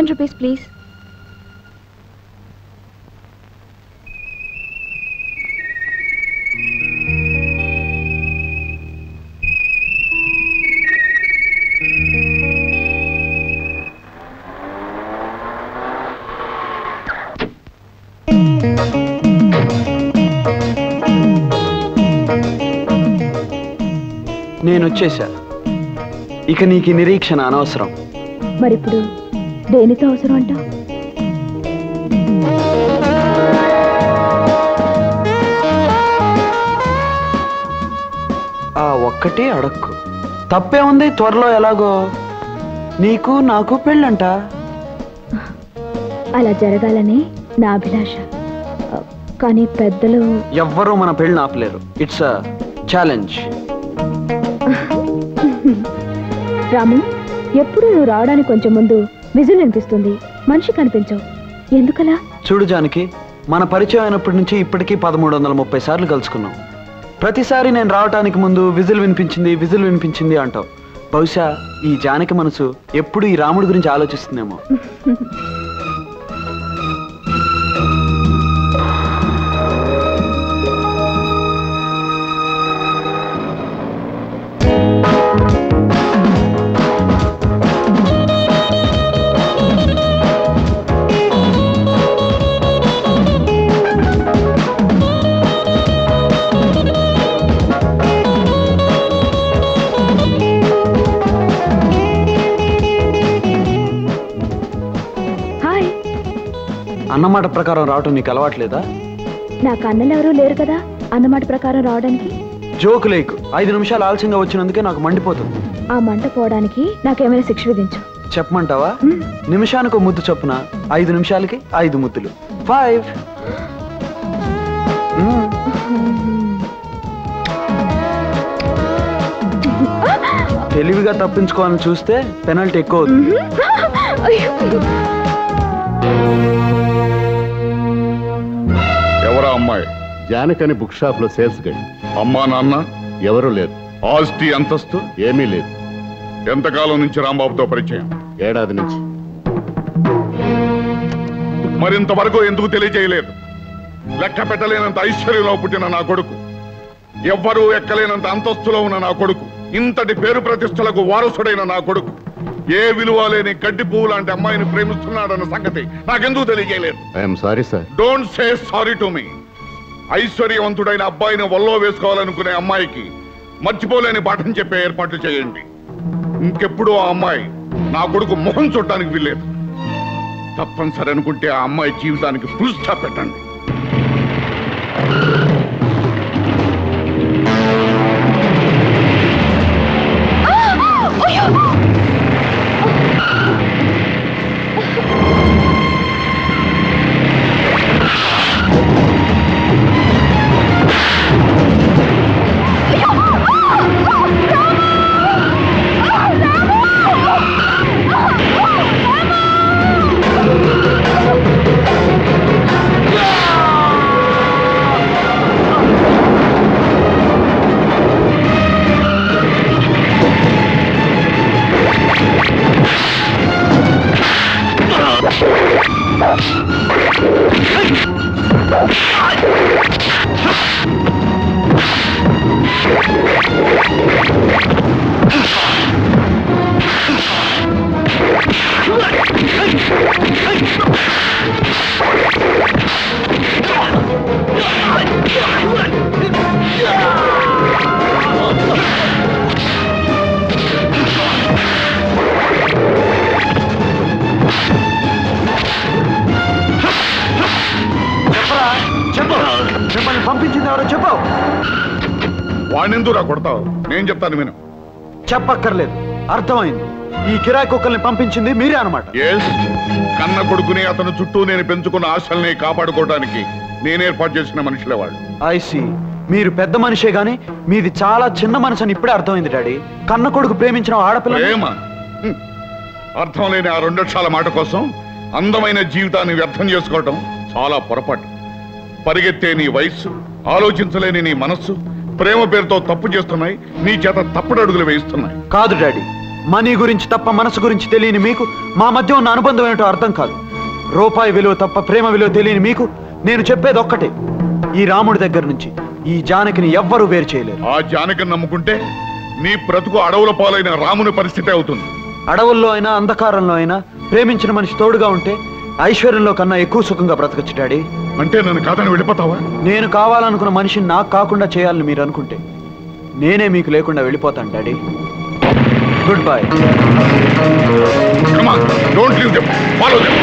10 rupees, please. నేను వచ్చేసా. ఇక నీకు నిరీక్షణ అనవసరం. మరిప్పుడు దేనితో అవసరం అంట? ఆ ఒక్కటే అడక్కు. తప్పే ఉంది. త్వరలో ఎలాగో నీకు నాకు పెళ్ళంట. అలా జరగాలని నా అభిలాష. కానీ పెద్దలు ఎవ్వరూ మన పెళ్ళి ఆపలేరు. It's a challenge. రాము, ఎప్పుడు నువ్వు రావడానికి కొంచెం ముందు విజులు అనిపిస్తుంది, మనిషి కనిపించవు. ఎందుకలా? చూడు జానకి, మన పరిచయం అయినప్పటి నుంచి ఇప్పటికీ 1330 సార్లు కలుసుకున్నాం. ప్రతిసారి నేను రావటానికి ముందు విజిల్ వినిపించింది అంటావు. బహుశా ఈ జానకి మనసు ఎప్పుడు ఈ రాముడి గురించి ఆలోచిస్తుందేమో. అన్నమాట ప్రకారం రావటం నీకు అలవాట్లేదా? నాకు అన్నలు ఎవరూ లేరు కదా అన్నమాట ప్రకారం రావడానికి. జోకు లేకు. 5 నిమిషాలు ఆలస్యంగా వచ్చినందుకే నాకు మండిపోతుంది. ఆ మంట పోవడానికి నాకేమైనా శిక్ష విధించు. చెప్పమంటావా? నిమిషానికి ముద్దు చొప్పున 5 నిమిషాలకి 5 ముద్దులు. 5. తెలివిగా తప్పించుకోవాలని చూస్తే పెనల్టీ ఎక్కువ అవుతుంది. ఎవరా అమ్మాయి? జానకని బుక్ షాప్ లో సేల్స్ గైడ్. అమ్మా నాన్న ఎవరూ లేదు. ఆస్తి అంతస్తు ఏమీ లేదు. ఎంతకాలం నుంచి రాంబాబుతో పరిచయం? ఏడాది నుంచి. మరింతవరకు ఎందుకు తెలియజేయలేదు? లెక్క పెట్టలేనంత ఐశ్వర్యంలో పుట్టిన నా కొడుకు, ఎవ్వరూ ఎక్కలేనంత అంతస్తులో ఉన్న నా కొడుకు, ఇంతటి పేరు ప్రతిష్టలకు వారసుడైన నా కొడుకు ఏ విలువ లేని గడ్డి పువ్వు లాంటి అమ్మాయిని ప్రేమిస్తున్నాడన్న సంగతి నాకెందుకు తెలియజేయలేదు? I'm sorry sir. Don't say sorry to me. ఐశ్వర్యవంతుడైన అబ్బాయిని వల్లో వేసుకోవాలనుకునే అమ్మాయికి మర్చిపోలేని పాఠం చెప్పే ఏర్పాట్లు చేయండి. ఇంకెప్పుడు ఆ అమ్మాయి నా కొడుకు మొహం చూడటానికి వీల్లేదు. తప్పనిసరి అనుకుంటే ఆ అమ్మాయి జీవితానికి ఫుల్ స్టాప్ పెట్టండి. పంపించింది ఎవరో చెప్పు. వాణ్ణెందురా కొడతావు? నేను చెప్తాను విను. చెప్పక్కర్లేదు, అర్థమైంది. ఈ కిరాయి కుక్కల్ని పంపించింది మీరే అనమాట. కన్న కొడుకుని అతను చుట్టూ నేను పెంచుకున్న ఆశల్ని కాపాడుకోవడానికి నేను ఏర్పాటు చేసిన మనుషులే వాళ్ళు. ఐసి, మీరు పెద్ద మనిషే గాని మీది చాలా చిన్న మనసు అని ఇప్పుడే అర్థమైంది డాడీ. కన్న కొడుకు ప్రేమించిన ఆడపిల్ల ప్రేమ అర్థం లేని ఆ 2 అక్షరాల మాట కోసం అందమైన జీవితాన్ని వ్యర్థం చేసుకోవటం చాలా పొరపాటు. పరిగెత్తే నీ వయస్సు, ఆలోచించలేని నీ మనస్సు ప్రేమ పేరుతో తప్పు చేస్తున్నాయి, నీ చేత తప్పుడు అడుగులు వేయిస్తున్నాయి. కాదు డాడీ, మనీ గురించి తప్ప మనసు గురించి తెలియని మీకు మా మధ్య ఉన్న అనుబంధం ఏంటో అర్థం కాదు. రూపాయి విలువ తప్ప ప్రేమ విలువ తెలియని మీకు నేను చెప్పేది ఒక్కటే, ఈ రాముడి దగ్గర నుంచి ఈ జానకిని ఎవ్వరూ వేరు చేయలేరు. ఆ జానకిని నమ్ముకుంటే నీ బ్రతుకు అడవుల పాలైన రాముని పరిస్థితి అవుతుంది. అడవుల్లో అయినా అంధకారంలో అయినా ప్రేమించిన మనిషి తోడుగా ఉంటే ఐశ్వర్యంలో కన్నా ఎక్కువ సుఖంగా బ్రతకచ్చు డాడీ. అంటే నన్ను కాదని వెళ్ళిపోతావా? నేను కావాలనుకున్న మనిషిని నాకు కాకుండా చేయాలని మీరు అనుకుంటే నేనే మీకు లేకుండా వెళ్ళిపోతాను daddy. Good bye. Come on, don't leave them. Follow them.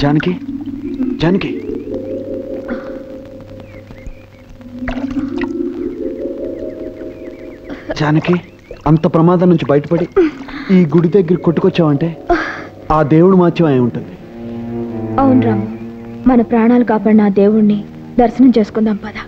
Janaki, Janaki, Janaki, అంత ప్రమాదం నుంచి బయటపడి ఈ గుడి దగ్గర కొట్టుకొచ్చావంటే ఆ దేవుడు మాత్యం అయి ఉంటుంది. అవును రాము, మన ప్రాణాలు కాపాడిన ఆ దేవుణ్ణి దర్శనం చేసుకుందాం పద.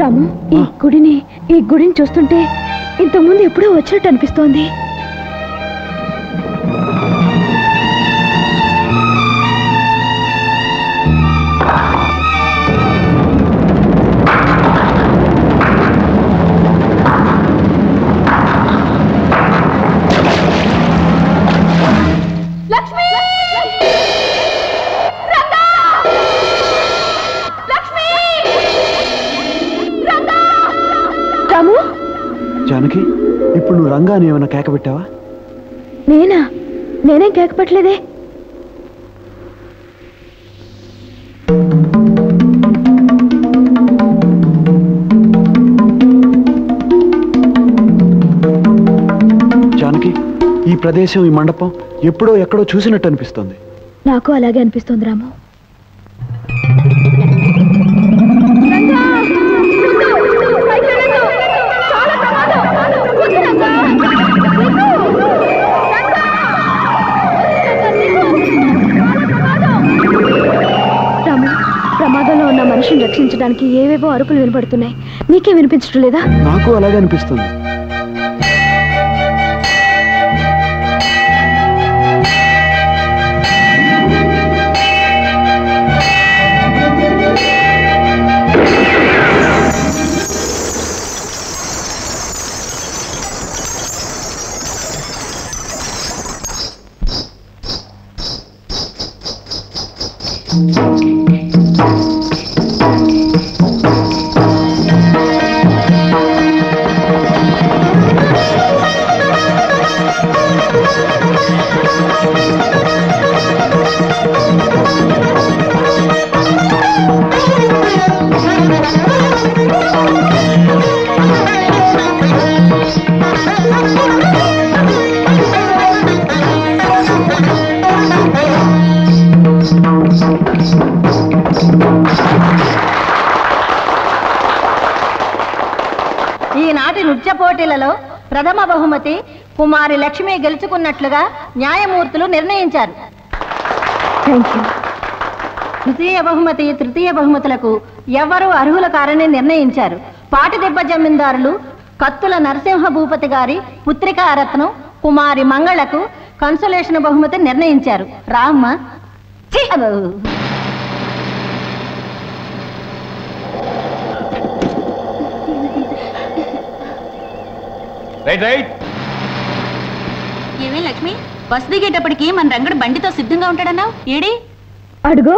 రాము, ఈ గుడిని చూస్తుంటే ఇంతకుముందు ఎప్పుడో వచ్చినట్టు అనిపిస్తోంది. జానకి, ఇప్పుడు నువ్వు రంగా అని ఏమైనా కేక పెట్టావా? నేనేం కేక పెట్టలేదే. జానకి, ఈ ప్రదేశం, ఈ మండపం ఎప్పుడో ఎక్కడో చూసినట్టు అనిపిస్తోంది. నాకు అలాగే అనిపిస్తోంది రాము. ప్రమాదంలో ఉన్న మనిషిని రక్షించడానికి ఏవేవో అరుపులు వినపడుతున్నాయి. నీకే వినిపించడం లేదా? నాకు అలాగే అనిపిస్తుంది. ఈనాటి నృత్య పోటీలలో ప్రథమ బహుమతి కుమారి లక్ష్మి గెలుచుకున్నట్లుగా న్యాయమూర్తులు నిర్ణయించారు. ద్వితీయ బహుమతి, తృతీయ బహుమతులకు ఎవరు అర్హుల కారని నిర్ణయించారు. పాటిదెబ్బ జమీందారులు కత్తుల నరసింహ భూపతి గారి పుత్రికా రత్నం కుమారి మంగళకు కన్సోలేషన్ బహుమతి నిర్ణయించారు. రామ్మ. ఏమే లక్ష్మి, బస్ దిగేటప్పటికి మన రంగడు బండితో సిద్ధంగా ఉంటాడన్నావు, ఏడి? అడుగు.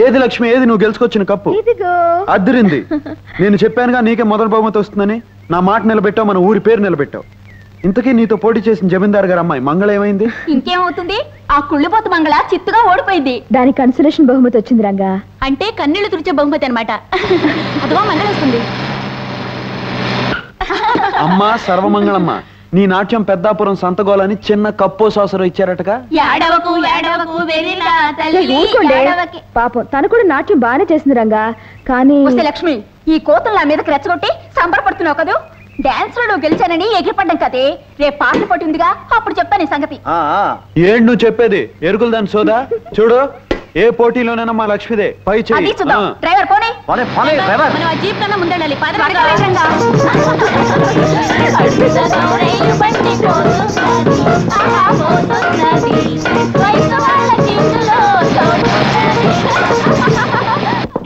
ఏది లక్ష్మి, ఏది నువ్వు గెలుచుకొచ్చిన కప్పు? అద్దరింది. నేను చెప్పానుగా నీకే మొదటి బహుమతి వస్తుందని. నా మాట నిలబెట్టావు, మన ఊరి పేరు నిలబెట్టావు. ఇంతకీ నీతో పోటీ చేసిన జమీందారు గారు అమ్మాయి మంగళ ఏమైంది? ఇంకేమవుతుంది, ఆ కుళ్ళిపోతు మంగళ చిత్తుగా ఓడిపోయింది. దానికి కన్సలేషన్ బహుమతి వచ్చింది రంగా. అంటే కన్నీళ్లు తుడిచే బహుమతి అనమాట. అదిగో మంగళ వస్తుంది. అమ్మా సర్వమంగళమ్మ, నీ నాట్యం పెద్దాపురం సంతగోలని చిన్న కప్పో సాసరు ఇచ్చారటగా. పాపం తను కూడా నాట్యం బాగానే చేసింది రంగా. కానీ లక్ష్మి, ఈ కోతులు నా మీదకి రెచ్చగొట్టి సంబరపడుతున్నావు కదా. డాన్స్ లో గెలిచానని ఎగిరిపడ్డం కదే. రేపు పాటలు పట్టిందిగా, అప్పుడు చెప్తాను ఈ సంగతి. ఏంటి నువ్వు చెప్పేది? ఎరుకులు దాని సోదా. చూడు, ఏ పోటీలోనైనా మా లక్ష్మిదే పై చెయ్యి. డ్రైవర్ పోనీ, మనం ఆ జీప్ కన్నా ముందెళ్ళాలి.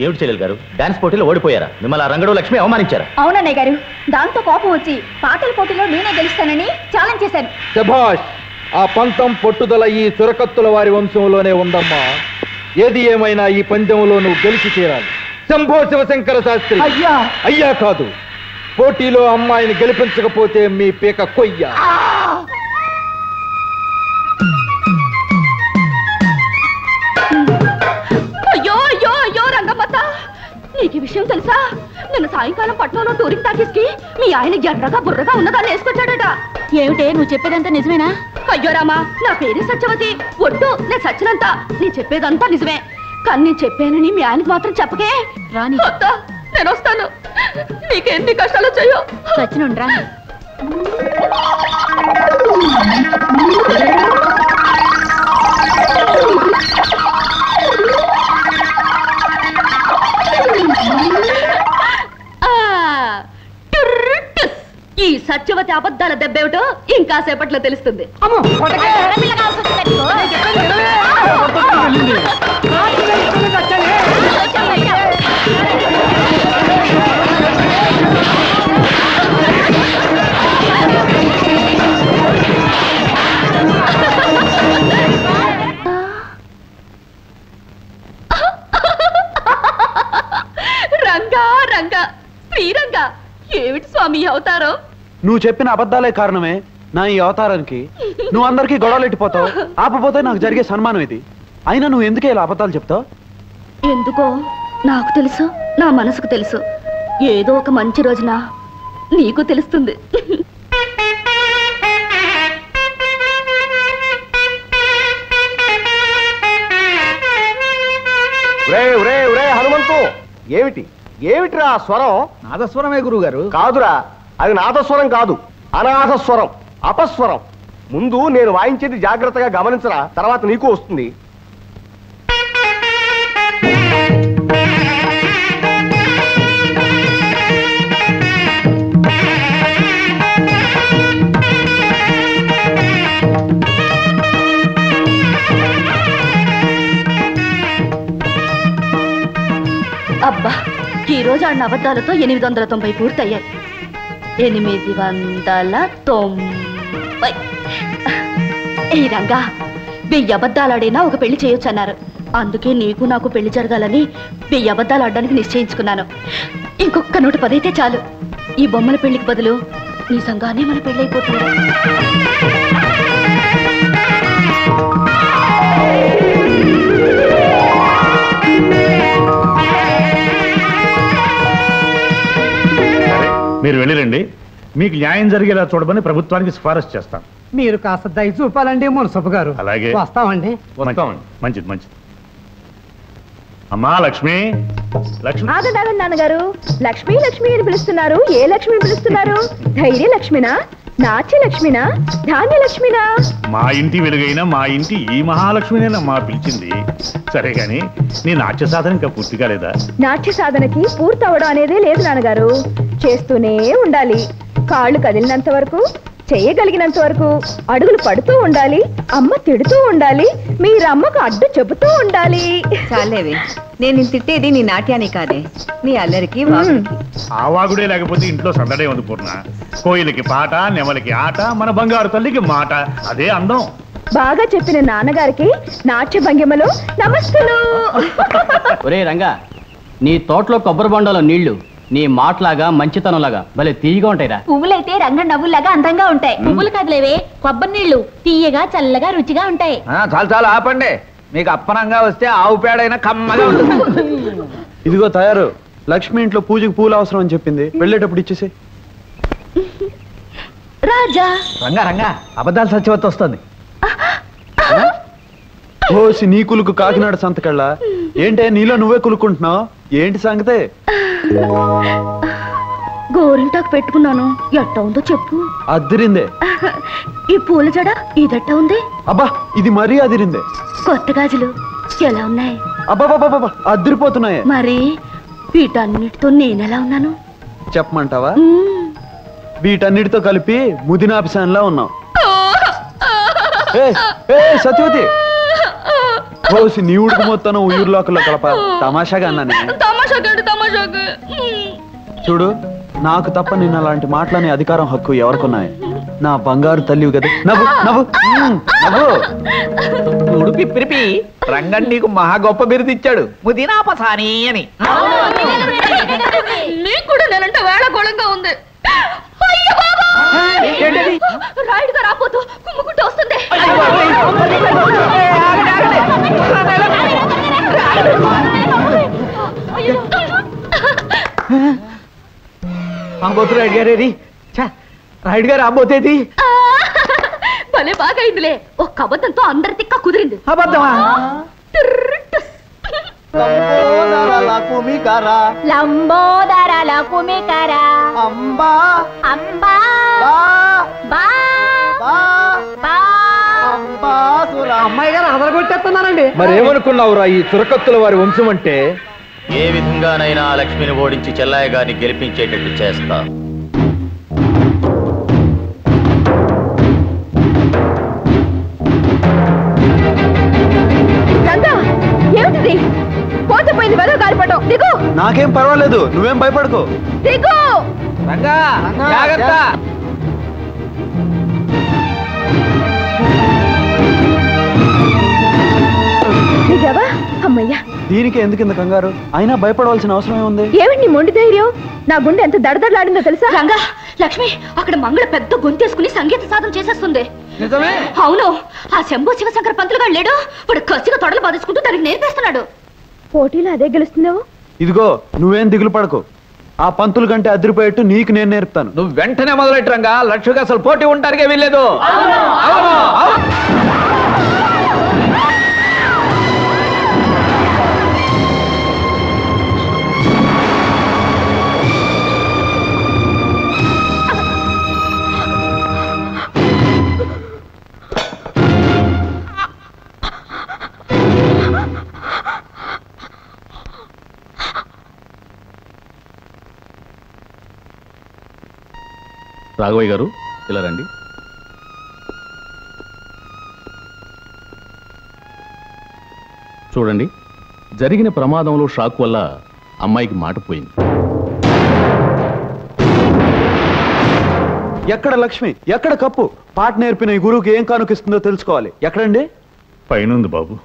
ఏమిటి చెల్లెలు గారు, డాన్స్ పోటీలో ఓడిపోయారా? మిమ్మల్ని రంగడు లక్ష్మి అవమానించారా? అవునన్నయ్య గారు, దాంతో కోపం వచ్చి పాటల పోటీలో నేనే గెలుస్తానని ఛాలెంజ్ చేశాను. శభాష్! ఆ పంతం పట్టుదల ఈ చురకత్తుల వారి వంశంలోనే ఉందమ్మా. ఏది ఏమైనా ఈ పందెంలో నువ్వు గెలిచి తీరాలి. శంభో శివశంకర శాస్త్రి. అయ్యా కాదు, పోటీలో అమ్మాయిని గెలిపించకపోతే మీ పీక కొయ్య. అయ్యో అయ్యో అయ్యో రంగమ్మత్త, నీకు ఈ విషయం తెలుసా? నిన్న సాయంకాలం పట్నంలో టూరింగ్ టాకీస్కి మీ ఆయన ఎర్రగా బుర్రగా ఉన్నదాన్ని వేసుకొచ్చాడట. ఏమిటే, నువ్వు చెప్పేదంతా నిజమేనా? అయ్యో రామా, నా పేరు సత్యవతి. ఒట్టు, నేను సచ్చినంత. నేను చెప్పేదంతా నిజమే. కానీ నేను చెప్పానని మీ ఆయనకు మాత్రం చెప్పకే. రాని నేను వస్తాను. నీకెన్ని కష్టాలు వచ్చాయో. సచ్చినుండ్రా. ఈ సత్యవతి అబద్ధాల దెబ్బేమిటో ఇంకా సేపట్లో తెలుస్తుంది. రంగా రంగా శ్రీరంగా ఏమిటి స్వామి అవతారం? నువ్వు చెప్పిన అబద్ధాలే కారణమే నా ఈ అవతారానికి. నువ్వు అందరికీ గొడవలు ఎట్టిపోతావు, ఆపపోతే నాకు జరిగే సన్మానం ఇది. అయినా నువ్వు ఎందుకే ఇలా అబద్ధాలు చెప్తావు? ఎందుకో నాకు తెలుసు, నా మనసుకు తెలుసు. ఏదో ఒక మంచి రోజున నీకు తెలుస్తుంది. హనుమంతు, ఏమిటిరా ఆ స్వరం? నాదస్వరమే గురువు గారు. కాదురా, అది నాదస్వరం కాదు, అనాథస్వరం, అపస్వరం. ముందు నేను వాయించేది జాగ్రత్తగా గమనించరా, తర్వాత నీకు వస్తుంది. అబ్బా, ఈ రోజు ఆడిన అబద్ధాలతో 890 పూర్తయ్యాయి. 890. ఈ రంగా 1000 అబద్ధాలు ఆడినా ఒక పెళ్లి చేయొచ్చు అన్నారు. అందుకే నీకు నాకు పెళ్లి జరగాలని 1000 అబద్ధాలు ఆడడానికి నిశ్చయించుకున్నాను. ఇంకొక 110 అయితే చాలు. ఈ బొమ్మల పెళ్లికి బదులు నిజంగానే మన పెళ్ళైపోతుంది. మీరు వెళ్ళిరండి. మీకు న్యాయం జరిగేలా చూడమని ప్రభుత్వానికి సిఫారసు చేస్తాం. మీరు కాస్త దయ చూపాలండి మున్సబ్ గారు. అలాగే, వస్తామండి. మంచిది మంచిది. అమ్మా లక్ష్మి, లక్ష్మి. ఆగండి నాన్నగారు, లక్ష్మి లక్ష్మి అని పిలుస్తున్నారు. ఏ లక్ష్మి పిలుస్తున్నారు? ధైర్య లక్ష్మినా, నాట్య లక్ష్మినా, ధాన్య లక్ష్మినా? మా ఇంటి వెలుగైన మా ఇంటి ఈ మహాలక్ష్మినేనమ్మా పిలిచింది. సరే గాని నీ నాట్య సాధన ఇంకా పూర్తి కాలేదా? నాట్య సాధనకి పూర్తి అవడం అనేదే లేదు నాన్నగారు. చేస్తూనే ఉండాలి. కాళ్ళు కదిలినంత వరకు, చేయగలిగినంత వరకు అడుగులు పడుతూ ఉండాలి. అమ్మ తిడుతూ ఉండాలి, మీరమ్మకు అడ్డు చెబుతూ ఉండాలి. చాలేవే, నేను తిట్టేది నీ నాట్యాన్ని కాదే, నీ అల్లరికి వాగుడికి. ఆ వాగుడే లేకపోతే ఇంట్లో సందడే ఉంది పూర్ణ. కోయిలకి పాట, నెమలికి ఆట, మన బంగారు తల్లికి మాట. అదే అందం. బాగా చెప్పిన నాన్నగారికి నాట్య భంగిమలో నమస్తులు. ఒరే రంగా, నీ తోటలో కొబ్బరి బొండలో నీళ్లు నీ మాటలాగా మంచితనంలాగా భలే తీయగా ఉంటాయిరా. పువ్వులైతే రంగ నవ్వులాగా అందంగా ఉంటాయి. పువ్వులు కదలేవే, కొబ్బరి నీళ్లు తీయగా చల్లగా రుచిగా ఉంటాయి. చాలు చాలు ఆపండి. మీకు అప్పనంగా వస్తే ఆవు పేడైనా కమ్మగా ఉంటుంది. ఇదిగో తయారు. లక్ష్మి ఇంట్లో పూజకి పూలు అవసరం అని చెప్పింది, వెళ్ళేటప్పుడు ఇచ్చేసి. రాజా రంగా రంగా, అబద్ధాలు సత్యవతి వస్తుంది. ఓసి నీ కులుకు కాకినాడ సంతకళ్ళ. ఏంటే నీలో నువ్వే కులుకుంటున్నావు? ఏంటి సంగతే? గోరింటాకు పెట్టుకున్నాను, ఎట్ట ఉందో చెప్పు. అదిరిందే. ఈ పూల జడ ఇదట్ట ఉంది. అబ్బా, ఇది మరీ అదిరిందే. కొత్త గాజులు ఎలా ఉన్నాయి? అబ్బాబాబా, అదిరిపోతున్నాయి. మరి వీటన్నిటితో నేనెలా ఉన్నాను చెప్పమంటావా? వీటన్నిటితో కలిపి ముదినాపిసాన్లా ఉన్నావు. సత్యవతి, ఓసి నీ ఉడుకు మొత్తం ఊర్లోకల్లో కలప. తమాషాగా అన్నానే. చూడు, నాకు తప్ప నిన్న అలాంటి మాటలనే అధికారం, హక్కు ఎవరికున్నాయి? నా బంగారు తల్లివి కదా. నవ్వు నవ్వు నవ్వు. ఉడిపి పిరిపి రంగన్ నీకు మహా గొప్ప బిరుదు ఇచ్చాడు, ముదినాపసాని అని. నీకు కూడా నేనంటే వేళకోళంగా ఉంది. రాయుడుగా రాపోతూ కుమ్ముకుంటూ వస్తుంది. రాయుడు గారేది, రాయుడు గారు రాబోతేది. భలే బాగా అయిందిలే. ఒక్క అబద్ధంతో అందరి తిక్క కుదిరింది. అబద్ధమా? లంబోదర లకుమికర అంబా అంబా బా అమ్మాయి గారు అదరగొట్టేస్తున్నారండి. మరేమనుకున్నావురా ఈ చురకత్తుల వారి వంశం అంటే? ఏ విధంగానైనా ఆ లక్ష్మిని ఓడించి చెల్లాయి గారిని గెలిపించేటట్టు చేస్తా. ఏమిటిది? పోతే పోయింది వెదవ గాలిపటం. దిగు. నాకేం పర్వాలేదు, నువ్వేం భయపడకు. దిగు. రంగా జాగ్రత్త. దిగావా? అమ్మయ్యా. దీనికి ఎందుకు ఇంత కంగారు? అయినా భయపడవలసిన అవసరం ఏముంది? ఏమిటి నీ మొండి ధైర్యం? నా గుండె ఎంత దడదడలాడిందో తెలుసా? రంగా, లక్ష్మి అక్కడ మంగళ పెద్ద గొంతేసుకుని సంగీత సాధన చేసేస్తుంది. నిజమే? అవును. ఆ శంభు శివశంకర పంతులు గారు లేడు, వాడు కసిగా తొడలు బాధించుకుంటూ దానికి నేర్పేస్తున్నాడు. పోటీలో అదే గెలుస్తుందేమో. ఇదిగో నువ్వేం దిగులు పడకు. ఆ పంతులు కంటే అదిరిపోయేట్టు నీకు నేను నేర్పుతాను. నువ్వు వెంటనే మొదలెట్టు రంగా. లక్ష్మికి అసలు పోటీ ఉంటానికే వీల్లేదు. రాఘవయ్య గారు ఇలా రండి. చూడండి, జరిగిన ప్రమాదంలో షాక్ వల్ల అమ్మాయికి మాట పోయింది. ఎక్కడ లక్ష్మి, ఎక్కడ కప్పు? పాట నేర్పిన ఈ గురువుకి ఏం కానుకిస్తుందో తెలుసుకోవాలి. ఎక్కడండి? పైనుంది బాబు.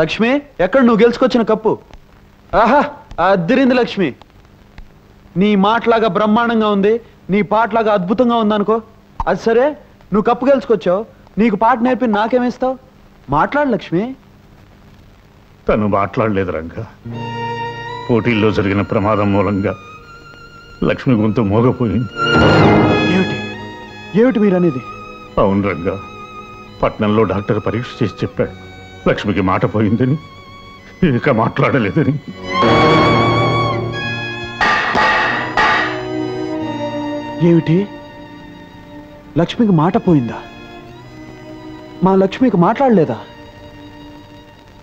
లక్ష్మి, ఎక్కడ నువ్వు గెలుచుకొచ్చిన కప్పు? ఆహా, అద్దిరింది లక్ష్మి. నీ మాటలాగా బ్రహ్మాండంగా ఉంది, నీ పాటలాగా అద్భుతంగా ఉందనుకో. అది సరే, నువ్వు కప్పు గెలుచుకొచ్చావు, నీకు పాట నేర్పి నాకేమిస్తావు? మాట్లాడు లక్ష్మి. తను మాట్లాడలేదు రంగా. పోటీల్లో జరిగిన ప్రమాదం మూలంగా లక్ష్మి గొంతు మోగపోయింది. ఏమిటి ఏమిటి మీరనేది? అవును రంగా, పట్నంలో డాక్టర్ పరీక్ష చేసి చెప్పాడు లక్ష్మికి మాట పోయిందని, ఇక మాట్లాడలేదని. ఏమిటి? లక్ష్మికి మాట పోయిందా? మా లక్ష్మికి మాట్లాడలేదా?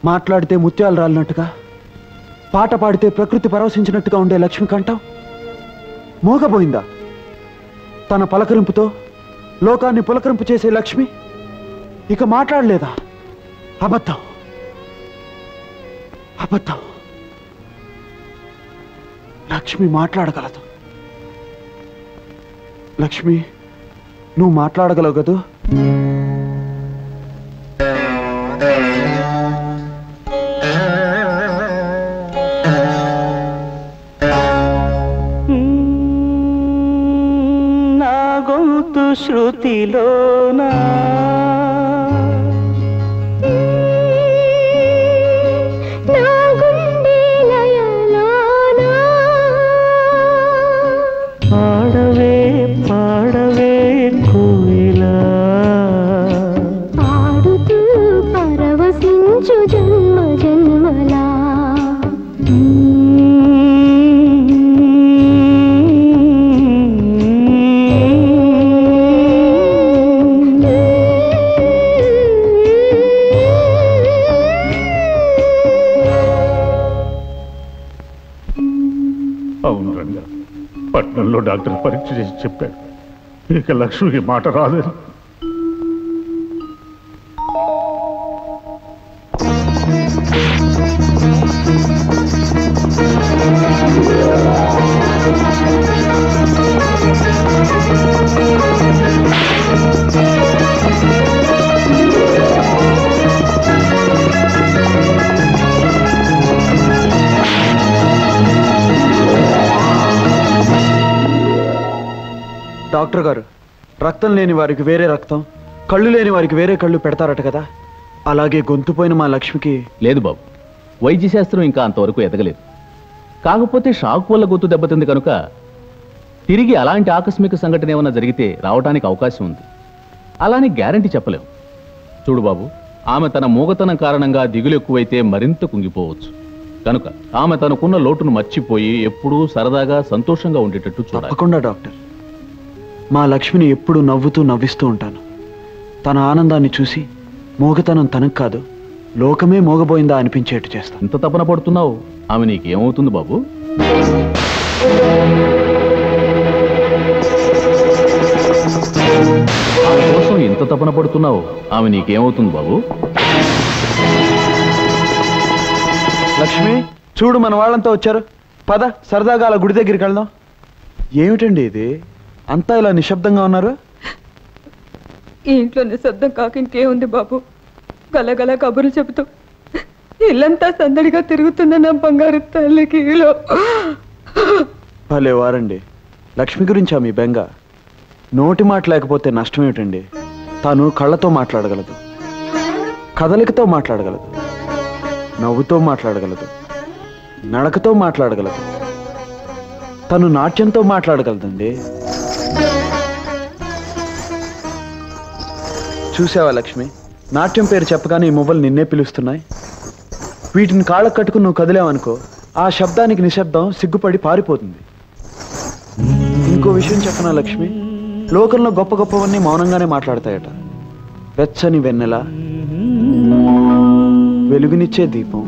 మాట్లాడితే ముత్యాలు రాలినట్టుగా, పాట పాడితే ప్రకృతి పరవశించినట్టుగా ఉండే లక్ష్మి కంఠం మోగపోయిందా? తన పలకరింపుతో లోకాన్ని పులకరింపు చేసే లక్ష్మి ఇక మాట్లాడలేదా? అబద్ధం, అబద్ధం. లక్ష్మి మాట్లాడగలదు. లక్ష్మి, నువ్వు మాట్లాడగలవు కదూ? నా గొంతు శృతిలోనా పట్నంలో డాక్టర్ పరీక్ష చేసి చెప్పాడు ఇక లక్ష్మికి మాట రాదని. డాక్టర్ గారు, రక్తం లేని వారికి వేరే రక్తం, కళ్ళు లేని వారికి వేరే కళ్ళు పెడతారట కదా, అలాగే గొంతుపోయిన మా లక్ష్మికి. లేదు బాబు, వైద్య శాస్త్రం ఇంకా అంతవరకు ఎదగలేదు. కాకపోతే షాక్ వల్ల గొంతు దెబ్బతింది కనుక తిరిగి అలాంటి ఆకస్మిక సంఘటన ఏమైనా జరిగితే రావడానికి అవకాశం ఉంది. అలానే గ్యారంటీ చెప్పలేము. చూడు బాబు, ఆమె తన మూగతనం కారణంగా దిగులు ఎక్కువైతే మరింత కుంగిపోవచ్చు. కనుక ఆమె తనకున్న లోటును మర్చిపోయి ఎప్పుడూ సరదాగా సంతోషంగా ఉండేటట్టు చూడాలి. తప్పకుండా డాక్టర్. మా లక్ష్మిని ఎప్పుడు నవ్వుతూ నవ్విస్తూ ఉంటాను. తన ఆనందాన్ని చూసి మోగతనం తనకు కాదు లోకమే మోగబోయిందా అనిపించేట్టు చేస్తాను. ఇంత తపన పడుతున్నావు, ఆమె నీకేమవుతుంది బాబు? ఆమె కోసం ఇంత తపన పడుతున్నావు, ఆమె నీకేమవుతుంది బాబు? లక్ష్మి చూడు, మన వాళ్ళంతా వచ్చారు. పద సరదాగా అలా గుడి దగ్గరికి వెళ్దాం. ఏమిటండి ఇది, అంతా ఇలా నిశ్శబ్దంగా ఉన్నారు? ఈ ఇంట్లో నిశ్శబ్దం కాక ఇంకేముంది బాబు? గలగల కబుర్లు చెబుతూ ఇల్లంతా సందడిగా తిరుగుతున్న నా బంగారు తల్లికి. భలే వారండి. లక్ష్మి గురించా మీ బెంగ? నోటి మాట లేకపోతే నష్టం ఏమిటండి? తాను కళ్ళతో మాట్లాడగలదు, కదలికతో మాట్లాడగలదు, నవ్వుతో మాట్లాడగలదు, నడకతో మాట్లాడగలదు, తను నాట్యంతో మాట్లాడగలదండి. చూసావా లక్ష్మి, నాట్యం పేరు చెప్పగానే ఈ మువ్వలు నిన్నే పిలుస్తున్నాయి. వీటిని కాళ్ళకు కట్టుకుని నువ్వు కదిలేవనుకో, ఆ శబ్దానికి నిశ్శబ్దం సిగ్గుపడి పారిపోతుంది. ఇంకో విషయం చెప్పనా లక్ష్మి, లోకంలో గొప్ప గొప్పవన్నీ మౌనంగానే మాట్లాడతాయట. వెచ్చని వెన్నెల, వెలుగునిచ్చే దీపం,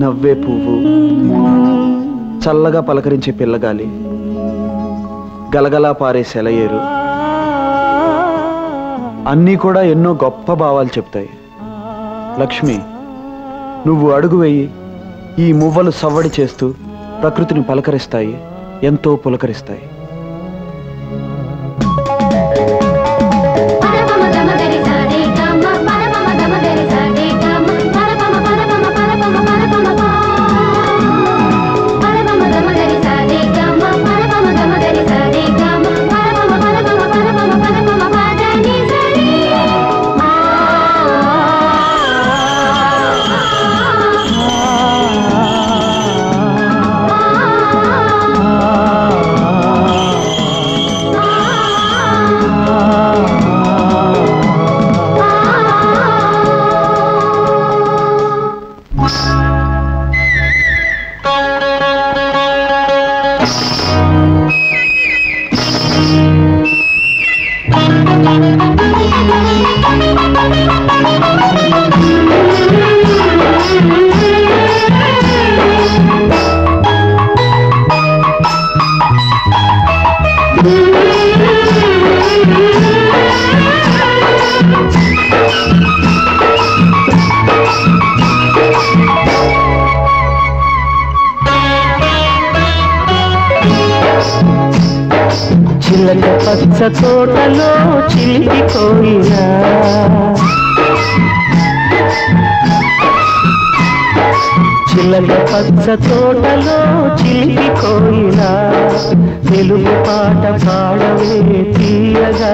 నవ్వే పువ్వు, చల్లగా పలకరించే పిల్లగాలి, గలగలా పారే సెలయేరు, అన్నీ కూడా ఎన్నో గొప్ప భావాలు చెప్తాయి. లక్ష్మి, నువ్వు అడుగు వేయి, ఈ మువ్వలు సవ్వడి చేస్తూ ప్రకృతిని పలకరిస్తాయి, ఎంతో పులకరిస్తాయి. చిలక పచ్చ తోటలో చిలిపి కోయినా, చిలక పచ్చ తోటలో చిలిపి కోయినా, తెలుగు పాట పాడవే తీయగా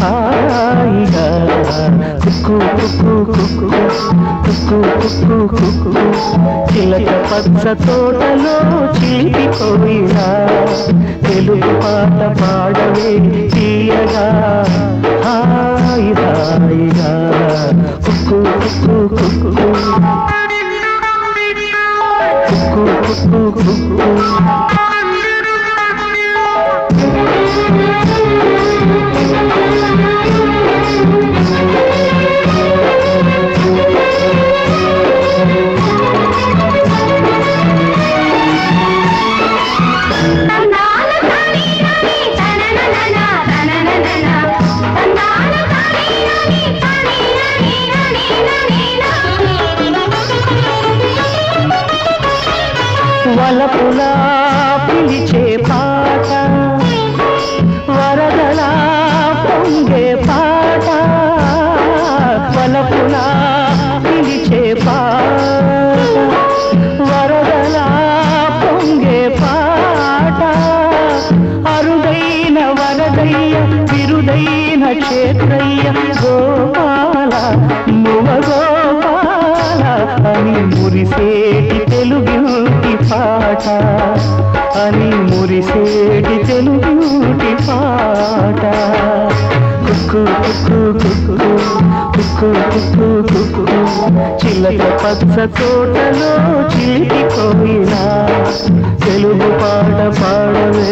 హాయిగా. కుక్కు కుక్కు కుక్కు కుక్కు కుక్కు కుక్కు, చిలక పచ్చ తోటలో చిలిపి కోయినా, తెలుగు పాట పాడవే తీయగా హాయి హాయిగా. కుక్కు కుక్కు కుక్కు కుక్కు కుక్కు కుక్కు. వలపులా పిలిచే పాట, వరదలా పొంగే పాట, వలపులా పిలిచే పాట, వరదలా పొంగే పాట, అరుదైన వరదయ్య విరుదైన క్షేత్రయ్య గోపాల నువ గోపాల అని మురిసేటి తెలుగింటి పాట, అని మురిసేటి తెలుగింటి పాట. కుక్కు కుక్కు కుక్కు కుక్కు కుక్కు కుక్కు, చిలక పచ్చ తోటలో చిలిపి కోయినా, తెలుగు పాట పాడవే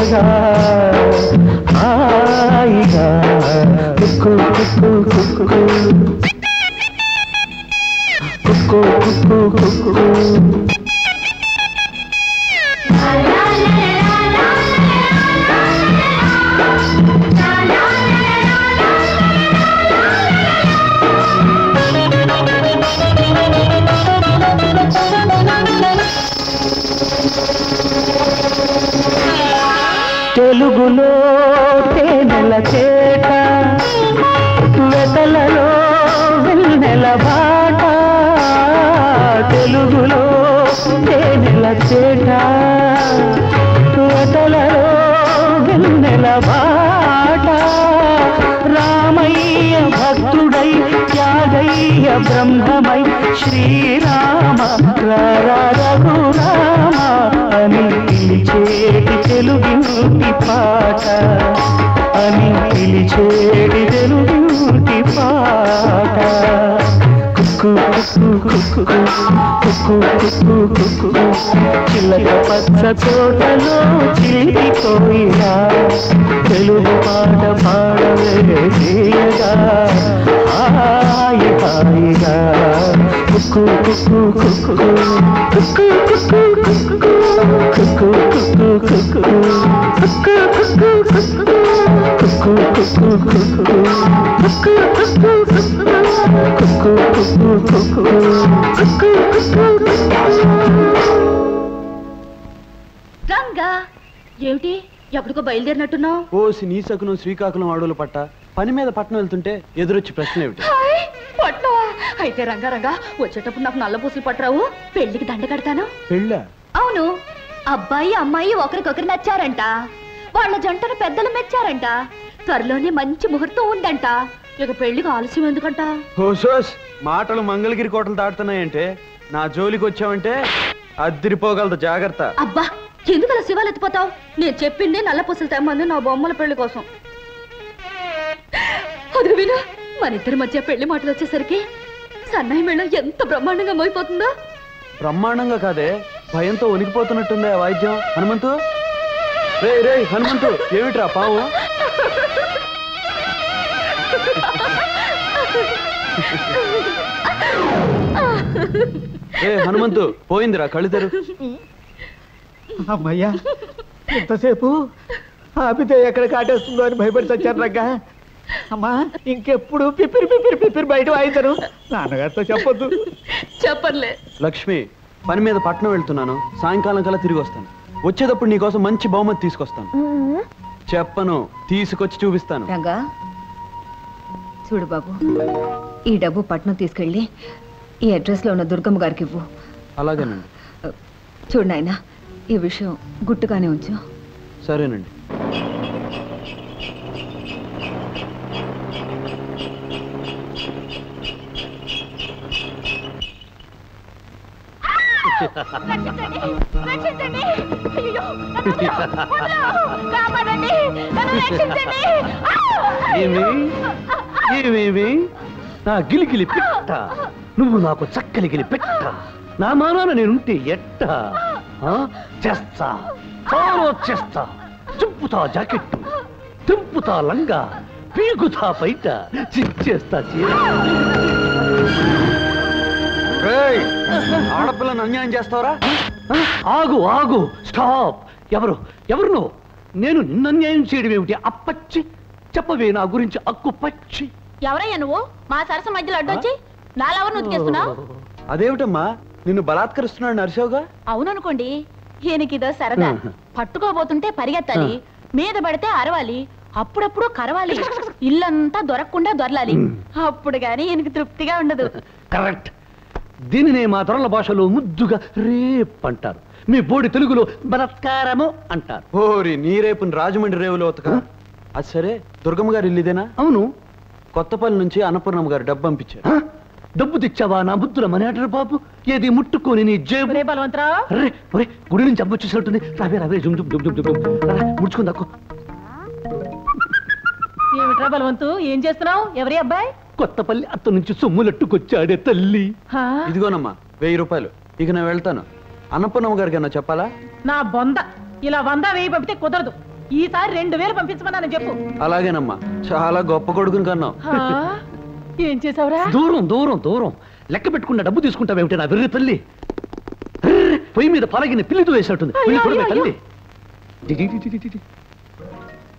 తీయగా హాయిగా కుక్కు కుక్కు కుక్కు కుక్కు కుక్కు కుక్కు తెలుగులో తేనెల చేట వెతలలో వెన్నెల బాట తెలుగులో తేనెల చేట వెతలలో వెన్నెల బాట రామయ్య భక్తుడై త్యాగయ్య బ్రహ్మమై శ్రీరామ రఘురామ అని పిలిచేటి తెలుగింటి పాట అని పిలిచేటి తెలుగింటి పాట కుక్కు కుక్కు కుక్కు కుక్కు కుక్కు చిల్లక పచ్చ తోటలో చిలిపి కోయిలా తెలుగు పాట పాడవే తీయగా హాయి హాయిగా కుక్కు కుక్కు కుక్కు కుక్కు కుక్కు కుక్కు కుక్కు కుక్కు కుక్కు కుక్కు రంగా ఏమిటి ఎప్పటికో బయలుదేరినట్టున్నావు? ఓసి నీ సకునం శ్రీకాకుళం అడవులు పట్ట పని మీద పట్టణం వెళ్తుంటే ఎదురొచ్చి ప్రశ్న ఏమిటి? పట్నవా? అయితే రంగా రంగా వచ్చేటప్పుడు నాకు నల్ల పూసలు పట్టరావు, పెళ్లికి దండ కడతాను. పెళ్ళా? అవును, అబ్బాయి అమ్మాయి ఒకరికొకరు నచ్చారంట, వాళ్ళ జంటను పెద్దలు మెచ్చారంట, త్వరలోనే మంచి ముహూర్తం ఉందంట. ఇక పెళ్లికి ఆలస్యం ఎందుకంట? హోసోస్ మాటలు మంగళగిరి కోటలు దాటుతున్నాయంటే నా జోలికి వచ్చావంటే అద్దిరిపోగలదు, జాగ్రత్త. అబ్బా ఎందుకు అలా శివాలు ఎత్తిపోతావు? నేను చెప్పింది నల్ల పూసలు తెమ్మంది నా బొమ్మల పెళ్లి కోసం. అది విను, మన ఇద్దరి మధ్య పెళ్లి మాటలు వచ్చేసరికి సన్నాయి మేళం ఎంత బ్రహ్మాండంగా మోయిపోతుందో. బ్రహ్మాండంగా కాదే, భయంతో వణికిపోతున్నట్టుంది ఆ వాయిద్యం. హనుమంతు, రే రే హనుమంతు, ఏమిట్రా పావు? ఏ హనుమంతు, పోయిందిరా కళ్ళిద్దరు. అమ్మయ్యా, ఎంతసేపు ఆపితే ఎక్కడ కాటేస్తుందో అని భయపడి చచ్చాను రంగా. అమ్మా ఇంకెప్పుడు పిపిరి పిపిరి పిపిరి బయట వాయిద్దరు, నాన్నగారితో చెప్పొద్దు. చెప్పర్లే. లక్ష్మి, పని మీద పట్నం వెళ్తున్నాను, సాయంకాలం కల్లా తిరిగి వస్తాను. వచ్చేటప్పుడు నీకోసం మంచి బహుమతి తీసుకొస్తాను. చెప్పను, తీసుకొచ్చి చూపిస్తాను. రంగా చూడు బాబు, ఈ డబ్బు పట్నం తీసుకెళ్ళి ఈ అడ్రస్ లో ఉన్న దుర్గమ్మ గారికి ఇవ్వు. అలాగేనండి. చూడు నాయనా, ఈ విషయం గుట్టుగానే ఉంచు. సరేనండి. ఏమేమి నా గిలిగిలి పెట్ట, నువ్వు నాకు చక్కలిగిలి పెట్ట, నా మానాన నేనుంటే ఎట్ట చేస్తా, చాలా చేస్తా. చింపుతా జాకెట్టు, తింపుతా లంగా, పీకుతా బయట, చిచ్చేస్తా చీర. ఆడపిల్లను అన్యాయం చేస్తావరా? ఆగు ఆగు, స్టాప్. ఎవరు ఎవరు నువ్వు? నేను నిన్ను అన్యాయం చేయడం ఏమిటి? అప్పచ్చి చెప్పవే నా గురించి అక్కు పచ్చి. ఎవరయ్యా నువ్వు? మా సరస మధ్యలో అడ్డొచ్చి నాలెవరు ఉతికేస్తున్నావు? అదేమిటమ్మా, నిన్ను బలాత్కరిస్తున్నాడు నరసోగా? అవుననుకోండి, ఈయనకిదో సరదా. పట్టుకోబోతుంటే పరిగెత్తాలి, మీద పడితే అరవాలి, అప్పుడప్పుడు కరవాలి, ఇల్లంతా దొరకకుండా దొరలాలి. అప్పుడు గాని ఈయనకి తృప్తిగా ఉండదు. కరెక్ట్. దీనినే మా తొరల భాషలో ముద్దుగా రేప్ అంటారు, మీ బోడి తెలుగులో బలత్కారము అంటారు. ఓరి నీ రేపుని రాజమండ్రి రేవులో ఉతక. అది సరే, దుర్గమ్మ గారు ఇల్లుదేనా? అవును. కొత్తపల్లి నుంచి అన్నపూర్ణమ్మ గారు డబ్బు పంపించారు. డబ్బు తెచ్చావా నా బుద్ధుల మనేటరు బాబు? ఏది ముట్టుకొని నీ జేబు. గుడి నుంచి అమ్మ వచ్చేసినట్టుంది. రావే రావే, జుమ్ జుమ్ జుమ్ జుమ్ ముడుచుకుని దక్కు. ఏమిట్రా బలవంతు, ఏం చేస్తున్నావు? ఎవరి అబ్బాయి? కొత్తపల్లి అత్త నుంచి సొమ్ములట్టుకొచ్చాడే తల్లి. ఇదిగోనమ్మా 1000 రూపాయలు. ఇక నేను వెళ్తాను. అన్నపూర్ణమ్మ గారికి అన్నా చెప్పాలా? నా బొంద, ఇలా 100 1000 పంపితే కుదరదు. ఈసారి 2000 పంపించమన్నాను చెప్పు. అలాగేనమ్మా, చాలా గొప్ప కొడుకుని కన్నావు. ఏం చేసావురా? దూరం దూరం దూరం లెక్క పెట్టుకున్న డబ్బు తీసుకుంటావేమిటి నా వెర్రి తల్లి? పొయ్యి మీద పలగిన పిల్లితో వేసినట్టుంది. తల్లి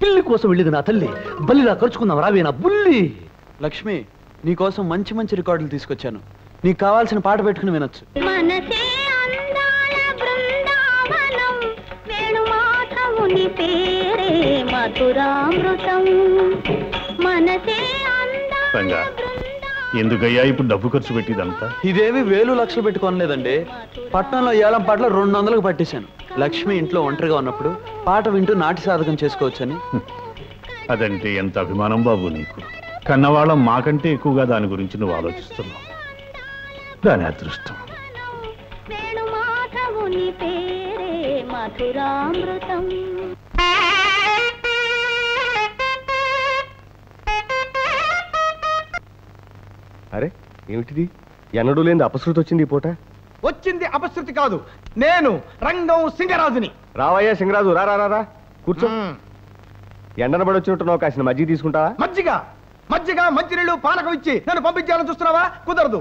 పిల్లి కోసం వెళ్ళింది నా తల్లి. బల్లిలా ఖర్చుకుందాం రావే నా బుల్లి. లక్ష్మి, నీకోసం మంచి మంచి రికార్డులు తీసుకొచ్చాను. నీకు కావాల్సిన పాట పెట్టుకుని వినొచ్చు. మనసే అందాల బృందావనం, వేణుమాధవుని పేరే మధురామృతం. మనసే రంగా, ఎందుకయ్యా ఇప్పుడు డబ్బు ఖర్చు పెట్టిదంతా? ఇదేమి 1000 లక్షలు పెట్టుకోనలేదండి. పట్నంలో ఏలం పాటలో 200కు పట్టేశాను. లక్ష్మి ఇంట్లో ఒంటరిగా ఉన్నప్పుడు పాట వింటూ నాటి సాధకం చేసుకోవచ్చని. అదంటే ఎంత అభిమానం బాబు నీకు. కన్నవాళ్ళం మాకంటే ఎక్కువగా దాని గురించి నువ్వు ఆలోచిస్తున్నావు. దాని అదృష్టం. వేణుమాధవుని పేరే మధురామృతం. అరే ఏమిటిది? ఎన్నడూ లేని అపశృతి వచ్చింది ఈ పూట. వచ్చింది అపశృతి కాదు, నేను రంగం సింగరాజుని. రావయ్యా సింగరాజు, రా రా రా కూర్చో. ఎండనబడి వచ్చినట్టున్నావు, కాసిన మజ్జిగ తీసుకుంటావా? మజ్జిగ మంచినీళ్ళు పానకం ఇచ్చి నన్ను పంపించాలని చూస్తున్నావా? కుదరదు.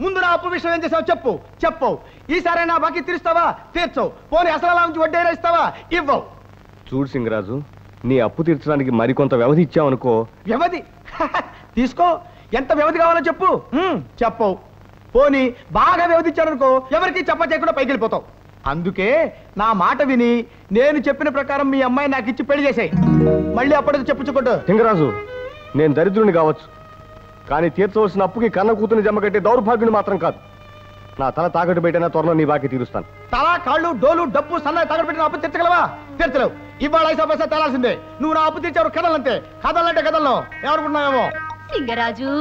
ముందు నా అప్పు విషయం ఏం చేసావు చెప్పు. ఈసారైనా బాకీ తీరుస్తావా? తీర్చవు. పోనీ అసలు నుంచి వడ్డీ ఇస్తావా? ఇవ్వవు. చూడు సింగరాజు, నీ అప్పు తీర్చడానికి మరికొంత వ్యవధి ఇచ్చావనుకో. వ్యవధి తీసుకో. ఎంత వ్యవధి కావాలో చెప్పవు. పోనీ బాగా వ్యవధించారనుకో, ఎవరికి చెప్ప చేయకుండా పైకి వెళ్ళిపోతావు. అందుకే నా మాట విని నేను చెప్పిన ప్రకారం మీ అమ్మాయి నాకు ఇచ్చి పెళ్లి చేసాయి. మళ్ళీ అప్పటికి చెప్పుకోడు. సింగరాజు, నేను దరిద్రుని కావచ్చు, కానీ తీర్చవలసిన అప్పుకి కన్న కూతుని జమ కట్టే దౌర్భాగ్యుని మాత్రం కాదు. నా తల తాకట్టు పెట్టినా త్వరలో నీ బాకీ తీరుస్తాను. తల, కాళ్ళు, డోలు, డబ్బు, సన్నాయి తాకట్టు పెట్టిన అప్పు తీర్చగలవా? తీర్చలేవు. ఇవాళ 5 పైసా తేలాల్సిందే. నువ్వు నా అప్పు తీర్చావు కథలంతే. కథలంటే కథల్లో ఎవరుకున్నావేమో. సింగరాజు,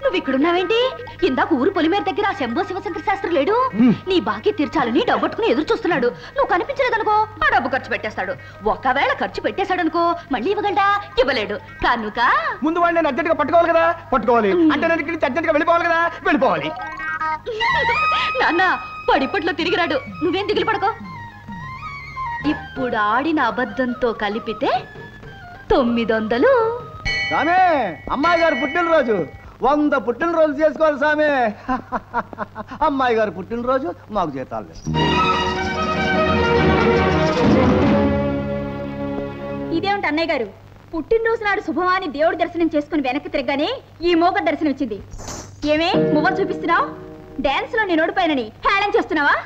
నువ్వు ఇక్కడున్నావేంటి? ఇందాక ఊరు పొలిమేర దగ్గర ఆ శంభో శివశంకర శాస్త్రి లేడు? నీ బాకీ తీర్చాలని డబ్బట్టుకుని ఎదురు చూస్తున్నాడు. నువ్వు కనిపించలేదనుకో, ఆ డబ్బు ఖర్చు పెట్టేస్తాడు. ఒకవేళ ఖర్చు పెట్టేశాడనుకో, మళ్ళీ ఇవ్వగండా? ఇవ్వలేడు కనుక ముందు వాడిని నేను అర్జెంట్ గా పట్టుకోవాలి. అంటే నేను ఇక్కడి నుంచి అర్జెంట్ గా వెళ్ళిపోవాలి. నాన్న పడిపట్లో తిరిగిరాడు. నువ్వేం దిగులు పడకో. ఇప్పుడు ఆడిన అబద్ధంతో కలిపితే 900. సామే, అమ్మాయి గారు పుట్టినరోజు 100 పుట్టినరోజు చేసుకోవాలి సామే. అమ్మాయి గారు పుట్టినరోజు మాకు జీతాలు లేదు. ఇదేమిటి అన్నయ్య గారు, పుట్టినరోజు నాడు శుభమాని దేవుడి దర్శనం చేసుకుని వెనక్కి తిరగగానే ఈ మోగ దర్శనం వచ్చింది. ఏమే మువ్వలు చూపిస్తున్నావు? డాన్స్ లో నేను ఓడిపోయానని హేళన చేస్తున్నావా?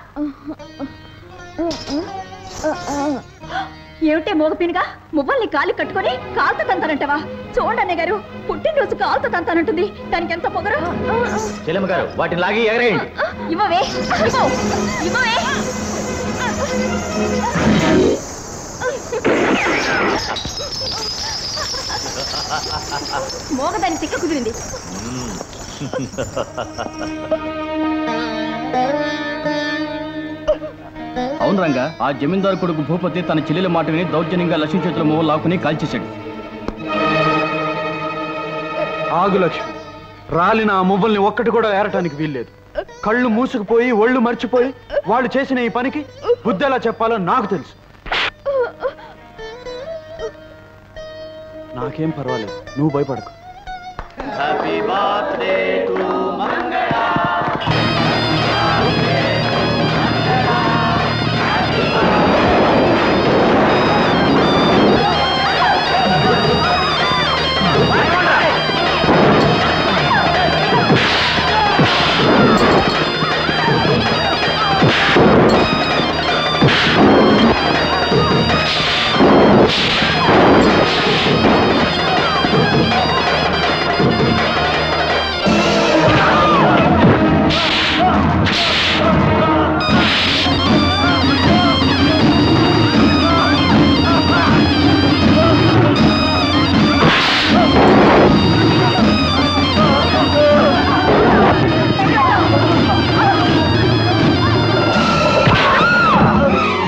ఏమిటే మోగపినగా మువ్వల్ని కాలి కట్టుకొని కాలుతో తంతానంటావా? చూడండి అన్నయ్య గారు, పుట్టినరోజు కాలుతో తంతానంటుంది. దానికి ఎంత పొగరు. చెల్లెమ్మ గారు, వాటిని లాగి ఎగరేయండి. ఇవ్వవే, ఇవ్వవే. మోగదాన్ని తిక్క కుదిరింది. అవును రంగా, ఆ జమీందారు కొడుకు భూపతి తన చెల్లెల మాట విని దౌర్జన్యంగా లక్ష్మి చేతుల మూవ లాక్కుని కాల్చేశాడు. ఆగు లక్ష్మి, రాలిన ఆ మువ్వల్ని ఒక్కటి కూడా ఏరటానికి వీల్లేదు. కళ్ళు మూసుకుపోయి ఒళ్ళు మర్చిపోయి వాళ్ళు చేసిన ఈ పనికి బుద్ధి ఎలా చెప్పాలో నాకు తెలుసు. నాకేం పర్వాలేదు, నువ్వు భయపడకు. హ్యాపీ బర్త్డే టు మంగళ.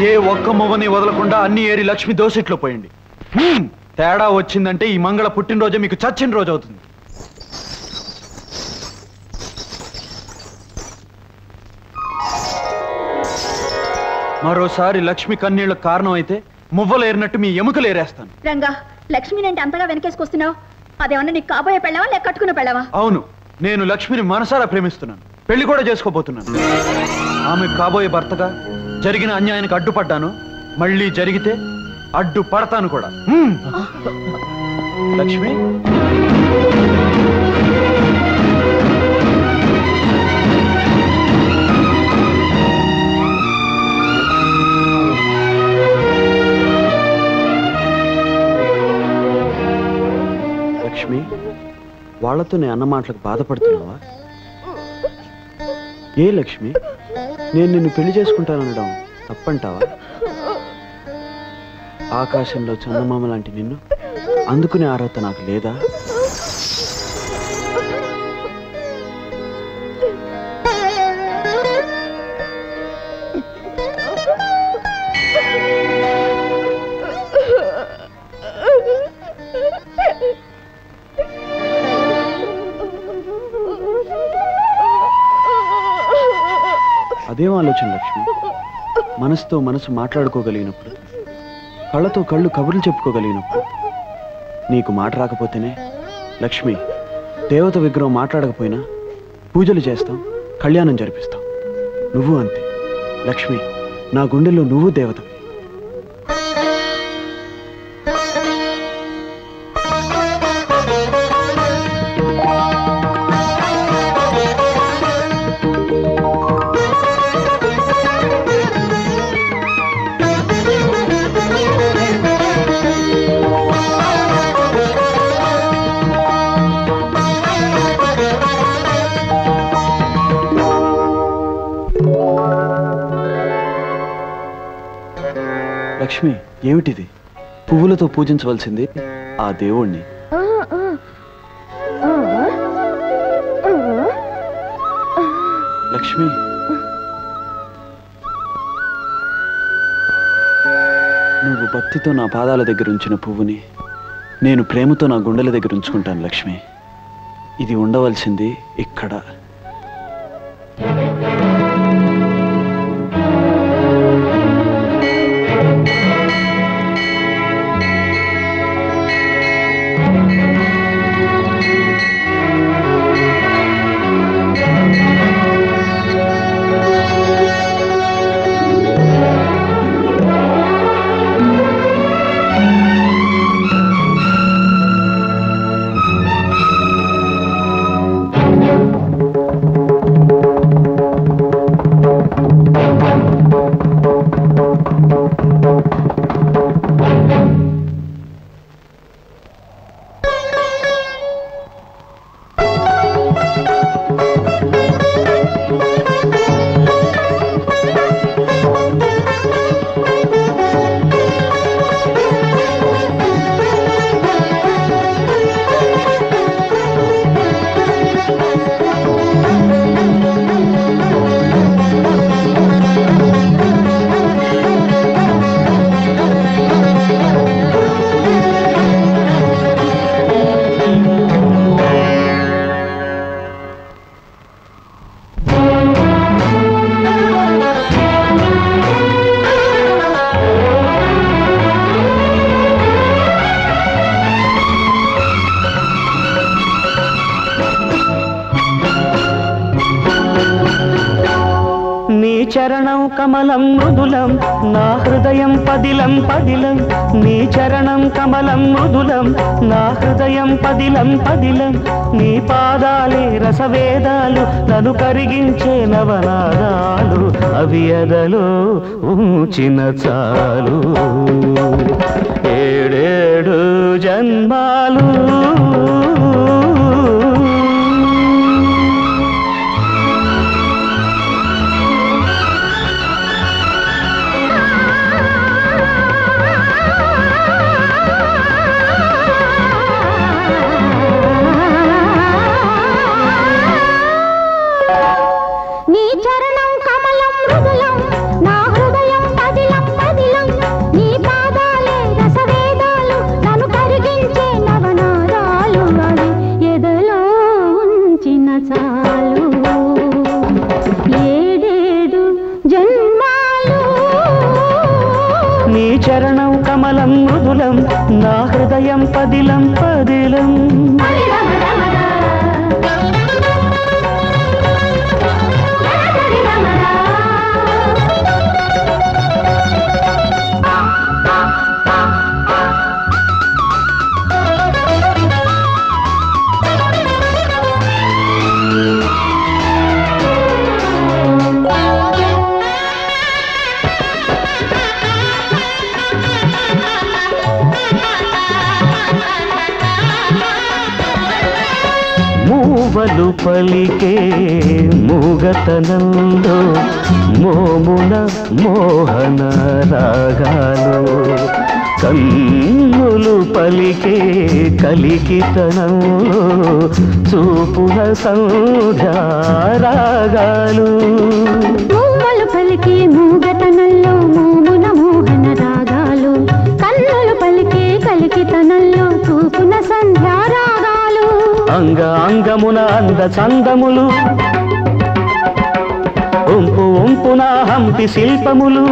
ఏ ఒక్క మువ్వని వదలకుండా అన్ని ఏరి లక్ష్మి దోసిట్లో పోయింది. తేడా వచ్చిందంటే ఈ మంగళ పుట్టినరోజే మీకు చచ్చిన రోజు అవుతుంది. మరోసారి లక్ష్మి కన్నీళ్లకు కారణం అయితే మువ్వలు ఏరినట్టు మీ ఎముకలు ఏరేస్తాను. రంగా, లక్ష్మిని అంటే అంతగా వెనకేసుకొస్తున్నావు? అదేమన్నా నీకు కాబోయే పెళ్ళావా లేక కట్టుకున్న పెళ్ళావా? అవును, నేను లక్ష్మిని మనసారా ప్రేమిస్తున్నాను. పెళ్లి కూడా చేసుకోబోతున్నాను. ఆమె కాబోయే భర్తగా జరిగిన అన్యాయానికి అడ్డుపడ్డాను. మళ్ళీ జరిగితే అడ్డు పడతాను కూడా. లక్ష్మి, లక్ష్మి, వాళ్లతో నే అన్న మాటలకు బాధపడుతున్నావా? ఏ లక్ష్మి, నేను నిన్ను పెళ్లి చేసుకుంటాననడం తప్పంటావా? ఆకాశంలో చందమామ లాంటి నిన్ను అందుకునే అర్హత నాకు లేదా? అదేం ఆలోచన లక్ష్మి? మనసుతో మనసు మాట్లాడుకోగలిగినప్పుడు, కళ్ళతో కళ్ళు కబుర్లు చెప్పుకోగలిగినప్పుడు. నీకు మాట రాకపోతేనే లక్ష్మి, దేవత విగ్రహం మాట్లాడకపోయినా పూజలు చేస్తాం, కళ్యాణం జరిపిస్తాం. నువ్వు అంతే లక్ష్మి, నా గుండెల్లో నువ్వు దేవతవి. లక్ష్మి, ఏమిటిది? పువ్వులతో పూజించవలసింది ఆ దేవుణ్ణి. లక్ష్మి, నువ్వు భక్తితో నా పాదాల దగ్గర ఉంచిన పువ్వుని నేను ప్రేమతో నా గుండెల దగ్గర ఉంచుకుంటాను లక్ష్మి. ఇది ఉండవలసింది ఇక్కడ. చరణం కమలం మృదులం నా హృదయం పదిలం పదిలం. నీ చరణం కమలం మృదులం నా హృదయం పదిలం పదిలం. నీ పాదాలే రసవేదాలు నన్ను కరిగించే నవనాదాలు. అవి ఎదలో ఉంచిన చాలు ఏడేడు జన్మాలు. నవనాదాలు నీ చరణం కమలం మృదులం నా హృదయం పదిలం పదిలం మూవలు పలికే మూగతనంలో మోమున మోహన రాగాలు కన్నులు పలికే కలికితనంలో చూపున సంధ్యా రాగాలు మూవలు పలికే మూగతనంలో మోమున మోహన రాగాలు కన్నులు పలికే కలికితనంలో చూపున సంధ్యా రాగాలు అంగ అంగమున అంద చందములు ఒంపు ఒంపున హంపి శిల్పములు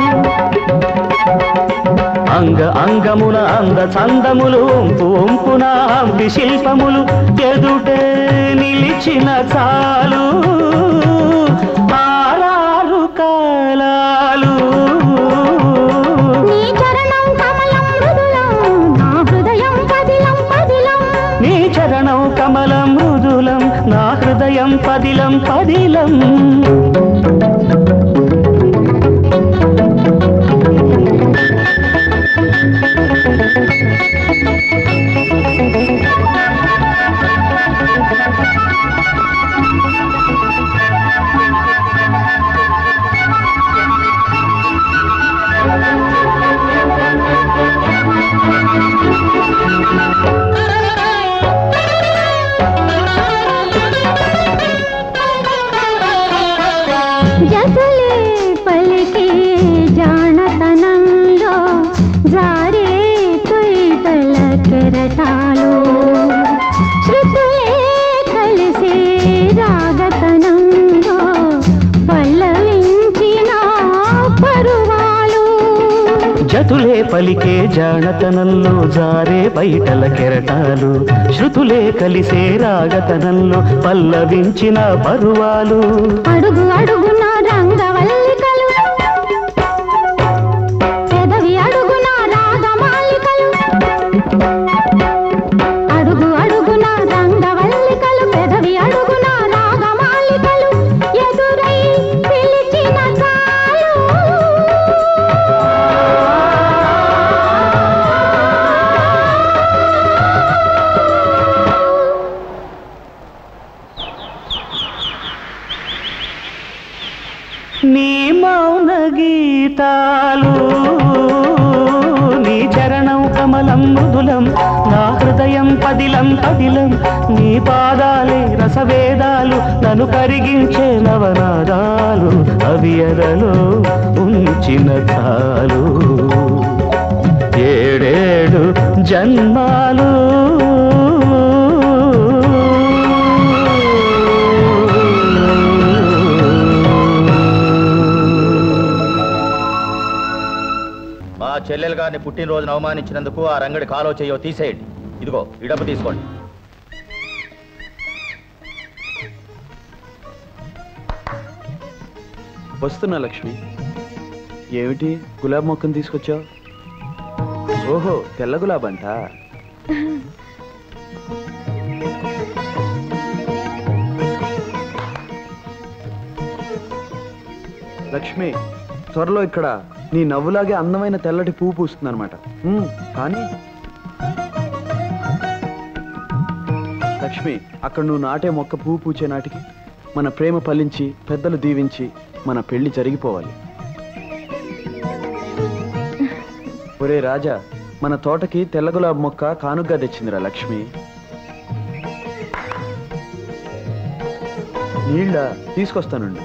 అంగ అంగమున అంద చందములు ఒంపు ఒంపున హంపి శిల్పములు ఎదుటే నిలిచిన చాలు ఆరారు కాలాలు నీ చరణం కమలం మృదులం నా హృదయం పదిలం పదిలం నీ చరణం కమలం మృదులం నా హృదయం పదిలం పదిలం జతలే పలికే జానతనంలో జారే తొయితల కెరటాలు శృతులే కలిసే రాగతనంలో పల్లవించిన పరువాలు జతులే పలికే జానతనంలో జారే బయటల కెరటాలు శృతులే కలిసే రాగతనంలో పల్లవించిన పరువాలు అడుగు అడుగున రంగవల్లికలు పెదవి అడుగున రాగమాలికలు అడుగు అడుగున రంగవల్లికలు పెదవి అడుగున రాగమాలికలు ఎదురై పిలిచిన కాలు నీ మౌన గీతాలు నీ చరణం కమలం మృదులం నా హృదయం పదిలం పదిలం నీ పాదాలే రసవేదాలు నన్ను కరిగించే నవనాదాలు అవి ఎరలో ఉంచిన చాలు ఏడేడు జన్మాలు మా చెల్లెలు గారిని పుట్టినరోజున అవమానించినందుకు ఆ రంగడి కాలో చేయో తీసేయండి. ఇదిగో ఈ డబ్బు తీసుకోండి. వస్తున్నా లక్ష్మి. ఏమిటి గులాబ్ మొక్కను తీసుకొచ్చావు? ఓహో, తెల్ల గులాబంట. లక్ష్మి, త్వరలో ఇక్కడ నీ నవ్వులాగే అందమైన తెల్లటి పువ్వు పూస్తుందన్నమాట. కానీ లక్ష్మి, అక్కడ నువ్వు నాటే మొక్క పువ్వు పూచే నాటికి మన ప్రేమ ఫలించి పెద్దలు దీవించి మన పెళ్లి జరిగిపోవాలి. ఒరే రాజా, మన తోటకి తెల్ల గులాబీ మొక్క కానుగ్గా తెచ్చిందిరా లక్ష్మి. నీళ్ళ తీసుకొస్తానండి.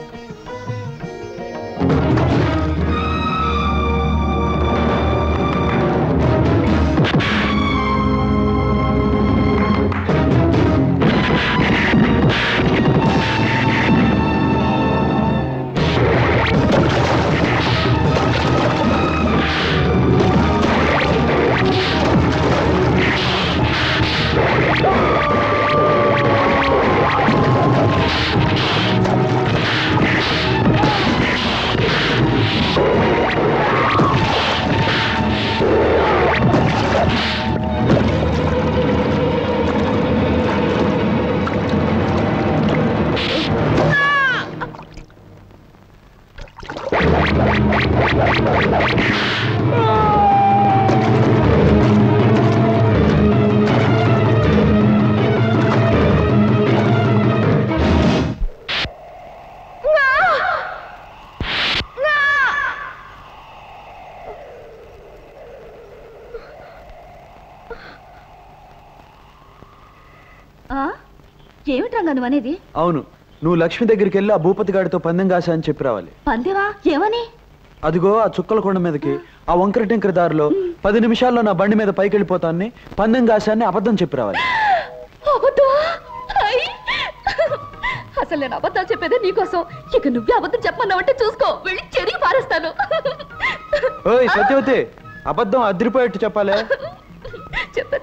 ఏమిటి రంగా నువ్వు అనేది? అవును, నువ్వు లక్ష్మి దగ్గరికి వెళ్ళి ఆ భూపతి గాడితో పందెం కాసా అని చెప్పి రావాలి. పందెమా? ఏమని? అదిగో ఆ చుక్కల కొండ మీదకి ఆ వంకర టింకర దారిలో 10 నిమిషాల్లో నా బండి మీద పైకి వెళ్ళిపోతాన్ని పందెం కాశాన్ని అబద్ధం చెప్పి రావాలి. అసలు నేను అబద్ధాలు చెప్పేదే నీకోసం. ఇక నువ్వే అబద్ధం చెప్పమన్నావంటే చూసుకో, వెళ్ళి చెరిగి పారేస్తాను. ఓయ్ సత్యవతి, అబద్ధం అదిరిపోయేట్టు చెప్పాలే.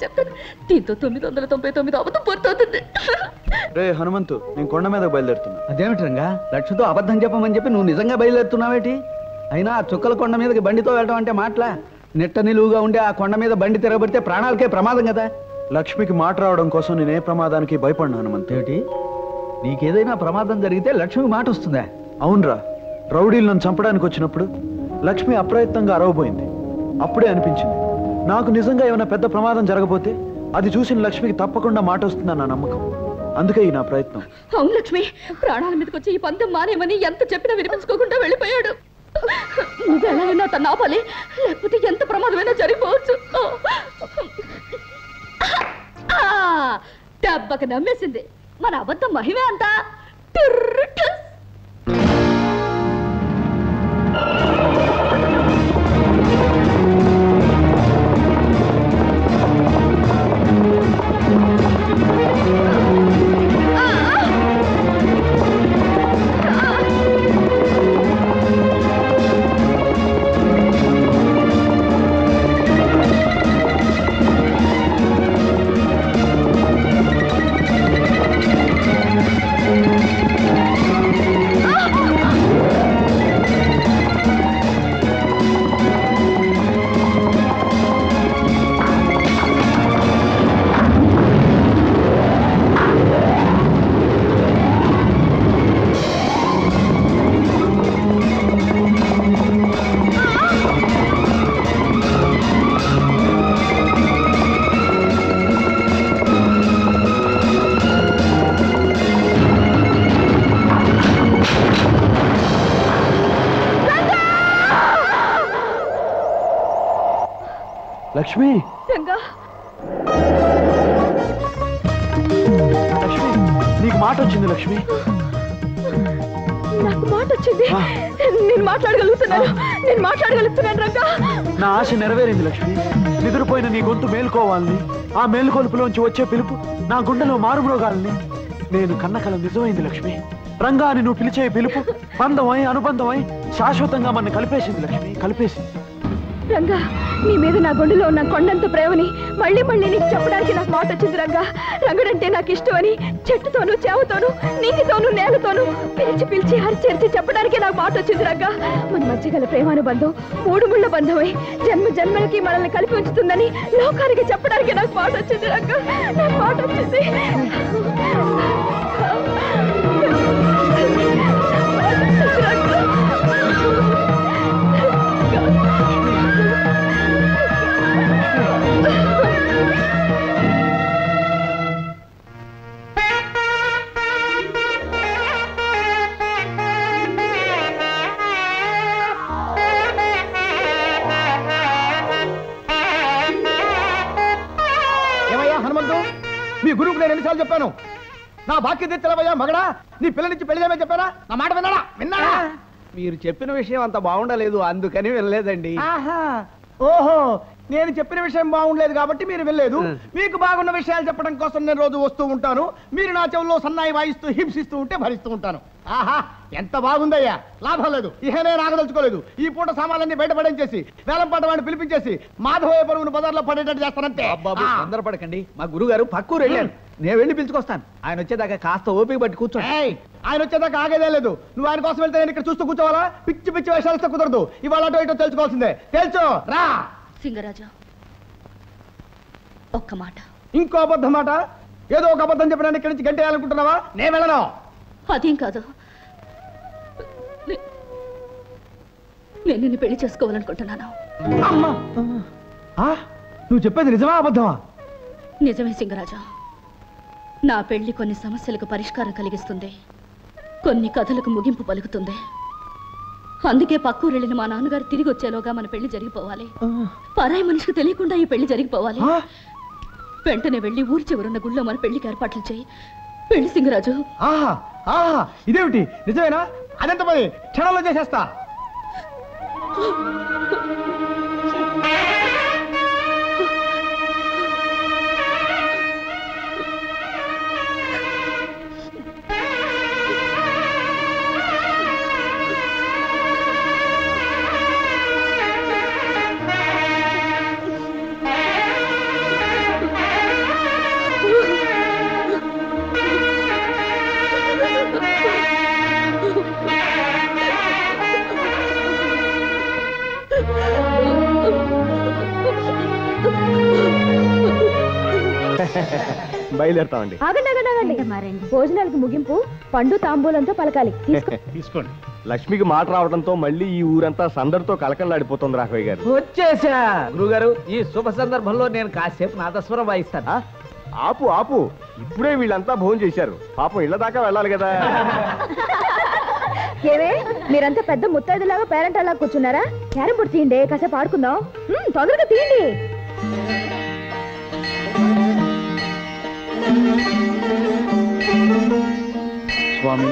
చెప్తాను. దీంతో 999 అబద్ధం పూర్తవుతుంది. రే హనుమంతు, నేను కొండ మీద బయలుదేరుతున్నా. అదేమిటి రంగా, లక్ష్మితో అబద్ధం చెప్పమని చెప్పి నువ్వు నిజంగా బయలుదేరుతున్నావేటి? అయినా ఆ చుక్కల కొండ మీదకి బండితో వెళ్ళడం అంటే మాటలా? నిట్ట నిలువుగా ఉండే ఆ కొండ మీద బండి తిరగబడితే ప్రాణాలకే ప్రమాదం కదా. లక్ష్మికి మాట రావడం కోసం నేను ఏ ప్రమాదానికి భయపడినా హనుమంతు. ఏమిటి, నీకేదైనా ప్రమాదం జరిగితే లక్ష్మికి మాట వస్తుందా? అవునరా, రౌడీలు నన్ను చంపడానికి వచ్చినప్పుడు లక్ష్మి అప్రయత్నంగా అరవబోయింది. అప్పుడే అనిపించింది నాకు నిజంగా ఏమైనా పెద్ద ప్రమాదం జరగబోతే అది చూసిన లక్ష్మికి తప్పకుండా మాట వస్తుందన్న నమ్మకం. అందుకే ఈ నా ప్రయత్నం. అవును లక్ష్మి, ప్రాణాల మీదకి వచ్చి ఈ పందెం మానేమని ఎంత చెప్పినా వినిపించుకోకుండా వెళ్ళిపోయాడు. నువ్వు ఎలాగైనా తను ఆపాలి, లేకపోతే ఎంత ప్రమాదమైనా జరిగిపోవచ్చు. దెబ్బకి నమ్మేసింది. మన అబద్ధం మహిమే అంతా. లక్ష్మి, లక్ష్మి, నీకు మాట వచ్చింది లక్ష్మి. నాకు మాట వచ్చింది. నేను మాట్లాడగలుగుతున్నాను రంగా. నా ఆశ నెరవేరింది లక్ష్మి. నిద్రపోయిన నీ గొంతు మేలుకోవాలని, ఆ మేలుకొలుపులోంచి వచ్చే పిలుపు నా గుండెలో మారుమ్రోగాలని నేను కన్న కల నిజమైంది లక్ష్మి. రంగా అని నువ్వు పిలిచే పిలుపు బంధమై అనుబంధమై శాశ్వతంగా మన కలిపేసింది లక్ష్మి, కలిపేసింది. రంగా, నీ మీద నా గుండెలో ఉన్న కొండంత ప్రేమని మళ్ళీ నీకు చెప్పడానికి నాకు మాట వచ్చింది రంగా. రంగుడంటే నాకు ఇష్టమని చెట్టుతోనూ చేవతోనూ నీటితోనూ నేలతోనూ పిలిచి హరిచేర్చి చెప్పడానికి నాకు మాట వచ్చింది రంగా. మన మధ్య గల ప్రేమానుబంధం 3 ముళ్ళ బంధమై జన్మలకి మనల్ని కలిపి ఉంచుతుందని లోకానికి చెప్పడానికి నాకు మాట వచ్చింది రంగా. నాకు మాట వచ్చింది. మీ గురువుకు నేను ఎన్నిసార్లు చెప్పాను, నా బాక్య తెచ్చలవయ్యా మగడా, నీ పిల్లనిచ్చి పెళ్లి చేయమని చెప్పారా? నా మాట విన్నాడా? మీరు చెప్పిన విషయం అంత బాగుండలేదు, అందుకని వెళ్ళలేదండి. ఓహో, నేను చెప్పిన విషయం బాగుండలేదు కాబట్టి మీరు వెళ్ళలేదు. మీకు బాగున్న విషయాలు చెప్పడం కోసం నేను రోజు వస్తూ ఉంటాను. మీరు నా చెవుల్లో సన్నాయి వాయిస్తూ హింసిస్తూ ఉంటే భరిస్తూ ఉంటాను. ఆహా, ఎంత బాగుందయ్యా. లాభం లేదు, ఇహ నేను ఆగదలుచుకోలేదు. ఈ పూట సామాన్లన్నీ బయటపడించేసి వేలంపాట వాడిని పిలిపించేసి మాధవయ్య పరువును బజార్లో పడేటట్టు చేస్తానంతే. బాబు తొందరపడకండి, మా గురువు గారు పక్కూరు వెళ్ళాను, నేను వెళ్ళి పిలుచుకొస్తాను. ఆయన వచ్చేదాకా కాస్త ఓపిక పట్టి కూర్చో. ఆయన వచ్చేదాకా ఆగేదే లేదు. నువ్వు ఆయన కోసం వెళ్తే నేను ఇక్కడ చూస్తూ కూర్చోవాలా? పిచ్చి పిచ్చి వేషాలతో కుదరదు. ఇవాళ అటో ఇటో తెలుసుకోవాల్సిందే. తెలుసు రా. సింగరాజా, ఒక్క మాట. ఇంకో అబద్ధం మాట? ఏదో ఒక అబద్ధం చెప్పినా ఇక్కడి నుంచి గంటేయాలనుకుంటున్నావా? నేను వెళ్ళను. అదేం కాదు, నేను నిన్ను పెళ్లి చేసుకోవాలనుకుంటున్నాను. అమ్మా, నువ్వు చెప్పేది నిజమా అబద్ధమా? నిజమే సింగరాజా. నా పెళ్లి కొన్ని సమస్యలకు పరిష్కారం కలిగిస్తుంది, కొన్ని కథలకు ముగింపు పలుకుతుంది. అందుకే పక్కూరు వెళ్ళిన మా నాన్నగారు తిరిగి వచ్చేలోగా మన పెళ్లి జరిగిపోవాలి. పరాయి మనిషికి తెలియకుండా ఈ పెళ్లి జరిగిపోవాలి. వెంటనే వెళ్ళి ఊరి చివరున్న గుళ్ళో మన పెళ్లికి ఏర్పాట్లు చేయి. పెళ్లి సింగరాజు. ఆహా ఆహా, ఇదేమిటి నిజమేనా? అదెంత పని, క్షణంలో చేసేస్తా. బయలుదేరుతామండి. ఆగండి. భోజనాలకు ముగింపు పండు తాంబూలంతో పలకాలి. తీసుకోండి. లక్ష్మికి మాట రావడంతో మళ్ళీ ఈ ఊరంతా సందడితో కలకలాడిపోతుంది రాఘవయ్య గారు. వచ్చేసా గురుగారు. ఈ శుభ సందర్భంలో నేను కాసేపు నాదస్వరం వాయిస్తాను. ఆపు ఆపు, ఇప్పుడే వీళ్ళంతా భోజనం చేశారు, పాపం ఇళ్ల దాకా వెళ్ళాలి కదా. ఏవే మీరంతా పెద్ద ముత్తైదులాగా పేరెంట్ అలా కూర్చున్నారా? క్యారం బోర్డు తీయండి, కాసేపు ఆడుకుందాం. తొందరగా తీయండి. స్వామి,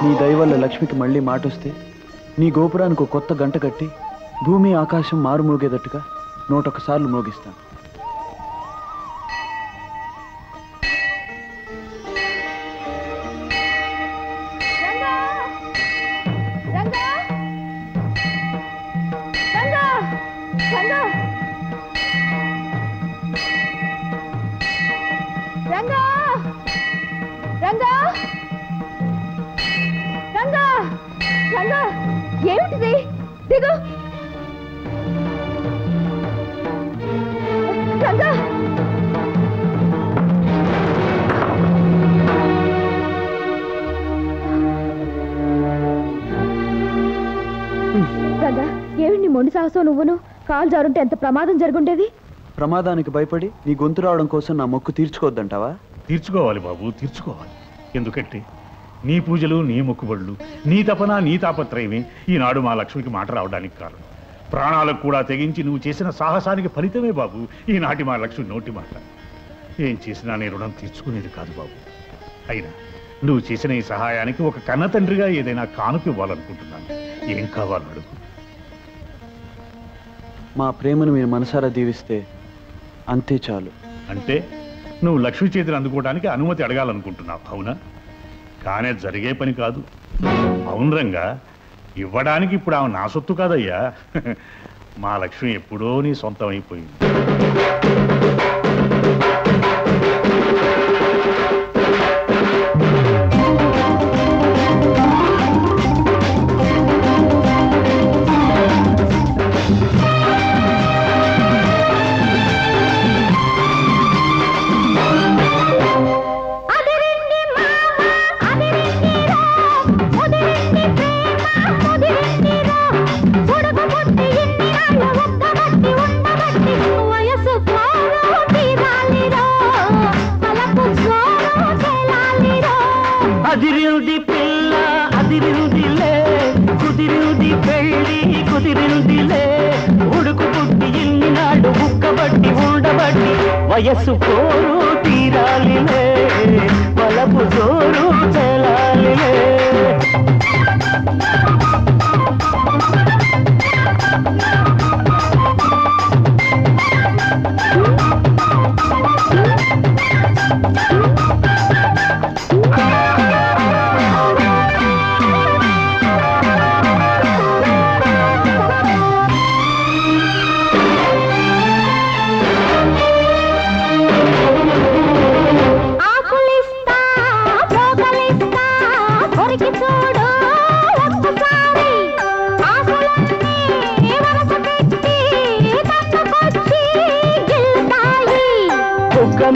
నీ దయ వల్ల లక్ష్మికి మళ్ళీ మాట వస్తే నీ గోపురానికి కొత్త గంట కట్టి భూమి ఆకాశం మారు మోగేటట్టుగా 101 సార్లు మోగిస్తాను. ఏమిటిది? దిగు. రంగా, రంగా, ఏమిటి మొండి సాహసం నువ్వును? కాలు జారుంటే ఎంత ప్రమాదం జరుగుండేది. ప్రమాదానికి భయపడి నీ గొంతు రావడం కోసం నా మొక్కు తీర్చుకోవద్దంటావా? తీర్చుకోవాలి బాబు, తీర్చుకోవాలి. ఎందుకంటే నీ పూజలు, నీ మొక్కుబడులు, నీ తపన, నీ తాపత్రయమే ఈనాడు మా లక్ష్మికి మాట రావడానికి కారణం. ప్రాణాలకు కూడా తెగించి నువ్వు చేసిన సాహసానికి ఫలితమే బాబు ఈనాటి మా లక్ష్మి నోటి మాట. ఏం చేసినా నీ రుణం తీర్చుకునేది కాదు బాబు. అయినా నువ్వు చేసిన ఈ సహాయానికి ఒక కన్న తండ్రిగా ఏదైనా కానుక ఇవ్వాలనుకుంటున్నాను. ఏం కావాలో అడుగు. మా ప్రేమను మీరు మనసారా దీవిస్తే అంతే చాలు. అంటే నువ్వు లక్ష్మి చేతిని అందుకోవడానికి అనుమతి అడగాలనుకుంటున్నావు, అవునా? కానీ జరిగే పని కాదు. అవును రంగా, ఇవ్వడానికి ఇప్పుడు ఆమె నా సొత్తు కాదయ్యా. మా లక్ష్మి ఎప్పుడో నీ సొంతం అయిపోయింది. అదిరింది పిల్ల అదిరిందిలే, కుదిరింది పెళ్ళి కుదిరిందిలే, ఉడుకు పుట్టి ఇన్నినాడు ఉక్కబట్టి ఉండబట్టి వయస్సు కోరు తీరాలిలే, వలపు జోరు చెలాలిలే.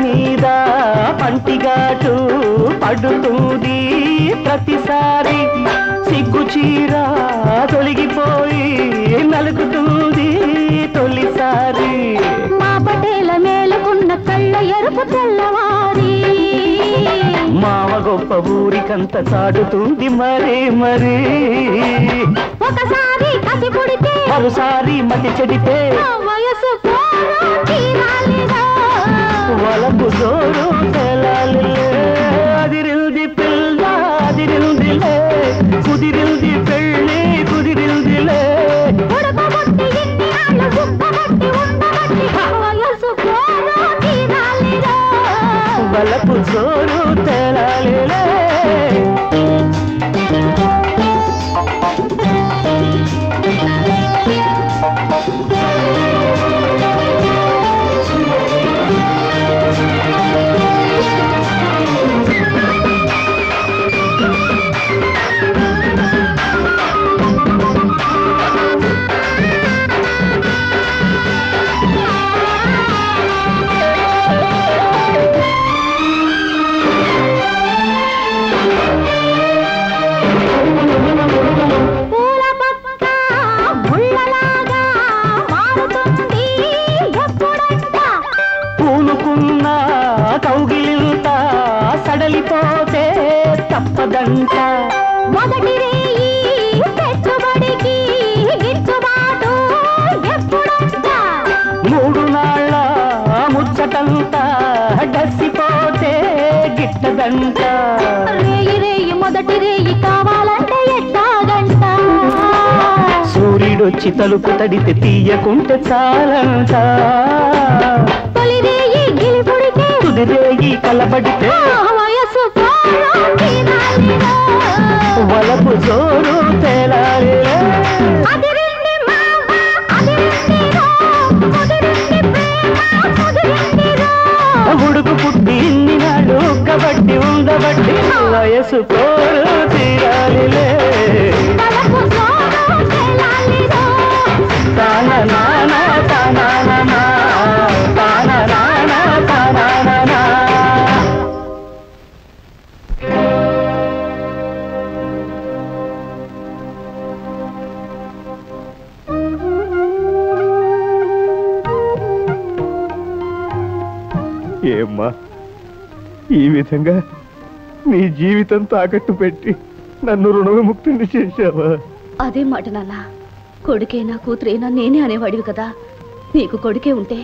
మీద పంటిగాటు పడుతుంది ప్రతిసారి, సిగ్గు చీర తొలగిపోయి నలుగుతుంది తొలిసారి మా పటేల మేలుకున్న కళ్ళ ఎరుపు తెల్లవారి మావ గొప్ప ఊరికంత చాటుతుంది మరీ మరీ ఒకసారి కసి పుడితే మరోసారి మతి చెడితే వయసు వలపు జోరు తెలాలి అదిరిల్ది పిల్ల అదిరిల్దిలే కుదిరిల్ది పెళ్ళి కుదిరిల్దిలే వలపు జోరు తెలాలిలే కౌగిలింత సడలిపోతే తప్పదంట మొదటి రేయి పెట్టుబడికి గిట్టుబాటు ఎప్పుడంట మూడు నాళ్ళ ముచ్చటంతా డసిపోతే గిట్టదంట రేయి రేయి మొదటి రేయి కావాలంటే ఎట్టాగంట సూర్యుడొచ్చి తలుపు తడితే తీయకుంటే చాలంట తొలి రేయి గిలిపుడితే తుది రేయి కలబడితే వయసు వలపు జోరు తేలాలి ఉడుకు పుట్టి ఇన్ని నాడు కబట్టి ఉండబట్టి వయసు కోరు తీరాలిలే తాన నాన తాన తాన నాన తాన ఏమ్మా ఈ విధంగా నీ జీవితం తాకట్టు పెట్టి నన్ను రుణవిముక్తిని చేశావా? అదే మాట నాన్న, కొడుకైనా కూతురైనా నేనే అనేవాడివి కదా. నీకు కొడుకే ఉంటే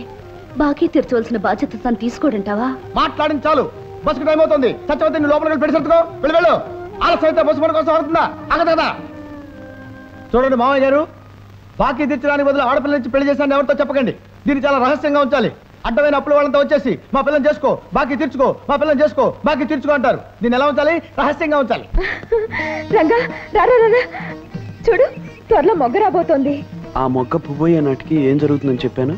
బాకీ తీర్చవలసిన బాధ్యత తను తీసుకోడంటావా? మాట్లాడింది చాలు, బస్సుకు టైం అవుతుంది. సత్యవతి నువ్వు లోపలికి పెట్టి సర్దుకో, వెళ్ళి వెళ్ళు. ఆలస్యం అయితే బస్సు మన కోసం అవుతుందా? ఆగదా? చూడండి మామయ్య గారు, బాకీ తీర్చడానికి బదులు ఆడపిల్ల నుంచి పెళ్లి చేశాను ఎవరితో చెప్పకండి. దీన్ని చాలా రహస్యంగా ఉంచాలి. అడ్డమైన అప్పుల వాళ్ళంతా వచ్చేసి మా పిల్లని చేసుకో, బాకీ తీర్చుకో, మా పిల్లని చేసుకో, బాకీ తీర్చుకో అంటారు. దీన్ని ఎలా ఉంచాలి? రహస్యంగా ఉంచాలి. రంగా రారా రారా, చూడు త్వరలో మొగ్గ రాబోతోంది. ఆ మొగ్గ పువ్వయ్యే నాటికి ఏం జరుగుతుందని చెప్పాను?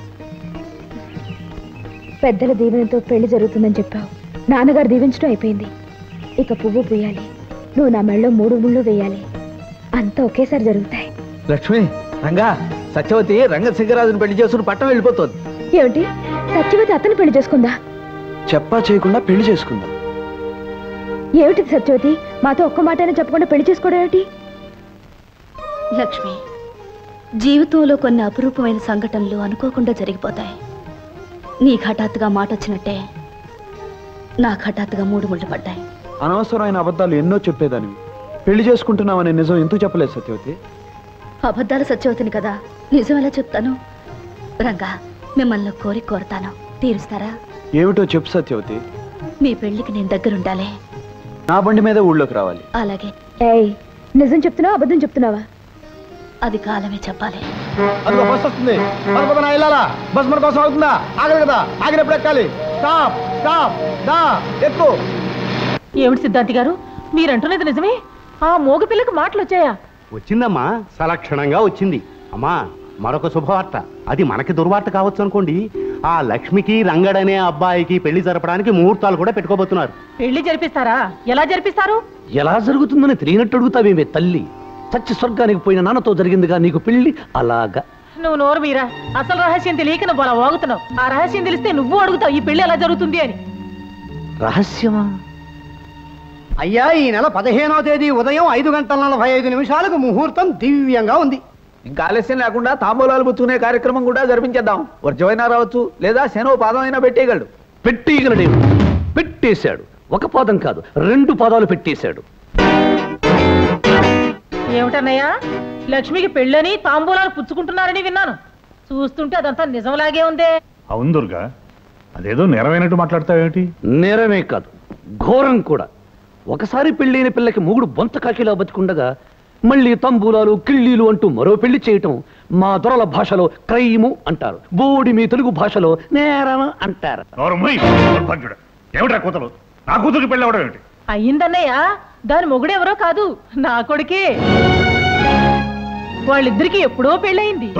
పెద్దల దీవెనతో పెళ్లి జరుగుతుందని చెప్పావు. నాన్నగారు దీవించడం అయిపోయింది. ఇక పువ్వు పూయాలి, నువ్వు నా మెళ్ళలో 3 ముళ్ళు వేయాలి. అంతా ఒకేసారి జరుగుతాయి. లక్ష్మి, రంగా, సత్యవతి రంగశంకరాజును పెళ్లి చేసుకుని పట్టం వెళ్ళిపోతుంది. ఏమిటి, సత్యవతి అతను పెళ్లి చేసుకుందా? చెప్పా చేయకుండా పెళ్లి చేసుకుందా? ఏమిటి సత్యవతి, మాతో ఒక్క మాటైనా చెప్పకుండా పెళ్లి చేసుకోవడం ఏమిటి? లక్ష్మి, జీవితంలో కొన్ని అపురూపమైన సంఘటనలు అనుకోకుండా జరిగిపోతాయి. నీకు హఠాత్తుగా మాట వచ్చినట్టే నాకు హఠాత్తుగా 3 ముళ్ళు పడ్డాయి. అనవసరమైన అబద్ధాలు ఎన్నో చెప్పేదానివి. పెళ్లి చేసుకుంటున్నావనే నిజం ఎందుకు చెప్పలేదు సత్యవతి? అబద్ధాలు సత్యవతిని కదా, నిజం ఎలా చెప్తాను? రంగా, మిమ్మల్ని కోరుతాను, తీరుస్తారా? ఏమిటో చెప్పు సత్యవతి. మీ పెళ్లికి నేను దగ్గరుండాలి. నా బండి మీద ఊళ్ళోకి రావాలి. అలాగే. ఏయ్, నిజం చెప్తున్నావా అబద్ధం చెప్తున్నావా? అది కాలమే చెప్పాలి. అదిగో బస్ వస్తుంది, పద వెళ్ళాలా? బస్ మన కోసం అవుతుందా? ఆగదు కదా, ఆగినప్పుడు ఎక్కాలి. స్టాప్ స్టాప్, దా ఎక్కు. ఏమిటి సిద్ధాంతి గారు, మీరంటున్నది నిజమే? ఆ మోగ పిల్లకి మాటలు వచ్చాయా? వచ్చిందమ్మా, సలక్షణంగా వచ్చింది. అమ్మా, మరొక శుభవార్త. అది మనకి దుర్వార్త కావచ్చు అనుకోండి. ఆ లక్ష్మికి రంగడనే అబ్బాయికి పెళ్లి జరపడానికి ముహూర్తాలు కూడా పెట్టుకోబోతున్నారు. పెళ్లి జరిపిస్తారా? ఎలా జరిపిస్తారు? ఎలా జరుగుతుందని తెలియనట్టు అడుగుతావేమే తల్లి. సత్య స్వర్గానికి పోయిన నాన్నతో జరిగిందిగా నీకు పెళ్లి. అలాగా నువ్వు నోరు మీరా, అసలు రహస్యం తెలియక నువ్వు అలా వాగుతున్నావు. ఆ రహస్యం తెలిస్తే నువ్వు అడుగుతావు ఈ పెళ్లి ఎలా జరుగుతుంది అని. రహస్యమా? అయ్యా ఈ నెల 15వ తేదీ ఉదయం 5:45 ముహూర్తం దివ్యంగా ఉంది. ఇంకా ఆలస్యం లేకుండా తాంబూలాలు పుచ్చుకునే కార్యక్రమం కూడా జరిపించేద్దాం. వర్జమైనా రావచ్చు, లేదా శనో పాదం అయినా పెట్టేయగలడు. పెట్టేయగలడే, పెట్టేశాడు. ఒక పాదం కాదు, 2 పాదాలు పెట్టేశాడు. ఏమిటన్నయ్యా, లక్ష్మికి పెళ్ళని తాంబూలాలు పుచ్చుకుంటున్నారని విన్నాను. చూస్తుంటే అదంతా నిజంలాగే ఉందే. అవును దుర్గా, అదేదో నేరమైనట్టు మాట్లాడతావేమిటి? నేరమే కాదు, ఘోరం కూడా. ఒకసారి పెళ్ళైన పిల్లకి మూగుడు బొంత కాకిలా బతికుండగా మళ్ళీ తంబూలాలు కిళ్ళీలు అంటూ మరో పెళ్లి చేయటం మా దొరల భాషలో క్రైము అంటారు. బోడి మీ తెలుగు భాషలో నేరం అంటారు. ఏమిటా కూతురు? నా కూతురికి పెళ్ళి అవడం ఏమిటి? అయ్యిందన్నయ్య, దాని మొగుడెవరో కాదు, నా కొడుకే. వాళ్ళిద్దరికి ఎప్పుడో పెళ్ళయింది.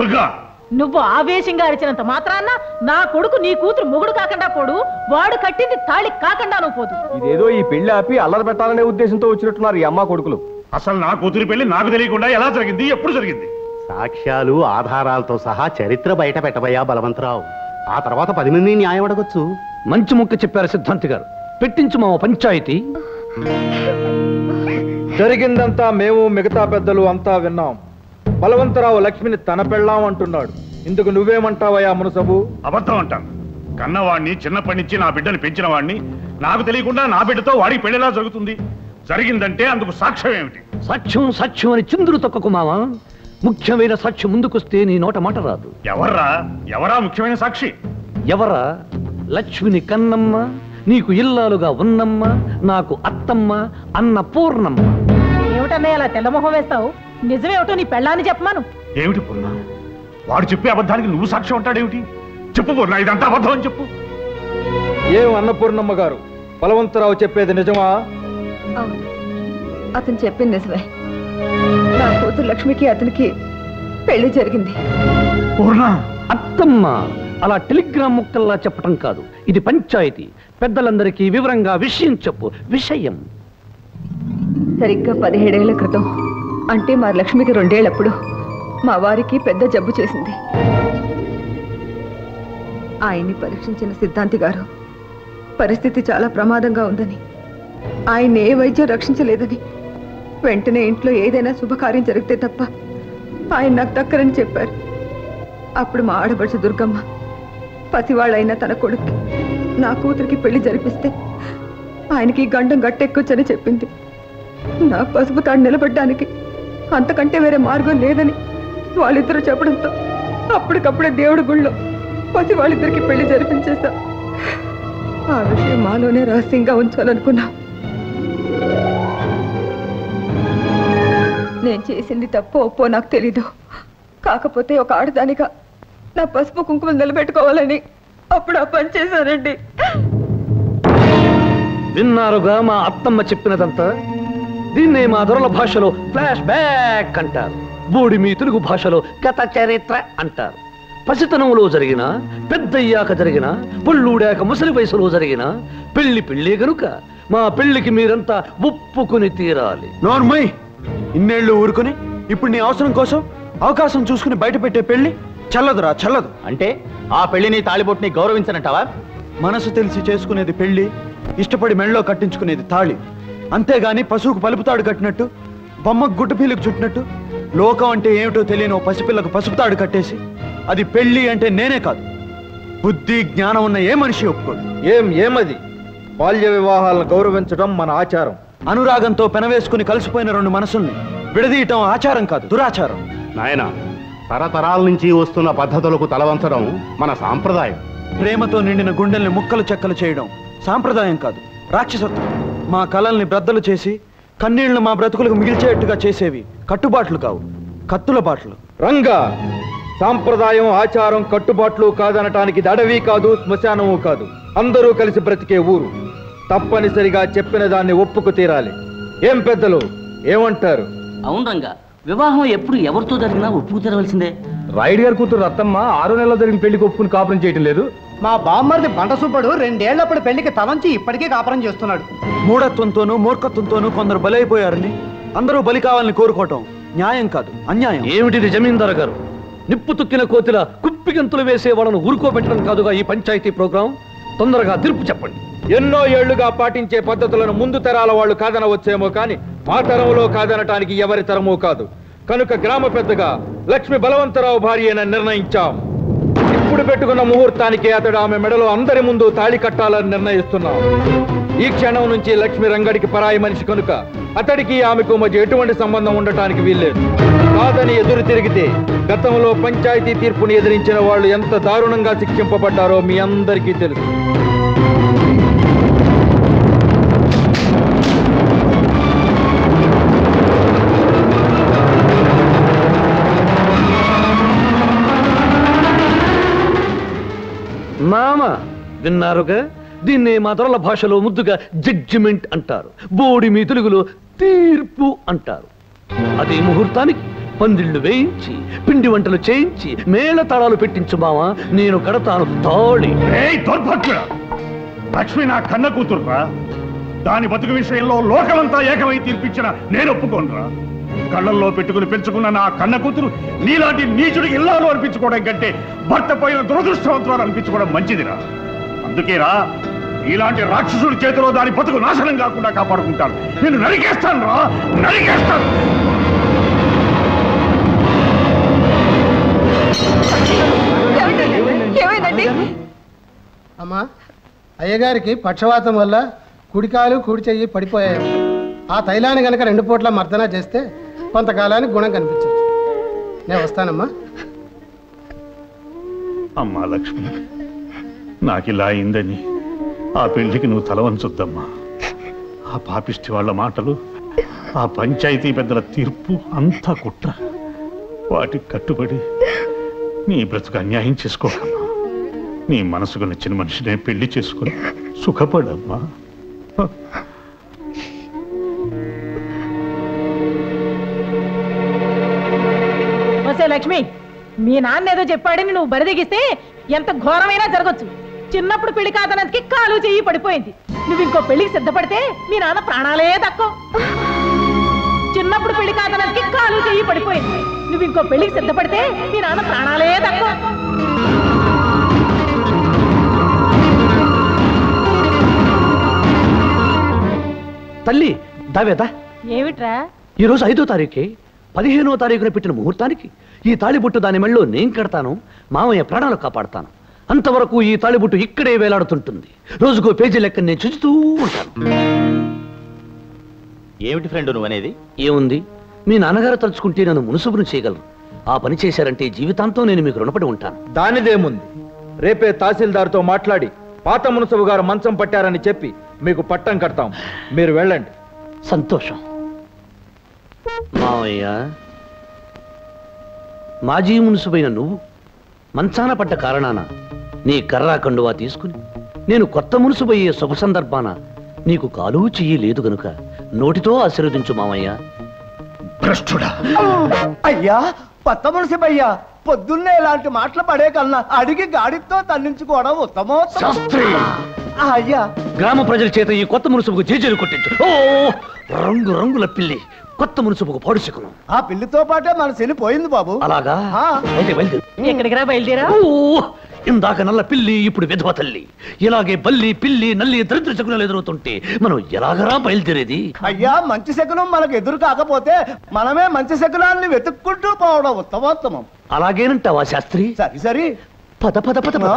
నువ్వు ఆవేశంగా అరిచినంత మాత్రాన్న నా కొడుకు నీ కూతురు మొగుడు కాకుండా పోడు, వాడు కట్టింది తాళి కాకుండా నువ్వు పోదు. ఇదేదో ఈ పెళ్లి ఆపి అల్లరి పెట్టాలనే ఉద్దేశంతో వచ్చినట్టున్నారు ఈ అమ్మ కొడుకులు. అసలు నా కూతురి పెళ్లి నాకు తెలియకుండా ఎలా జరిగింది, ఎప్పుడు జరిగింది? సాక్ష్యాలు ఆధారాలతో సహా చరిత్ర బయట పెట్టబోయా బలవంతరావు. ఆ తర్వాత 10 మంది న్యాయం అడగొచ్చు. మంచి ముక్క చెప్పారు సిద్ధాంతి గారు. పెట్టించు మా పంచాయతీ. జరిగిందంతా మేము మిగతా పెద్దలు అంతా విన్నాం. బలవంతరావు లక్ష్మిని తన పెళ్ళాం అంటున్నాడు. ఇందుకు నువ్వేమంటావయ్యా మునసబు? అబద్ధం అంటాను. కన్నవాడిని చిన్నప్పటి నుంచి నా బిడ్డని పెంచిన వాడిని నాకు తెలియకుండా నా బిడ్డతో వాడికి పెళ్లిలా జరుగుతుంది. జరిగిందంటే అందుకు సాక్ష్యం ఏమిటి? సాక్ష్యం సాక్ష్యం అని చిందులు తొక్కకు మావా. ముఖ్యమైన సాక్షి ముందుకొస్తే నీ నోట మాట రాదు. ఎవరా ముఖ్యమైన సాక్షి? ఎవరా? లక్ష్మిని కన్నమ్మ, నీకు ఇల్లాలుగా ఉన్నమ్మ, నాకు అత్తమ్మ, అన్న పూర్ణమ్మ. ఏమిటన్నయ్య అలా తెల్లమొహం వేస్తావు? నిజమేమిటో నీ పెళ్ళాన్ని చెప్పమాను. ఏమిటి పూర్ణ? వాడు చెప్పే అబద్ధానికి నువ్వు సాక్ష్యం అంటాడేమిటి? చెప్పు పూర్ణ, ఇదంతా అబద్ధం అని చెప్పు. ఏం అన్నపూర్ణమ్మ గారు, బలవంతరావు చెప్పేది నిజమా? అతను చెప్పింది నిజమే. నా కూతురు లక్ష్మికి అతనికి పెళ్లి జరిగింది. అత్తమ్మ అలా టెలిగ్రామ్ ముక్కల్లా చెప్పటం కాదు, ఇది పంచాయతీ. పెద్దలందరికీ వివరంగా విషయం చెప్పు. విషయం సరిగ్గా 17 ఏళ్ల క్రితం, అంటే మా లక్ష్మికి 2 ఏళ్లప్పుడు మా వారికి పెద్ద జబ్బు చేసింది. ఆయన్ని పరీక్షించిన సిద్ధాంతి గారు పరిస్థితి చాలా ప్రమాదంగా ఉందని, ఆయన ఏ వైద్యం రక్షించలేదని, వెంటనే ఇంట్లో ఏదైనా శుభకార్యం జరిగితే తప్ప ఆయన నాకు దక్కరని చెప్పారు. అప్పుడు మా ఆడబడుచు దుర్గమ్మ పసివాళ్ళైన తన కొడుక్కి నా కూతురికి పెళ్లి జరిపిస్తే ఆయనకి గండం గట్టెక్కొచ్చని చెప్పింది. నా పసుపు తాడు నిలబడ్డానికి అంతకంటే వేరే మార్గం లేదని వాళ్ళిద్దరూ చెప్పడంతో అప్పటికప్పుడే దేవుడి గుళ్ళో పసి వాళ్ళిద్దరికి పెళ్లి జరిపించేశా. ఆ విషయం మాలోనే రహస్యంగా ఉంచాలనుకున్నా. నేను చేసింది తప్పో ఒప్పో నాకు తెలీదు. కాకపోతే ఒక ఆడదానిగా నా పసుపు కుంకుమలు నిలబెట్టుకోవాలని అప్పుడు ఆ పని చేశానండి. విన్నారుగా మా అత్తమ్మ చెప్పినదంతా. దీన్నే మా దొరల భాషలో ఫ్లాష్ బ్యాక్ అంటారు. బోడి మీ తెలుగు భాషలో గత చరిత్ర అంటారు. పసితనంలో జరిగిన, పెద్దయ్యాక జరిగిన, పళ్ళూడాక ముసలి వయసులో జరిగిన పెళ్లి గనుక మా పెళ్లికి మీరంతా ఒప్పుకుని తీరాలి. నోర్మై, ఇన్నేళ్లు ఊరుకుని ఇప్పుడు నీ అవసరం కోసం అవకాశం చూసుకుని బయట పెట్టే పెళ్లి చల్లదురా, చల్లదు. అంటే ఆ పెళ్లిని తాళిబొట్టుని గౌరవించనంటావా? మనసు తెలిసి చేసుకునేది పెళ్లి, ఇష్టపడి మెళ్ళలో కట్టించుకునేది తాళి. అంతేగాని పశువుకు పలుపుతాడు కట్టినట్టు, బొమ్మకు గుడ్డపీలకు చుట్టినట్టు లోకం అంటే ఏమిటో తెలియని ఓ పసిపిల్లకు పసుపుతాడు కట్టేసి అది పెళ్లి అంటే నేనే కాదు, బుద్ధి జ్ఞానం ఉన్న ఏ మనిషి ఒప్పుకోడు. ఏమది? బాల్య వివాహాలను గౌరవించడం మన ఆచారం. అనురాగంతో పెనవేసుకుని కలిసిపోయిన 2 మనసుల్ని విడదీయటం ఆచారం కాదు, దురాచారం. నాయనా, తరతరాల నుంచి వస్తున్న పద్ధతులకు తలవంచడం మన సాంప్రదాయం. ప్రేమతో నిండిన గుండెల్ని ముక్కలు చెక్కలు చేయడం సాంప్రదాయం కాదు, రాక్షసత్వం. మా కళల్ని బ్రద్దలు చేసి కన్నీళ్లు మా బ్రతుకులకు మిగిల్చేట్టుగా చేసేవి కట్టుబాట్లు కావు, కత్తుల బాట్లు. రంగా, సాంప్రదాయం ఆచారం కట్టుబాట్లు కాదనటానికి అడవి కాదు, శ్మశానము కాదు, అందరూ కలిసి బ్రతికే ఊరు. తప్పనిసరిగా చెప్పిన దాన్ని ఒప్పుకు తీరాలి. ఏం పెద్దలు ఏమంటారు? అవును రంగా, వివాహం ఎప్పుడు ఎవరితో జరిగినా ఒప్పుకు తెరవలసిందే. రాయుడు గారి కూతురు రత్తమ్మ 6 నెలల్లో జరిగిన పెళ్లికి ఒప్పుకుని కాపురం చేయటం లేదు. మా బామ్మర్ది బండ సుబ్బడు 2 ఏళ్లప్పుడు పెళ్లికి తలంచి ఇప్పటికీ కాపురం చేస్తున్నాడు. మూఢత్వంతోనూ మూర్ఖత్వంతోనూ కొందరు బలైపోయారని అందరూ బలి కావాలని కోరుకోవటం న్యాయం కాదు, అన్యాయం. ఏమిటిది జమీందారు గారు? నిప్పు తుక్కిన కోతిల కుప్పిగంతులు వేసే వాళ్ళను ఊరుకోబెట్టడం కాదుగా ఈ పంచాయతీ ప్రోగ్రాం. తొందరగా తీర్పు చెప్పండి. ఎన్నో ఏళ్లుగా పాటించే పద్ధతులను ముందు తరాల వాళ్ళు కాదనవచ్చేమో కానీ మా తరంలో కాదనటానికి ఎవరి తరమూ కాదు. కనుక గ్రామ పెద్దగా లక్ష్మి బలవంతరావు భార్యని నిర్ణయించాం. ఇప్పుడు పెట్టుకున్న ముహూర్తానికి అతడు ఆమె మెడలో అందరి ముందు తాళి కట్టాలని నిర్ణయిస్తున్నాం. ఈ క్షణం నుంచి లక్ష్మి రంగడికి పరాయి మనిషి కనుక అతడికి ఆమెకు మధ్య ఎటువంటి సంబంధం ఉండటానికి వీల్లేదు. కాదని ఎదురు తిరిగితే గతంలో పంచాయతీ తీర్పుని ఎదిరించిన వాళ్ళు ఎంత దారుణంగా శిక్షింపబడ్డారో మీ అందరికీ తెలుసు. మామ విన్నారుగా, దీన్నే మా దొరల భాషలో ముద్దుగా జడ్జిమెంట్ అంటారు. బోడి మీ తెలుగులో తీర్పు అంటారు. అదే ముహూర్తానికి పందిళ్లు వేయించి పిండి వంటలు చేయించి మేళ తాళాలు పెట్టించు మావా, నేను కడతాను తాళి. లక్ష్మి నా కన్న కూతుర్రా. దాని బతుకు విషయంలో లోకమంతా ఏకమై తీర్పిచ్చిన నేను ఒప్పుకోనరా. కళ్ళల్లో పెట్టుకుని పెంచుకున్న నా కన్న కూతురు నీలాంటి నీచుడికి ఇల్లాలు అనిపించుకోవడం కంటే భర్త పోయిన దురదృష్టవంతులు అనిపించుకోవడం మంచిదిరా. అందుకేరా ఇలాంటి రాక్షసుడి చేతిలో దాని బతుకు నాశనం కాకుండా కాపాడుకుంటాను. నేను నరికేస్తాను రా, నరికేస్తాను. అమ్మా, అయ్యగారికి పక్షవాతం వల్ల కుడికాలు కుడి చెయ్యి పడిపోయాయి. ఆ తైలాన్ని గనక 2 పూట్ల మర్దన చేస్తే కొంతకాలానికి గుణం కనిపించచ్చు. నేను వస్తానమ్మా. అమ్మా లక్ష్మి, నాకిలా అయిందని ఆ పెళ్లికి నువ్వు తల వంచొద్దమ్మా. ఆ పాపిష్టి వాళ్ళ మాటలు, ఆ పంచాయతీ పెద్దల తీర్పు అంతా కుట్ర. వాటికి కట్టుబడి నీ బ్రతుకు అన్యాయం చేసుకోకమ్మా. నీ మనసుకు నచ్చిన మనిషినే పెళ్లి చేసుకుని సుఖపడమ్మా. లక్ష్మి, మీ నాన్న ఏదో చెప్పాడని నువ్వు బరిదిగిస్తే ఎంత ఘోరమైనా జరగచ్చు. చిన్నప్పుడు పెళ్లి కాదనందుకి కాలు చెయ్యి పడిపోయింది. నువ్వు ఇంకో పెళ్లికి సిద్ధపడితే మీ నాన్న ప్రాణాలే దక్కో. చిన్నప్పుడు పెళ్లి కాదనందుకి కాలు చెయ్యి పడిపోయింది. నువ్వు ఇంకో పెళ్లికి సిద్ధపడితే మీ నాన్న ప్రాణాలే దక్కో. తల్లి దావేదా, ఏమిట్రా ఈరోజు 5వ తారీఖే. 15వ తారీఖున పెట్టిన ముహూర్తానికి ఈ తాళిబుట్టు దాని మెళ్ళలో నేను కడతాను. మామయ్య ప్రాణాలు కాపాడతాను. అంతవరకు ఈ తాళిబుట్టు ఇక్కడే వేలాడుతుంటుంది. రోజుకో పేజీ లెక్క నేను చూస్తూ ఉంటాను. ఏమిటి ఫ్రెండ్ నువ్వనేది? ఏముంది, మీ నాన్నగారు తలుచుకుంటే నన్ను మునుసుబును చేయగలరు. ఆ పని చేశారంటే జీవితాంతం నేను మీకు రుణపడి ఉంటాను. దానిదేముంది, రేపే తహసీల్దార్తో మాట్లాడి పాత మున్సబు గారు మంచం పట్టారని చెప్పి మీకు పట్టం కడతాం. మీరు వెళ్ళండి. సంతోషం. మావయ్య, మాజీ మున్సుబైన నువ్వు మంచాన పడ్డ కారణాన నీ కర్రా కండువా తీసుకుని నేను కొత్త మున్సుబయ్యే శుభ సందర్భాన నీకు కాలు చెయ్యి లేదు గనుక నోటితో ఆశీర్వదించు మావయ్య. భ్రష్టుడా! అయ్యా, కొత్త మున్సిపయ్యా, పొద్దున్నే ఇలాంటి మాటలు పడే కన్నా అడిగి గాడితో తన్నించుకోవడం ఉత్తమోత్తమం. అయ్యా, గ్రామ ప్రజల చేత ఈ కొత్త మున్సుబుకు జేజేలు కొట్టించు. ఓ రంగు రంగుల పిల్లి కొత్త మున్సుబుకు పాడుసుకును. ఆ పిల్లితో పాటే మన శని పోయింది బాబు. అలాగా? అయితే బయలుదేరు. ఎక్కడికి రా బయలుదేరా? ఇందాక నల్ల పిల్లి, ఇప్పుడు విధవ తల్లి. ఇలాగే బల్లి పిల్లి నల్లి దరిద్ర శకునాలు ఎదురవుతుంటే మనం ఎలాగరా బయలుదేరేది? అయ్యా, మంచి శకునం మనకు ఎదురు కాకపోతే మనమే మంచి శకునాన్ని వెతుక్కుంటూ పోవడం ఉత్తమోత్తమం. అలాగేనంటావా శాస్త్రి? సరి సరి, పద పద పద.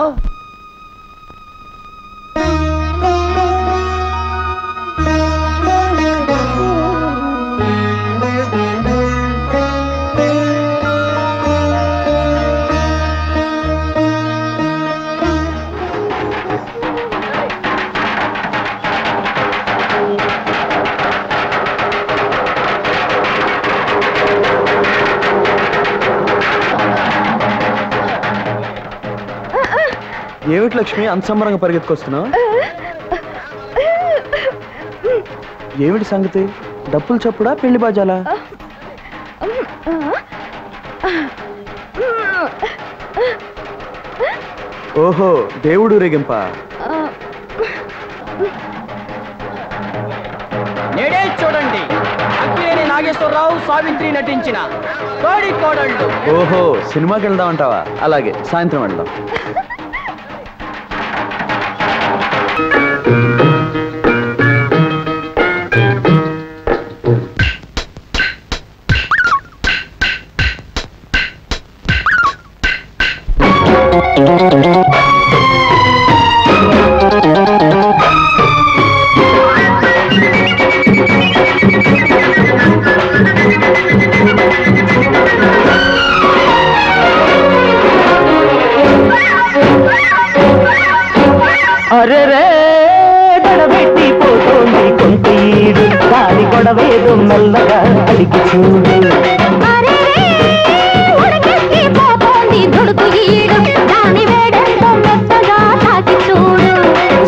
ఏమిటి లక్ష్మి అంత సంబరంగా పరిగెత్తుకొస్తున్నావు? ఏమిటి సంగతి? డప్పులు చప్పుడా, పెళ్లి బాజాలా? ఓహో, దేవుడు రేగింప. నేడే చూడండి, అక్కినేని నాగేశ్వరరావు సావిత్రి నటించిన కోడి కోడళ్ళు. ఓహో, సినిమాకి వెళ్దాం అంటావా? అలాగే, సాయంత్రం వెళ్దాం. అరెరే గడబెట్టి పోతోంది కొంతీడు దాని గొడవేదో మెల్లగా అడిగి చూడు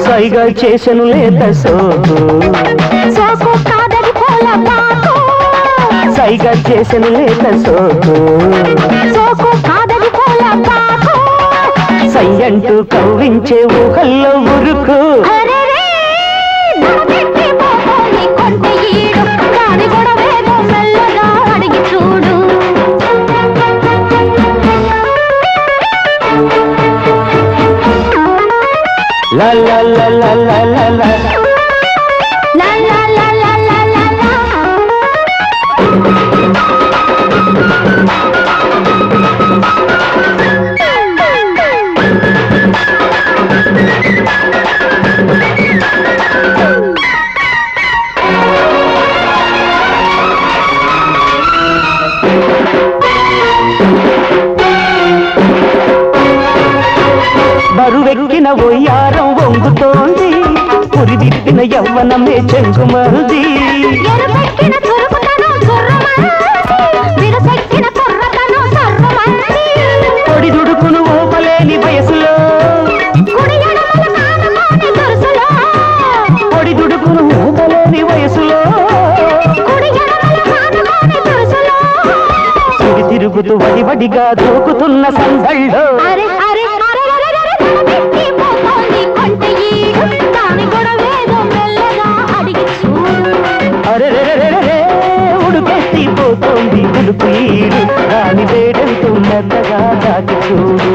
సైగా చేసను లేత సోకు సైగా చేసను లేత సోకు సయ్యంటూ కవ్వించే ఊహల్లో ఉరుకు La la la la la la la la la la la la la la బరువెక్కిన ఒయ్యారం వంగుతోంది పురిదిప్పిన యవ్వనమే చెంగుమల్ది పొడి దుడుకును ఓపలేని వయసులో పొడి దుడుకును ఓపలేని వయసులో తిరి తిరుగుతూ వడివడిగా దూకుతున్న సందళ్ళో ఉడుకెత్తి పోతోంది ఉడుకు ఈడు దాని వేడంతో మెల్లగా దాటి చూడు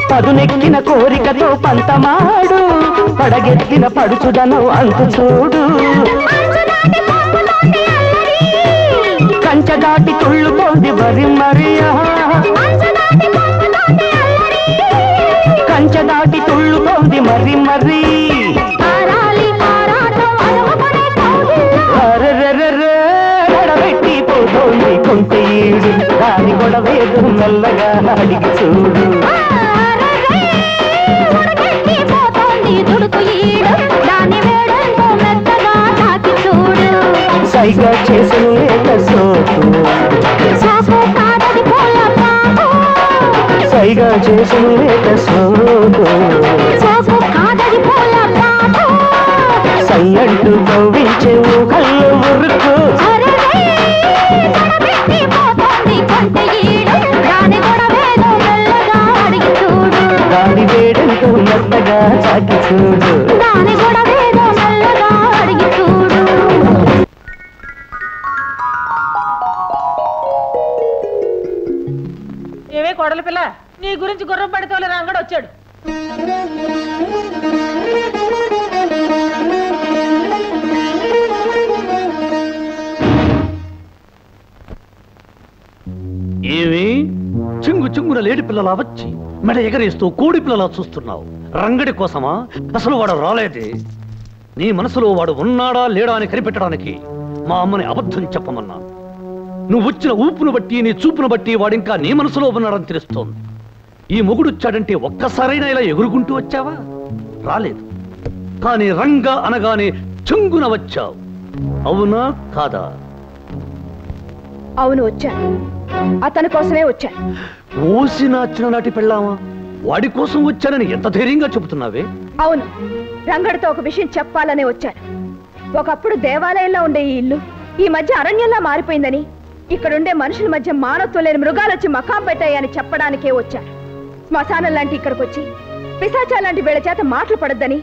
పదునెక్కిన కోరికతో పంతమాడు పడగెత్తిన పడుచుదను అంతు చూడు కంచదాటి తుళ్ళుతోంది వరి మరియా కంచదాటి తుళ్ళుతోంది మరి మరి గడబెట్టి పోతోంది కొంతీడు దాని గొడవేదు మెల్లగా అడిగి చూడు సైగా చేసిన లేత సోకు సైగా చేసిన లేత సోకు సయ్యంటూ కవ్వించే ఊహల్లో ఉరుకు దాని వేడంతో మెత్తగా చాకి చూడు ఏవే కోడల పిల్ల నీ గురించి గుర్రం పడితోలే రంగడు వచ్చాడు ఏమి చింగు చింగున లేడి పిల్లలా వచ్చి మెడ ఎగరేస్తూ కోడి పిల్లలా చూస్తున్నావు రంగడి కోసమా అసలు వాడు రాలేదే నీ మనసులో వాడు ఉన్నాడా లేడా అని కనిపెట్టడానికి మా అమ్మని అబద్ధం చెప్పమన్నా నువ్వు వచ్చిన ఊపును బట్టి నీ చూపును బట్టి వాడింకా నీ మనసులో ఉన్నాడని తెలుస్తోంది ఈ మొగుడొచ్చాడంటే ఒక్కసారైనా ఇలా ఎగురుకుంటూ వచ్చావా రాలేదు కానీ రంగ అనగానే చింగున వచ్చావు అవునా కాదా అవును వచ్చాను. అతని కోసమే వచ్చాను. ఓసిన చిన్ననాటి పెళ్ళామా? వాడి కోసం వచ్చానని ఎంత ధైర్యంగా చెబుతున్నావే? అవును, రంగడితో ఒక విషయం చెప్పాలనే వచ్చాను. ఒకప్పుడు దేవాలయంలో ఉండే ఈ ఇల్లు ఈ మధ్య అరణ్యంలా మారిపోయిందని, ఇక్కడుండే మనుషుల మధ్య మానవత్వం లేని మృగాలు వచ్చి మకాం పెట్టాయని చెప్పడానికే వచ్చాను. శ్మశానం లాంటి ఇక్కడికి వచ్చి పిశాచా లాంటి వీళ్ళ చేత మాటలు పడొద్దని,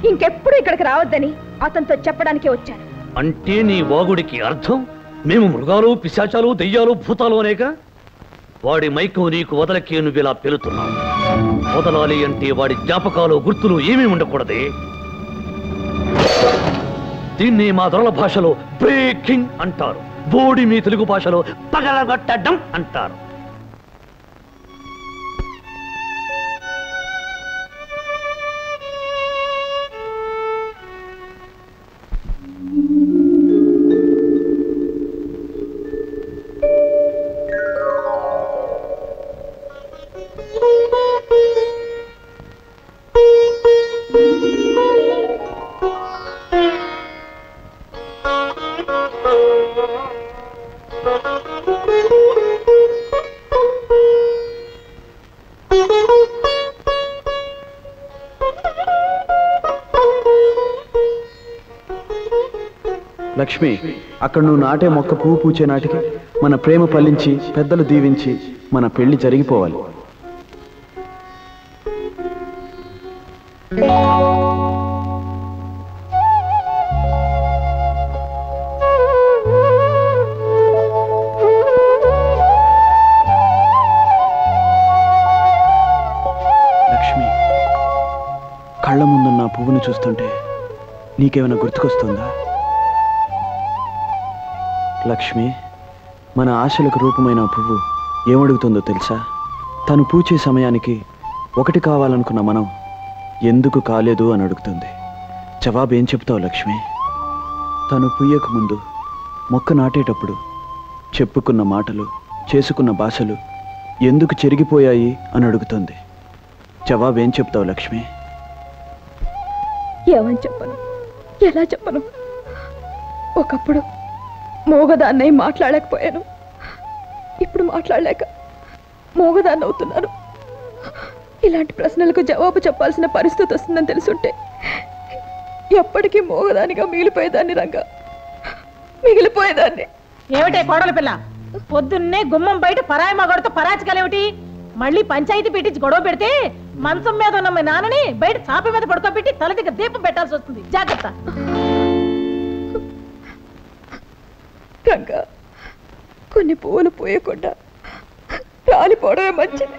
ఇంకెప్పుడు ఇక్కడికి రావద్దని అతనితో చెప్పడానికే వచ్చాను. అంటే నీ వాగుడికి అర్థం మేము మృగాలు, పిశాచాలు, దెయ్యాలు, భూతాలు అనేక? వాడి మైకం నీకు వదలకే నువ్వు ఇలా పెలుతున్నావు. వదలాలి అంటే వాడి జ్ఞాపకాలు, గుర్తులు ఏమీ ఉండకూడదే. దీన్ని మా దొరల భాషలో బ్రేకింగ్ అంటారు. బోడి మీ తెలుగు భాషలో పగలగొట్టడం అంటారు. లక్ష్మి, అక్కడ నువ్వు నాటే మొక్క పువ్వు పూచే నాటికి మన ప్రేమ ఫలించి పెద్దలు దీవించి మన పెళ్లి జరిగిపోవాలి. లక్ష్మి, కళ్ళ ముందున్న పువ్వుని చూస్తుంటే నీకేమైనా గుర్తుకొస్తుందా? లక్ష్మి, మన ఆశలకు రూపమైన పువ్వు ఏమడుగుతుందో తెలుసా? తను పూచే సమయానికి ఒకటి కావాలనుకున్న మనం ఎందుకు కాలేదు అని అడుగుతుంది. జవాబు ఏం చెప్తావు లక్ష్మి? తను పూయక ముందు మొక్క నాటేటప్పుడు చెప్పుకున్న మాటలు, చేసుకున్న భాషలు ఎందుకు చెరిగిపోయాయి అని అడుగుతుంది. జవాబు ఏం చెప్తావు లక్ష్మి? ఏమని చెప్పను, ఎలా చెప్పను? ఒకప్పుడు మోగదాన్నై మాట్లాడలేకపోయాను. ఇప్పుడు మాట్లాడలేక మోగదాన్ని అవుతున్నాను. ఇలాంటి ప్రశ్నలకు జవాబు చెప్పాల్సిన పరిస్థితి వస్తుందని తెలుసుంటే ఎప్పటికీ మోగదానిగా మిగిలిపోయేదాన్ని. రంగా, మిగిలిపోయేదాన్ని. ఏమిటే కోడల పిల్ల, పొద్దున్నే గుమ్మం బయట పరాయి మగడితో పరాచకాలేమిటి? మళ్ళీ పంచాయతీ పెట్టించి గొడవ పెడితే మంచం మీద ఉన్న మీ నాన్నని బయట చాప మీద పడుకోబెట్టి తల దగ్గర దీపం పెట్టాల్సి వస్తుంది. జాగ్రత్త. రంగా, కొన్ని పువ్వులు పూయకుండా రాలిపోవడమే మంచిది.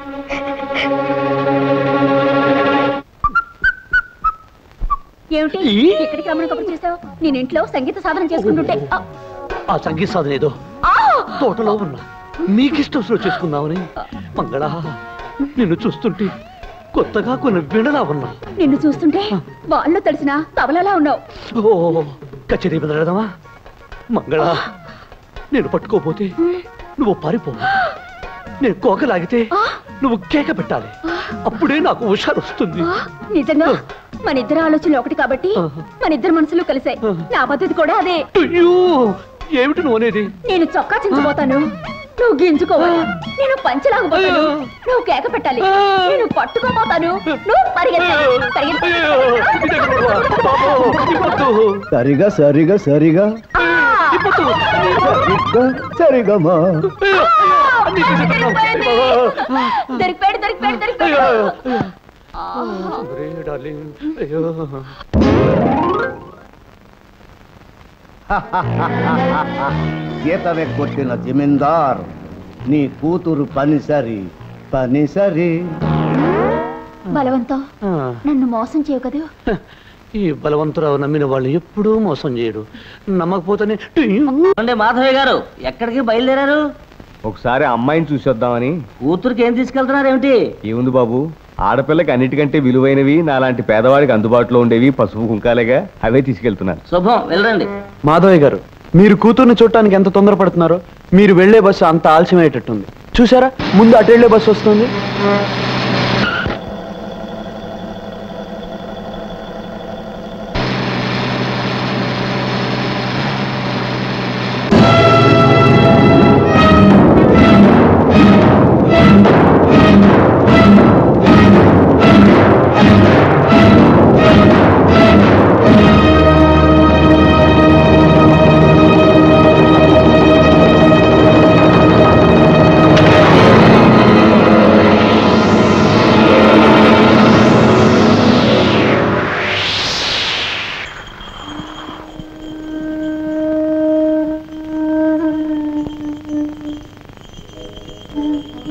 ఏమిటి ఇక్కడికి రమ్మని కబురు చేసావు? నేను ఇంట్లో సంగీత సాధన చేసుకుంటుంటే ఆ సంగీత సాధన ఏదో తోటలో ఉన్నా నీకిష్టం చేసుకుందామని. మంగళ, నిన్ను చూస్తుంటే కొత్తగా కొన్ని వినలా ఉన్నా. నిన్ను చూస్తుంటే వాళ్ళు తెలిసిన తబలలా ఉన్నావు. ఓ, కచేరీ బదలడదామా? మంగళ, నేను పట్టుకోపోతే నువ్వు పారిపో. నేను కోకలాగితే నువ్వు కేక పెట్టాలి. అప్పుడే నాకు హుషారు వస్తుంది. నిజంగా మన ఇద్దరు ఆలోచనలు ఒకటి కాబట్టి మన ఇద్దరు మనసులు కలిసాయి. నా పద్ధతి కూడా అదే. ఏమిటి నువ్వు అనేది? నేను చొక్కా చించిపోతాను, నువ్వు గింజుకోవాలి. నేను పంచలాగపోతాను, నువ్వు కేక పెట్టాలి. నేను పట్టుకోపోతాను, నువ్వు పరిగెత్తాలి. సరిగా సరిగా సరిగా సరిగమా దొరికిపోయాడు దొరికిపోయాడు దొరికిపోయాడు. గీతవే కొట్టిన జమీందార్, నీ కూతురు పనిసరి పనిసరి. బలవంతం, నన్ను మోసం చేయవు కదా. ఈ బలవంతురావు నమ్మిన వాళ్ళు ఎప్పుడూ మోసం చేయడు. నమ్మకపోతేనే. మాధవయ్య గారు ఎక్కడికి బయలుదేరారు? ఒకసారి అమ్మాయిని చూసొద్దామని. కూతురికి ఏం తీసుకెళ్తున్నారు ఏమిటి? ఏముంది బాబు, ఆడపిల్లకి అన్నిటికంటే విలువైనవి, నాలాంటి పేదవాడికి అందుబాటులో ఉండేవి పసుపు కుంకాలేగా, అవే తీసుకెళ్తున్నాను. శుభం, వెళ్ళండి. మాధవయ్య గారు, మీరు కూతుర్ని చూడటానికి ఎంత తొందరపడుతున్నారో. మీరు వెళ్లే బస్సు అంత ఆలస్యమయ్యేటట్టుంది. చూసారా, ముందు అటు వెళ్లే బస్సు వస్తుంది.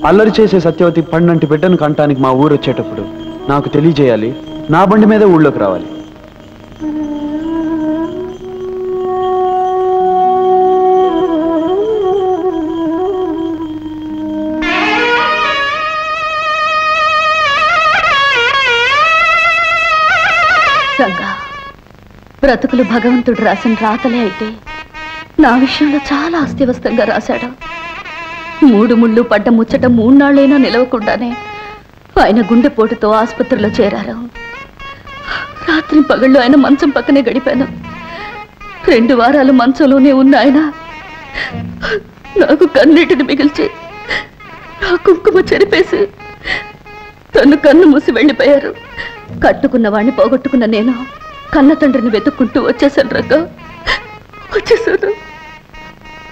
అల్లరి చేసే సత్యవతి పండంటి బిడ్డను కంటానికి మా ఊరు వచ్చేటప్పుడు నాకు తెలియజేయాలి. నా బండి మీద ఊళ్ళోకి రావాలి. రంగా, బ్రతుకులు భగవంతుడు రాసిన రాతలే అయితే నా విషయంలో చాలా అస్తవ్యస్తంగా రాశాడు. 3 ముళ్ళు పడ్డ ముచ్చట 3 నాళ్ళైనా నిలవకుండానే ఆయన గుండెపోటుతో ఆసుపత్రిలో చేరారు. రాత్రి పగళ్ళు ఆయన మంచం పక్కనే గడిపాను. 2 వారాలు మంచంలోనే ఉన్న ఆయన నాకు కన్నీటిని మిగిల్చి నా కుంకుమ చెరిపేసి తను కన్ను మూసి వెళ్ళిపోయారు. కట్టుకున్న వాణ్ణి పోగొట్టుకున్న నేను కన్న తండ్రిని వెతుక్కుంటూ వచ్చేసాను రంగా, వచ్చేసాను.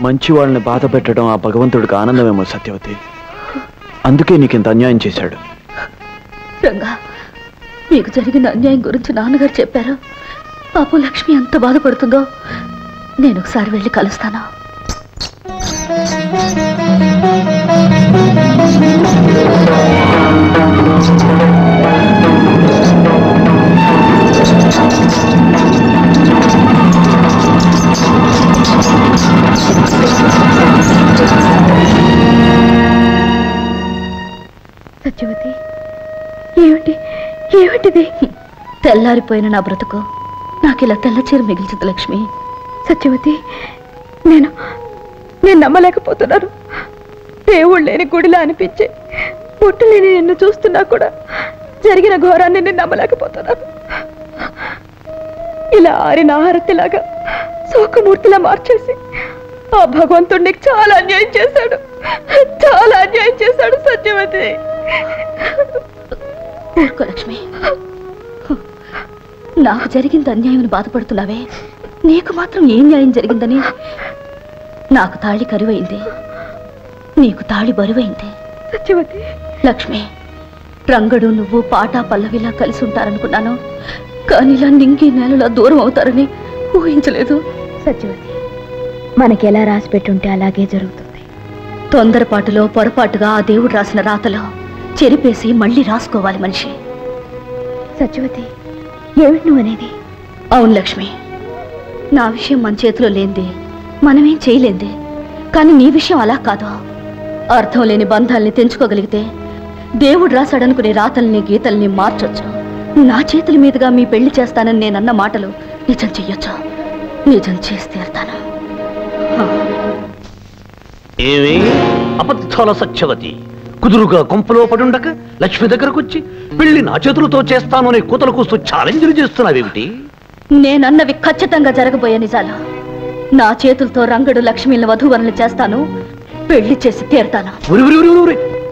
మంచి వాళ్ళని బాధ పెట్టడం ఆ భగవంతుడికి ఆనందమేమో సత్యవతి. అందుకే నీకింత అన్యాయం చేశాడు. రంగా, మీకు జరిగిన అన్యాయం గురించి నాన్నగారు చెప్పారు. పాపం లక్ష్మి ఎంత బాధపడుతుందో నేను ఒకసారి వెళ్ళి కలుస్తాను. సత్యవతి, ఏమిటిది? తెల్లారిపోయిన నా బ్రతుకు నాకు ఇలా తెల్ల చీర మిగిల్చింది లక్ష్మి. సత్యవతి, నేను నమ్మలేకపోతున్నాను. దేవుడు లేని గుడిలా అనిపించే పొట్టు లేని నిన్ను చూస్తున్నా కూడా జరిగిన ఘోరాన్ని నేను నమ్మలేకపోతున్నాను. ఇలా ఆరిన ఆహారతిలాగా శోకమూర్తిలా మార్చేసి ఆ భగవంతుడు నీకు చాలా అన్యాయం చేశాడు, చాలా అన్యాయం చేశాడు సత్యవతి. ఊరుకో లక్ష్మి, నాకు జరిగింది అన్యాయం బాధపడుతున్నావే, నీకు మాత్రం ఏం న్యాయం జరిగిందని? నాకు తాళి కరువైంది, నీకు తాళి బరువైంది. సత్యవతి, లక్ష్మి, రంగడు నువ్వు పాటా పల్లవిలా కలిసి ఉంటారనుకున్నాను, కానీ ఇలా నింగి నేలలా దూరం అవుతారని ఊహించలేదు. సత్యవతి, మనకి ఎలా రాసి పెట్టుంటే అలాగే జరుగుతుంది. తొందరపాటులో పొరపాటుగా ఆ దేవుడు రాసిన రాతలో చెరిపేసి మళ్ళీ రాసుకోవాలి మనిషి. సత్యవతి, ఏమిటి నువ్వు అనేది? అవును లక్ష్మి, నా విషయం మన చేతిలో లేనిది, మనమేం చేయలేంది. కానీ నీ విషయం అలా కాదు. అర్థం లేని బంధాల్ని తెంచుకోగలిగితే దేవుడు రాశాడనుకునే రాతల్ని గీతల్ని మార్చొచ్చు. నా చేతుల మీదుగా మీ పెళ్లి చేస్తానని నేనన్న మాటలు నిజం చెయ్యొచ్చు. నిజం చేసి తీరుతాను. ఏమి అబద్ధాల సత్యవతి, కుదురుగా కొంపలో పడుండక లక్ష్మి దగ్గరకు వచ్చి పెళ్లి నా చేతులతో చేస్తాను అనే కూతలు కూస్తూ ఛాలెంజ్లు చేస్తున్నావేమిటి? నేనన్నవి ఖచ్చితంగా జరగబోయే నిజాలు. నా చేతులతో రంగడు లక్ష్మిని వధూవరులు చేస్తాను, పెళ్లి చేసి తీరుతాను.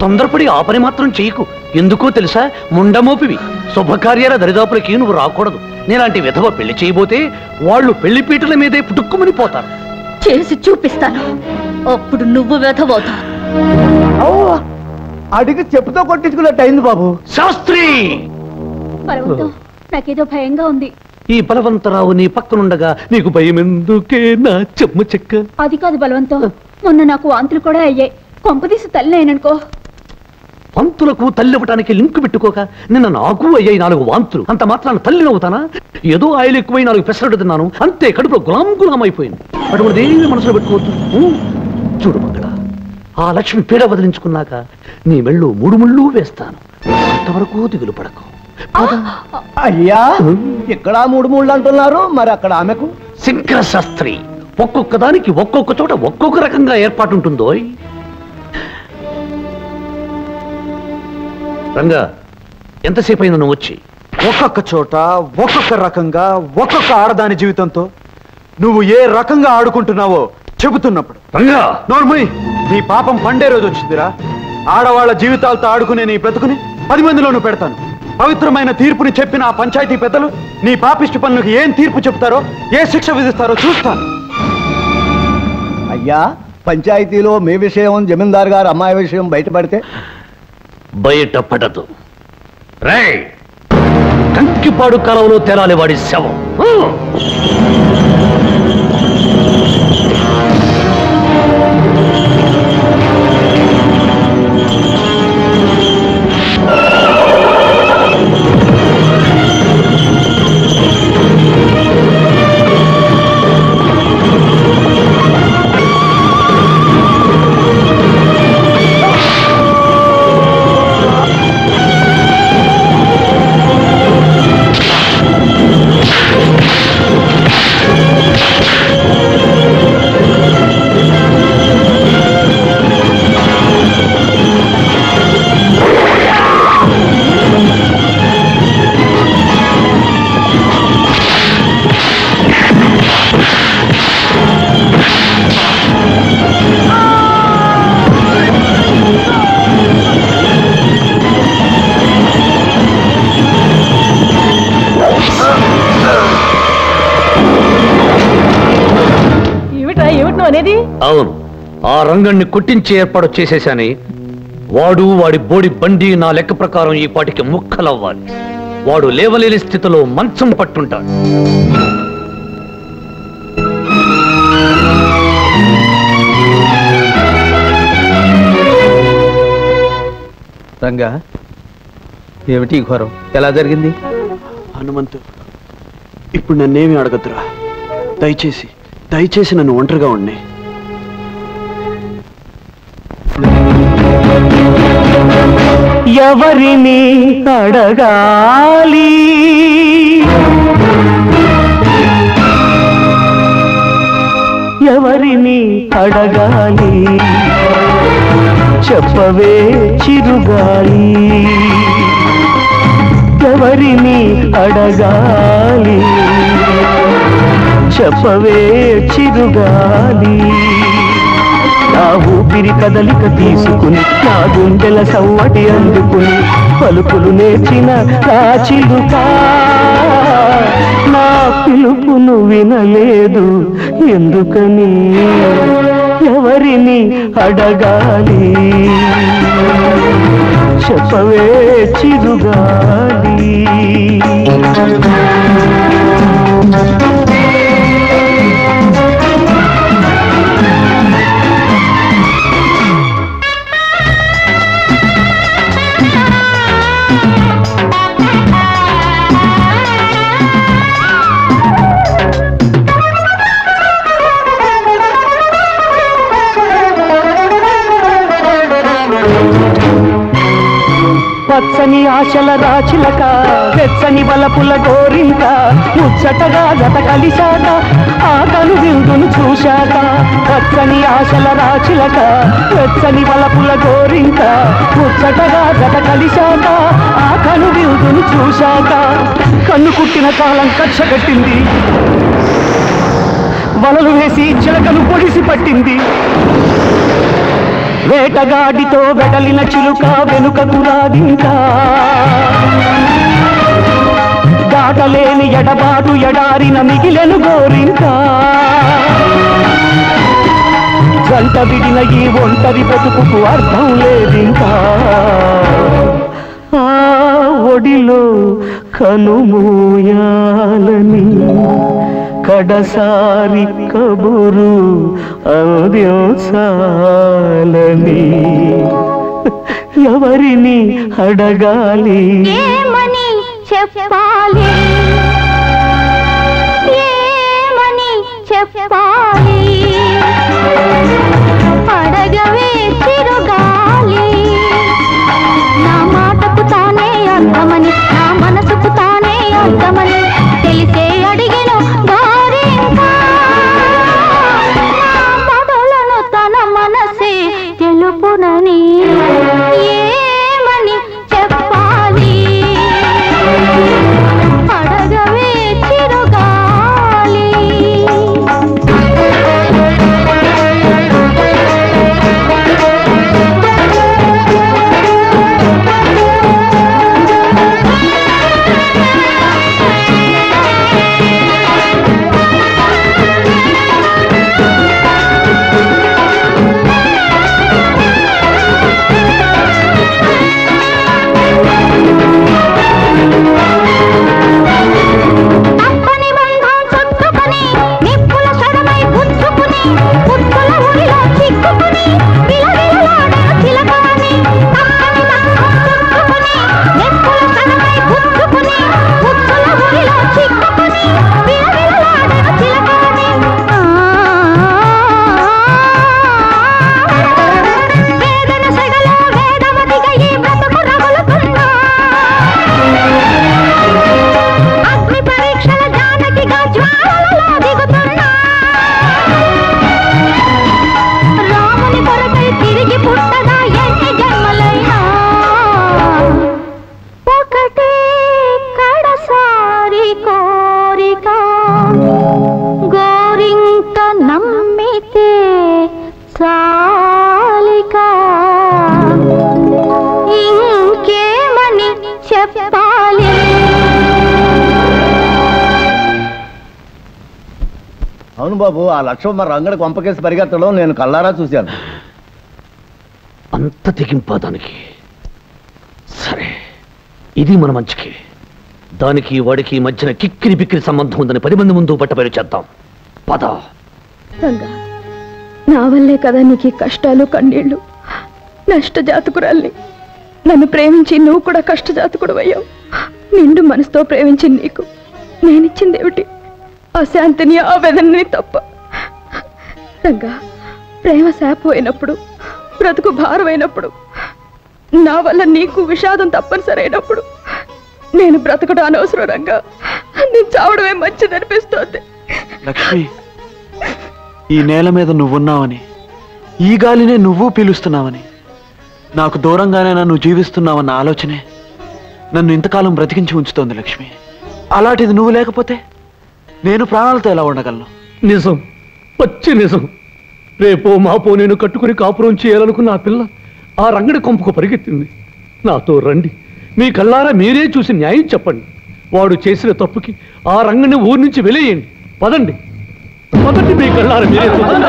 తొందరపడి ఆ పని మాత్రం చెయ్యకు. ఎందుకో తెలుసా? ముండమోపివి. శుభకార్యాల దరిదాపులకి నువ్వు రాకూడదు. నేలాంటి విధవ పెళ్లి చేయబోతే వాళ్ళు పెళ్లి పీటల మీదే పుట్టుక్కుమని పోతారు. చేసి చూపిస్తాను, అప్పుడు నువ్వు వెధవవుతా. అడిగి చెప్పుతో కొట్టించుకున్నట్టు అయింది బాబు. శాస్త్రి, నాకేదో భయంగా ఉంది. ఈ బలవంతరావు నీ పక్కనుండగా నీకు భయం ఎందుకే నా చెమ్మ చెక్క? అది కాదు బలవంతం, మొన్న నాకు వాంతులు కూడా అయ్యాయి. కొంపదీసి తల్లి అయిననుకో. వాంతులకు తల్లి ఇవ్వటానికి లింకు పెట్టుకోక నిన్న నాకు అయ్యాయి 4 వాంతులు. అంత మాత్రాన తల్లి నవ్వుతానా? ఏదో ఆయిల్ ఎక్కువై 4 పెసరట్టు తిన్నాను అంతే, కడుపులో గులాం అయిపోయింది. అటువంటి ఏమి మనసులో పెట్టుకోవద్దు. చూడు మంగళ, ఆ లక్ష్మి పీడ వదిలించుకున్నాక నీ మెళ్ళు 3 ముళ్ళు వేస్తాను. అంతవరకు దిగులు పడకు. అయ్యా, ఇక్కడ 3 ముళ్ళు అంటున్నారు, మరి అక్కడ ఆమెకు? శంకర శాస్త్రి, ఒక్కొక్క దానికి ఒక్కొక్క చోట ఒక్కొక్క రకంగా ఏర్పాటు ఉంటుందో. రంగా, ఎంతసేపు అయింది నువ్వు వచ్చి? ఒక్కొక్క చోట ఒక్కొక్క రకంగా ఒక్కొక్క ఆడదాని జీవితంతో నువ్వు ఏ రకంగా ఆడుకుంటున్నావో చెబుతున్నప్పుడు. రంగా, నోర్మయ్, నీ పాపం పండే రోజు వచ్చిందిరా. ఆడవాళ్ల జీవితాలతో ఆడుకునే నీ బ్రతుకుని 10 మందిలోనూ పెడతాను. పవిత్రమైన తీర్పుని చెప్పిన ఆ పంచాయతీ పెద్దలు నీ పాపిష్టి పనులకు ఏం తీర్పు చెప్తారో, ఏ శిక్ష విధిస్తారో చూస్తాను. అయ్యా, పంచాయతీలో మీ విషయం, జమీందార్ గారు అమ్మాయి విషయం బయటపడితే? బయటపడదు. రేయ్, కంకిపాడు కాలంలో తేలాలి వాడి శవం. అనేది? అవును, ఆ రంగణ్ణి కొట్టించి ఏర్పాటు చేసేశాని. వాడు వాడి బోడి బండి నా లెక్క ప్రకారం ఈ పాటికి ముక్కలవ్వాలి. వాడు లేవలేని స్థితిలో మంచం పట్టుంటాడు. రంగా, ఏమిటి ఘోరం? ఎలా జరిగింది? హనుమంతు, ఇప్పుడు నన్నేమి అడగద్దురా. దయచేసి నన్ను ఒంటరిగా ఉండి. ఎవరిని అడగాలి, ఎవరిని అడగాలి, చెప్పవే చిరుగాలి, ఎవరిని అడగాలి, చెప్పవే చిరుగాలి. నా ఊపిరి కదలిక తీసుకుని, నా గుండెల సవ్వటి అందుకుని, పలుకులు నేర్చిన నా చిలుక నా పిలుపును వినలేదు ఎందుకని, ఎవరిని అడగాలి, చెప్పవే చిరుగాలి. పచ్చని ఆశల రాచిలక, వెచ్చని వలపుల గోరింక, ముచ్చటగా గత కలిశాక ఆ కను విందును చూశాక. పచ్చని ఆశల రాచిలక, వెచ్చని వలపుల గోరింక, ముచ్చటగా గత కలిశాక ఆ కను విందును చూశాక. కన్ను కుట్టిన కాలం కక్ష కట్టింది, వలలు వేసి చిలకను పొడిసి పట్టింది. వేటగాడితో వెడలిన చిలుక వెనుకకు రాగింకా, దాటలేని ఎడబాటు ఎడారిన మిగిలెను గోరింకా. జంట విడిన ఈ ఒంటరి బతుకుకు అర్థం లేదింకా. ఆ ఒడిలో కనుమూయాలని కడసారి కబురు అందించాలని, ఎవరిని అడగాలి, ఏమని చెప్పాలి, ఏమని చెప్పాలి, అడగవే చిరుగాలి. నా మాటకు తానే అర్థమని, నా మనసుకు తానే అర్థమని తెలిసే అడిగిన గోరింకా. మొదలను తన మనసే తెలుపునని, ఏమని చెప్పాలి, అడగవే చిరుగాలి. బాబు, ఆ లక్ష్మమ్మ రంగడి కొంపకేసి పరిగెత్తడం నేను కళ్ళారా చూశాను. అంత తెగింపా దానికి? సరే, ఇది మన మంచికి. దానికి వాడికి మధ్యన కిక్కిరి బిక్కిరి సంబంధం ఉందని 10 మంది ముందు బట్టబయలు చేద్దాం. పద. రంగా, నా వల్లే కదా నీకు ఈ కష్టాలు కన్నీళ్లు. నష్టజాతకురాల్ని. నన్ను ప్రేమించి నువ్వు కూడా కష్టజాతకుడు అయ్యావు. నిండు మనసుతో ప్రేమించి నీకు నేనిచ్చిందేమిటి? అశాంతిని, ఆవేదనని తప్ప. రంగా, ప్రేమ శాపమైనప్పుడు, బ్రతుకు భారమైనప్పుడు, నా వల్ల నీకు విషాదం తప్పనిసరి అయినప్పుడు నేను బ్రతకడం అనవసరం. రంగా, నేను చావడమే మంచిదనిపిస్తోంది. లక్ష్మి, ఈ నేల మీద నువ్వున్నావని, ఈ గాలినే నువ్వు పీలుస్తున్నావని, నాకు దూరంగానే నన్ను జీవిస్తున్నావన్న ఆలోచనే నన్ను ఇంతకాలం బ్రతికించి ఉంచుతోంది లక్ష్మి. అలాంటిది నువ్వు లేకపోతే నేను ప్రాణాలతో ఎలా ఉండగలను? నిజం, పచ్చి నిజం. రేపో మాపో నేను కట్టుకుని కాపురం చేయాలనుకున్న ఆ పిల్ల ఆ రంగడి కొంపకు పరిగెత్తింది. నాతో రండి, మీ కళ్ళారా మీరే చూసి న్యాయం చెప్పండి. వాడు చేసిన తప్పుకి ఆ రంగడిని ఊరి నుంచి వెలేయండి. పదండి, పదండి, మీ కళ్ళారా మీరే చూడండి.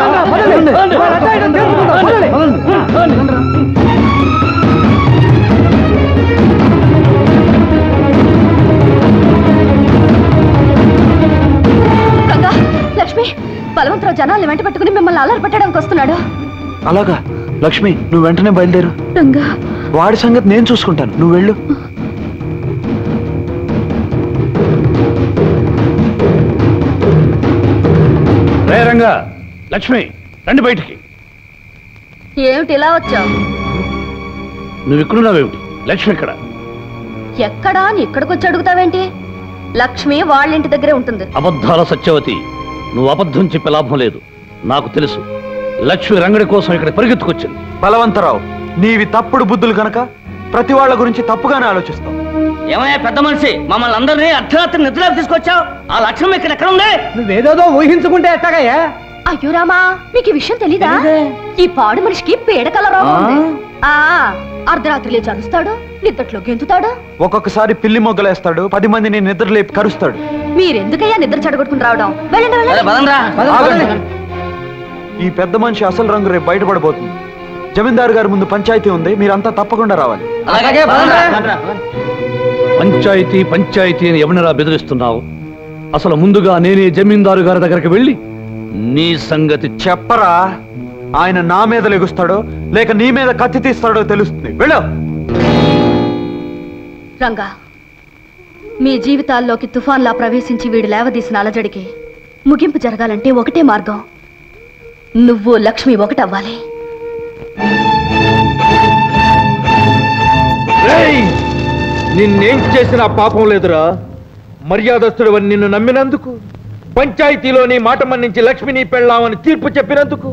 లక్ష్మి, బలవంతరావు జనాల్ని వెంట పట్టుకుని మిమ్మల్ని అల్లరి పెట్టడానికి వస్తున్నాడు. అలాగా? లక్ష్మి, నువ్వు వెంటనే బయలుదేరు. రంగా, వాడి సంగతి నేను చూసుకుంటాను, నువ్వు వెళ్ళు. రే రంగా, లక్ష్మి, రండి బయటికి. ఏమిటి ఇలా వచ్చావు? నువ్వు ఇక్కడున్నావేమిటి? లక్ష్మి ఎక్కడ? ఎక్కడా అని ఇక్కడికి వచ్చి అడుగుతావేంటి? లక్ష్మి వాళ్ళ ఇంటి దగ్గరే ఉంటుంది. అబద్ధాల సత్యవతి, నువ్వు అబద్ధం చెప్పే లాభం లేదు. నాకు తెలుసు, లక్ష్మి రంగడి కోసం ఇక్కడ పరిగెత్తుకొచ్చింది. బలవంతరావు, నీవి తప్పుడు బుద్ధులు కనుక ప్రతి వాళ్ళ గురించి తప్పుగానే ఆలోచిస్తావు. ఏమయ్యా పెద్ద మనిషి, మమ్మల్ని అందరినీ అర్ధరాత్రి నిద్రలోకి తీసుకొచ్చావు. ఆ లక్ష్యం ఎక్కడ ఉంది? నువ్వేదేదో ఊహించుకుంటే ఎట్టాగయ్యా? అయ్యో రామా, మీకు ఈ విషయం తెలీదా? ఈ పాడు మనిషికి పేడకల రోగం ఉంది. అర్ధరాత్రి లేచి అరుస్తాడు, నిద్రలో గెంతుతాడు, ఒక్కొక్కసారి పిల్లి మొగ్గలేస్తాడు, 10 మందిని నిద్ర లేపి కరుస్తాడు. మీరెందుకయ్యా నిద్ర చెడగొట్టుకుని రావడం? వెళ్ళండి. ఆగండి. ఈ పెద్ద మనిషి అసలు రంగు రేపు బయటపడబోతుంది. జమీందారు గారి ముందు పంచాయతీ ఉంది, మీరంతా తప్పకుండా రావాలి. పంచాయతీ పంచాయతీ అని ఎవరినరా బెదిరిస్తున్నావు? అసలు ముందుగా నేనే జమీందారు గారి దగ్గరికి వెళ్ళి నీ సంగతి చెప్పరా. ఆయన నా మీద లెగుస్తాడో లేక నీ మీద కత్తి తీస్తాడో తెలుస్తుంది. వెళ్ళు. రంగా, మీ జీవితాల్లోకి తుఫాన్లా ప్రవేశించి వీడు లేవదీసిన అలజడికి ముగింపు జరగాలంటే ఒకటే మార్గం. నువ్వు లక్ష్మి ఒకటవ్వాలి. నిన్నేం చేసినా పాపం లేదురా. మర్యాదస్తుడు నిన్ను నమ్మినందుకు, పంచాయతీలో నీ మాట మన్నించి లక్ష్మిని పెళ్ళామని తీర్పు చెప్పినందుకు,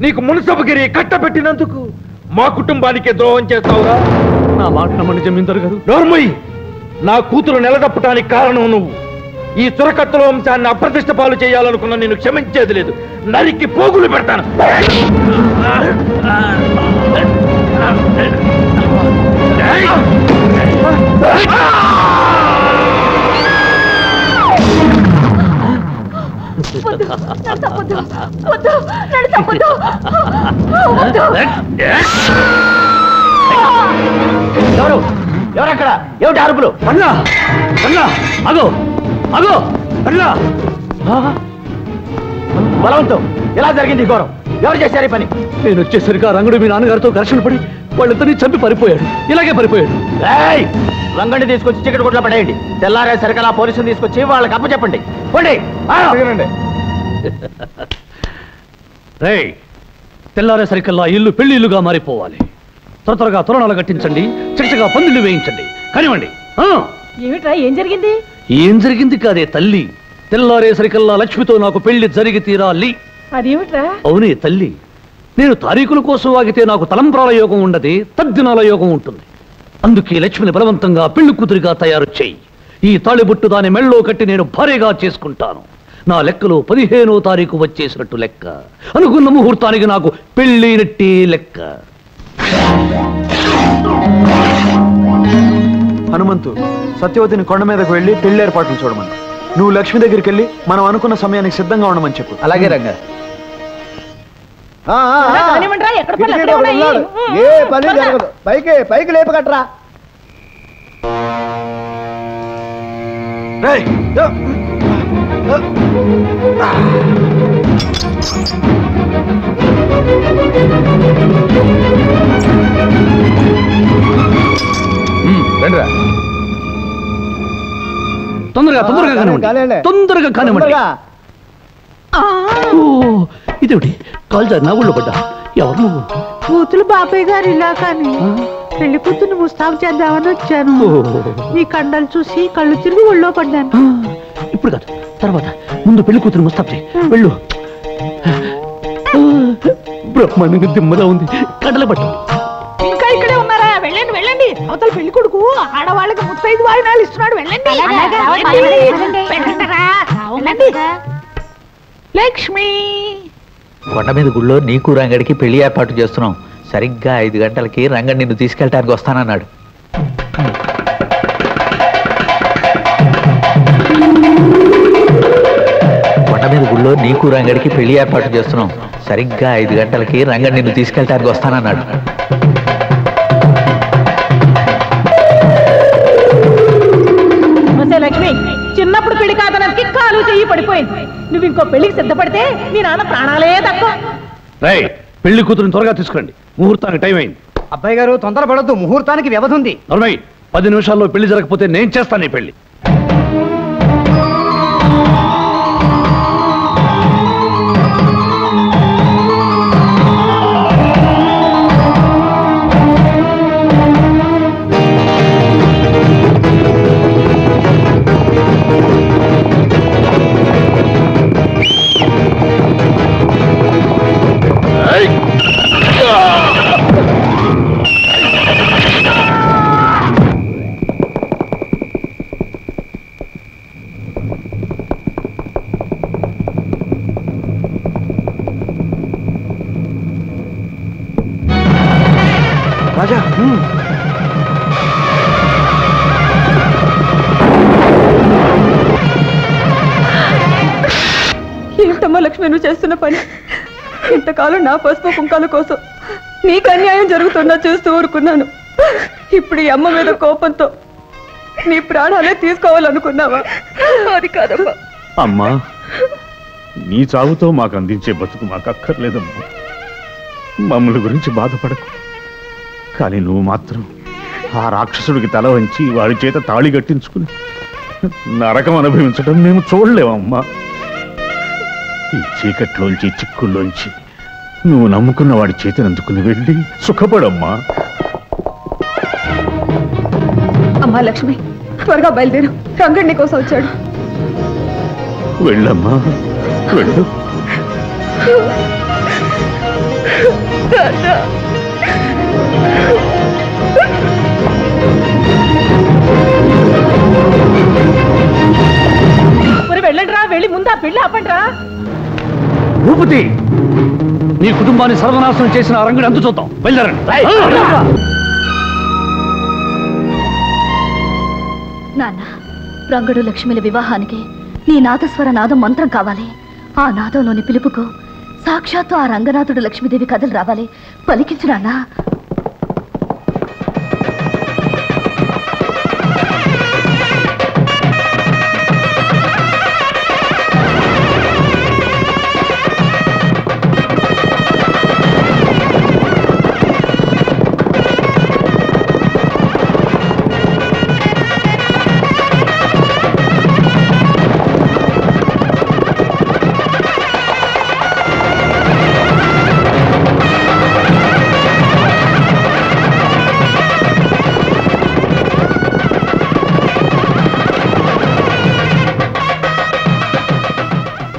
నీకు మున్సబగిరి కట్టబెట్టినందుకు మా కుటుంబానికే ద్రోహం చేస్తావురా. నా మాట నమ్మని జమీందారు గారు. నోర్మయ్య, నా కూతురు నిలదప్పటానికి కారణం నువ్వు. ఈ చురకత్తుల వంశాన్ని అప్రతిష్ట పాలు చేయాలనుకున్న నిన్ను క్షమించేది లేదు. నరికి పోగులు పెడతాను. ఎవరు ఎవరక్కడ? ఏమిటి అరుపులు? అన్నా, అన్నా, అగో అగో, అన్నా. బలవంతం, ఎలా జరిగింది ఘోరం? ఎవరు చేశారు ఈ పని? నేను వచ్చేసరికి ఆ రంగుడు మీ నాన్నగారితో ఘర్షణ పడి వాళ్ళిద్దరినీ చంపి పరిపోయాడు. ఇలాగే పరిపోయాడు. రంగండి తీసుకొచ్చి చికెట్ కొట్లో పడేయండి. తెల్లారే సరికలా పోలీసులు తీసుకొచ్చి వాళ్ళకి అప్పచెప్పండి. రేయ్, తెల్లారే సరికల్లా ఇల్లు పెళ్లి ఇల్లుగా మారిపోవాలి. త్వరగా తోరణాలు కట్టించండి, చక్కగా పందిళ్ళు వేయించండి. కానివ్వండి. ఏమిట్రా, ఏం జరిగింది? ఏం జరిగింది కాదే తల్లి, తెల్లారే సరికల్లా లక్ష్మితో నాకు పెళ్లి జరిగి తీరాలి. అదేమిట్రా? అవునే తల్లి, నేను తారీఖుల కోసం ఆగితే నాకు తలంబ్రాల యోగం ఉండదు, తద్దినాల యోగం ఉంటుంది. అందుకే లక్ష్మిని బలవంతంగా పెళ్లి కూతురిగా తయారు చేయి. ఈ తాళిబొట్టు దాని మెళ్ళో కట్టి నేను భారీగా చేసుకుంటాను. నా లెక్కలో 15వ తారీఖు వచ్చేసినట్టు లెక్క. అనుకున్న ముహూర్తానికి నాకు పెళ్ళైనట్టే లెక్క. హనుమంతు, సత్యవతిని కొండ మీదకు వెళ్ళి పెళ్లి ఏర్పాట్లు చూడమని. నువ్వు లక్ష్మి దగ్గరికి వెళ్ళి మనం అనుకున్న సమయానికి సిద్ధంగా ఉండమని చెప్పు. అలాగే రంగా. ఏ పని జరగదు. పైకి లేపగట్రా. రండిరా. తొందరగా తొందరగా కానివ్వండి. ఇదేమిటి కాల్ నా ఊళ్ళో పడ్డా? ఎవరు నువ్వు? కూతురు బాబాయ్ గారు ఇలా కానీ పెళ్లి కూతురు ముస్తాబు చేద్దామని వచ్చాను. నీ కండలు చూసి కళ్ళు తిరిగి ఒళ్ళో పడ్డాను. ఇప్పుడు కాదు, తర్వాత. ముందు పెళ్లి కూతురు ముస్తాబు చేయి. వెళ్ళు. బ్రహ్మాండంగా దిమ్మలా ఉంది. కడల పట్టు. ఇంకా ఇక్కడే ఉన్నారా? వెళ్ళండి వెళ్ళండి. అవతల పెళ్లి కొడుకు ఆడవాళ్ళకి 35 వాయినాలు ఇస్తున్నాడు. వెళ్ళండి. లక్ష్మి, కొండ మీద గుళ్ళో నీకు రంగడికి పెళ్లి ఏర్పాటు చేస్తున్నాం. సరిగ్గా 5 గంటలకి రంగడి నిన్ను తీసుకెళ్ళటానికి వస్తానన్నాడు. కొండ మీద గుళ్ళో నీకు రంగడికి పెళ్లి ఏర్పాటు చేస్తున్నాం. సరిగ్గా 5 గంటలకి రంగడి నిన్ను తీసుకెళ్ళటానికి వస్తానన్నాడు. లక్ష్మి, చిన్నప్పుడు పెళ్లి కాదనకి కాలు చెయ్యి పడిపోయింది. నువ్వు ఇంకో పెళ్లికి సిద్ధపడితే నీ నాన్న ప్రాణాలే తక్కువ. పెళ్లి కూతురుని త్వరగా తీసుకురండి. ముహూర్తానికి టైం అయింది. అబ్బాయి గారు తొందరపడద్దు, ముహూర్తానికి వ్యవధి ఉంది. 10 నిమిషాల్లో పెళ్లి జరగకపోతే నేను చేస్తాను ఈ పెళ్లి. రాజా, ఏంటమ్మా లక్ష్మి నువ్వు చేస్తున్న పని? ఇంతకాలం నా పసుపు కుంకాల కోసం నీకు అన్యాయం జరుగుతున్నా చూస్తూ ఊరుకున్నాను. ఇప్పుడు ఈ అమ్మ మీద కోపంతో నీ ప్రాణాలే తీసుకోవాలనుకున్నావా? అది కాదమ్మా. అమ్మా, నీ చావుతో మాకు అందించే బతుకు మాకు అక్కర్లేదమ్మా. మమ్మల్ని గురించి బాధపడకు. కానీ నువ్వు మాత్రం ఆ రాక్షసుడికి తల వంచి వాడి చేత తాళి కట్టించుకుని నరకం అనుభవించడం మేము చూడలేమమ్మా. ఈ చీకట్లోంచి చిక్కుల్లోంచి నువ్వు నమ్ముకున్న వాడి చేతిని అందుకుని వెళ్ళి సుఖపడమ్మా. అమ్మా లక్ష్మి, త్వరగా బయలుదేరు. రంగడి నీ కోసం వచ్చాడు. వెళ్ళమ్మా, వెళ్ళు. వెళ్ళండి రా, వెళ్ళి ముందా పెళ్లి ఆపండి రా. భూపతి, నీ కుటుంబాన్ని సర్వనాశనం చేసిన రంగుని అంతు చూద్దాం. బయలుదేరండి. నాన్న, రంగడు లక్ష్మిల వివాహానికి నీ నాదస్వర నాదం మంత్రం కావాలి. ఆ నాదంలోని పిలుపుకు సాక్షాత్తు ఆ రంగనాథుడు లక్ష్మీదేవి కథలు రావాలి. పలికించు నాన్న.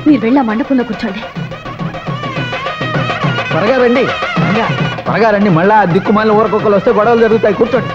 మీరు వెళ్ళి ఆ మండపంలో కూర్చోండి. త్వరగా రండి, త్వరగా రండి. మళ్ళా దిక్కుమాలిన ఊరకొక్కలు వస్తే గొడవలు జరుగుతాయి. కూర్చోండి.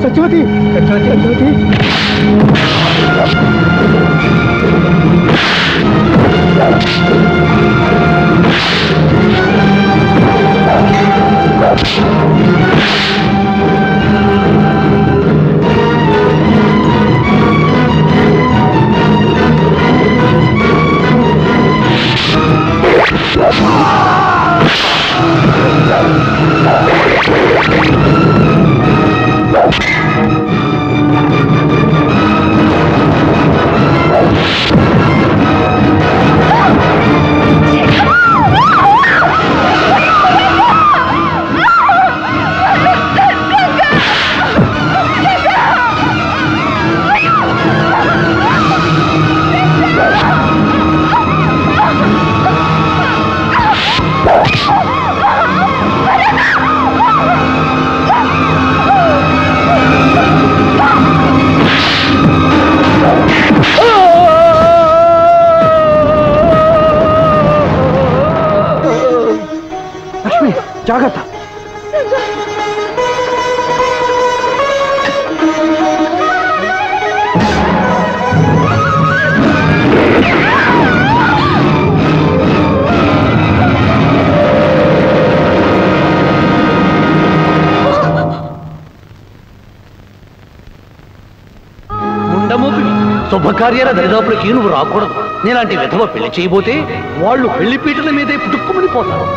సత్యవతి సత్యవతి జాగ్రత్త. శుభకార్యాల దరిదాపులకి నువ్వు రాకూడదు. నేలాంటి విధవ పెళ్లి చేయబోతే వాళ్ళు పెళ్లి పీటల మీదే పుట్టుక్కుమని పోతారు.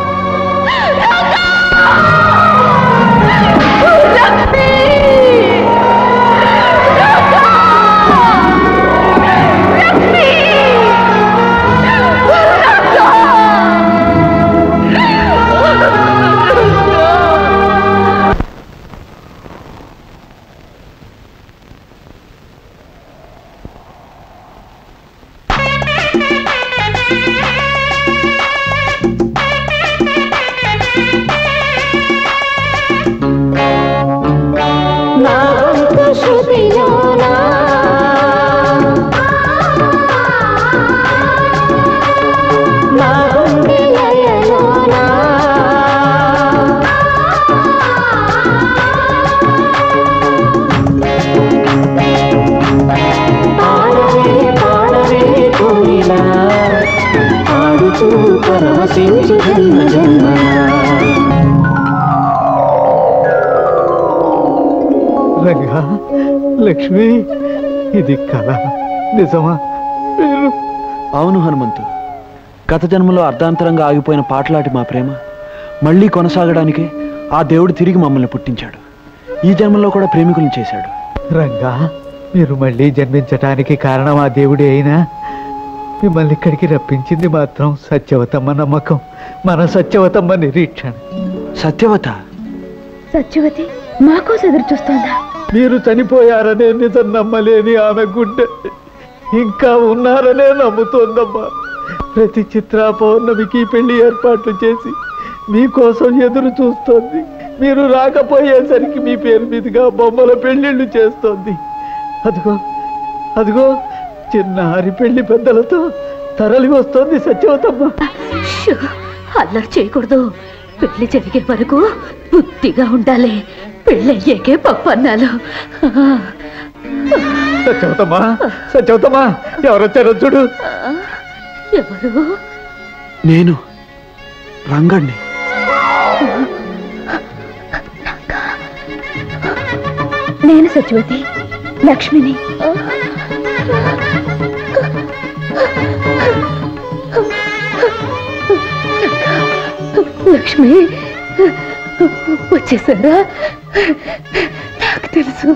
రంగా, లక్ష్మి, ఇది కళ నిజమా? అవును హనుమంతు. గత జన్మలో అర్ధాంతరంగా ఆగిపోయిన పాటలాటి మా ప్రేమ మళ్ళీ కొనసాగడానికి ఆ దేవుడు తిరిగి మమ్మల్ని పుట్టించాడు. ఈ జన్మలో కూడా ప్రేమికులను చేశాడు. రంగా, మీరు మళ్ళీ జన్మించటానికి కారణం ఆ దేవుడే అయినా మిమ్మల్ని ఇక్కడికి రప్పించింది మాత్రం సత్యవతమ్మ నమ్మకం, మన సత్యవతమ్మ నిరీక్షణ. సత్యవత? సత్యవతి మాకోసం ఎదురు చూస్తోందా? మీరు చనిపోయారనే నిజం నమ్మలేని ఆమె గుండె ఇంకా ఉన్నారనే నమ్ముతోందమ్మా. ప్రతి చిత్రా పౌర్ణమికి పెళ్లి ఏర్పాట్లు చేసి మీకోసం ఎదురు చూస్తోంది. మీరు రాకపోయేసరికి మీ పేరు మీదుగా బొమ్మల పెళ్లిళ్ళు చేస్తోంది. అదిగో అదిగో చిన్నారి పెళ్లి పెద్దలతో తరలి వస్తోంది సత్యవతమ్మ. అల్లరి చేయకూడదు. పెళ్లి జరిగే వరకు బుద్ధిగా ఉండాలి. పెళ్ళయ్యాకే పప్పన్నాలు. సత్యవతమ్మా, సత్యవతమ్మా, ఎవరొచ్చారో చూడు. ఎవరు? నేను రంగణ్ణి. నేను సత్యవతి, లక్ష్మిని. లక్ష్మి వచ్చేసారా? నాకు తెలుసు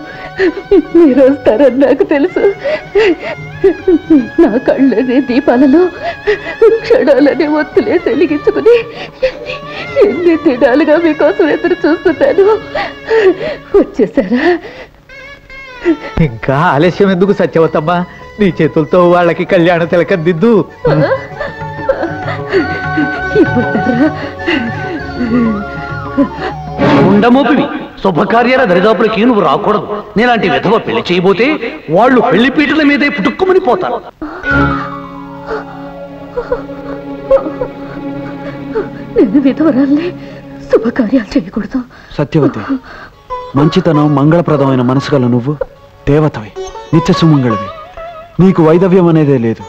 మీరు వస్తారని నాకు తెలుసు. నా కళ్ళనే దీపాలలో క్షణాలనే ఒత్తులే వెలిగించుకుని ఎన్ని దినాలుగా మీకోసం ఎదురు చూస్తున్నాను. వచ్చేసారా? ఇంకా ఆలస్యం ఎందుకు సత్యవతమ్మ? నీ చేతులతో వాళ్ళకి కళ్యాణ తిలకం దిద్దు. ఉండమోపివి. శుభకార్యాల దరిదాపులకి నువ్వు రాకూడదు. నేలాంటి విధవ పెళ్లి చేయబోతే వాళ్ళు పెళ్లి పీటల మీదే పుట్టుక్కుమని పోతారు. నేను విధవరాల్ని, శుభకార్యాలు చేయకూడదు. సత్యవతి, మంచితనం మంగళప్రదమైన మనసు గల నువ్వు దేవతవి, నిత్య సుమంగళవి. నీకు వైదవ్యం అనేదే లేదు.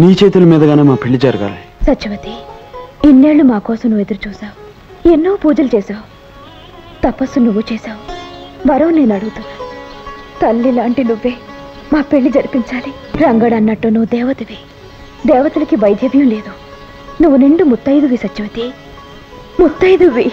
నీ చేతుల మీదగానే మా పెళ్లి జరగాలి. సత్యవతి, ఇన్నేళ్లు మా కోసం నువ్వు ఎదురు చూసావు, ఎన్నో పూజలు చేశావు, తపస్సు నువ్వు చేశావు. వరం నేను అడుగుతున్నా. తల్లి లాంటి నువ్వే మా పెళ్లి జరిపించాలి. రంగడు అన్నట్టు నువ్వు దేవతవి. దేవతలకి వైద్యవ్యం లేదు. నువ్వు నిండు ముత్తైదువి సత్యవతి, ముత్తైదువి.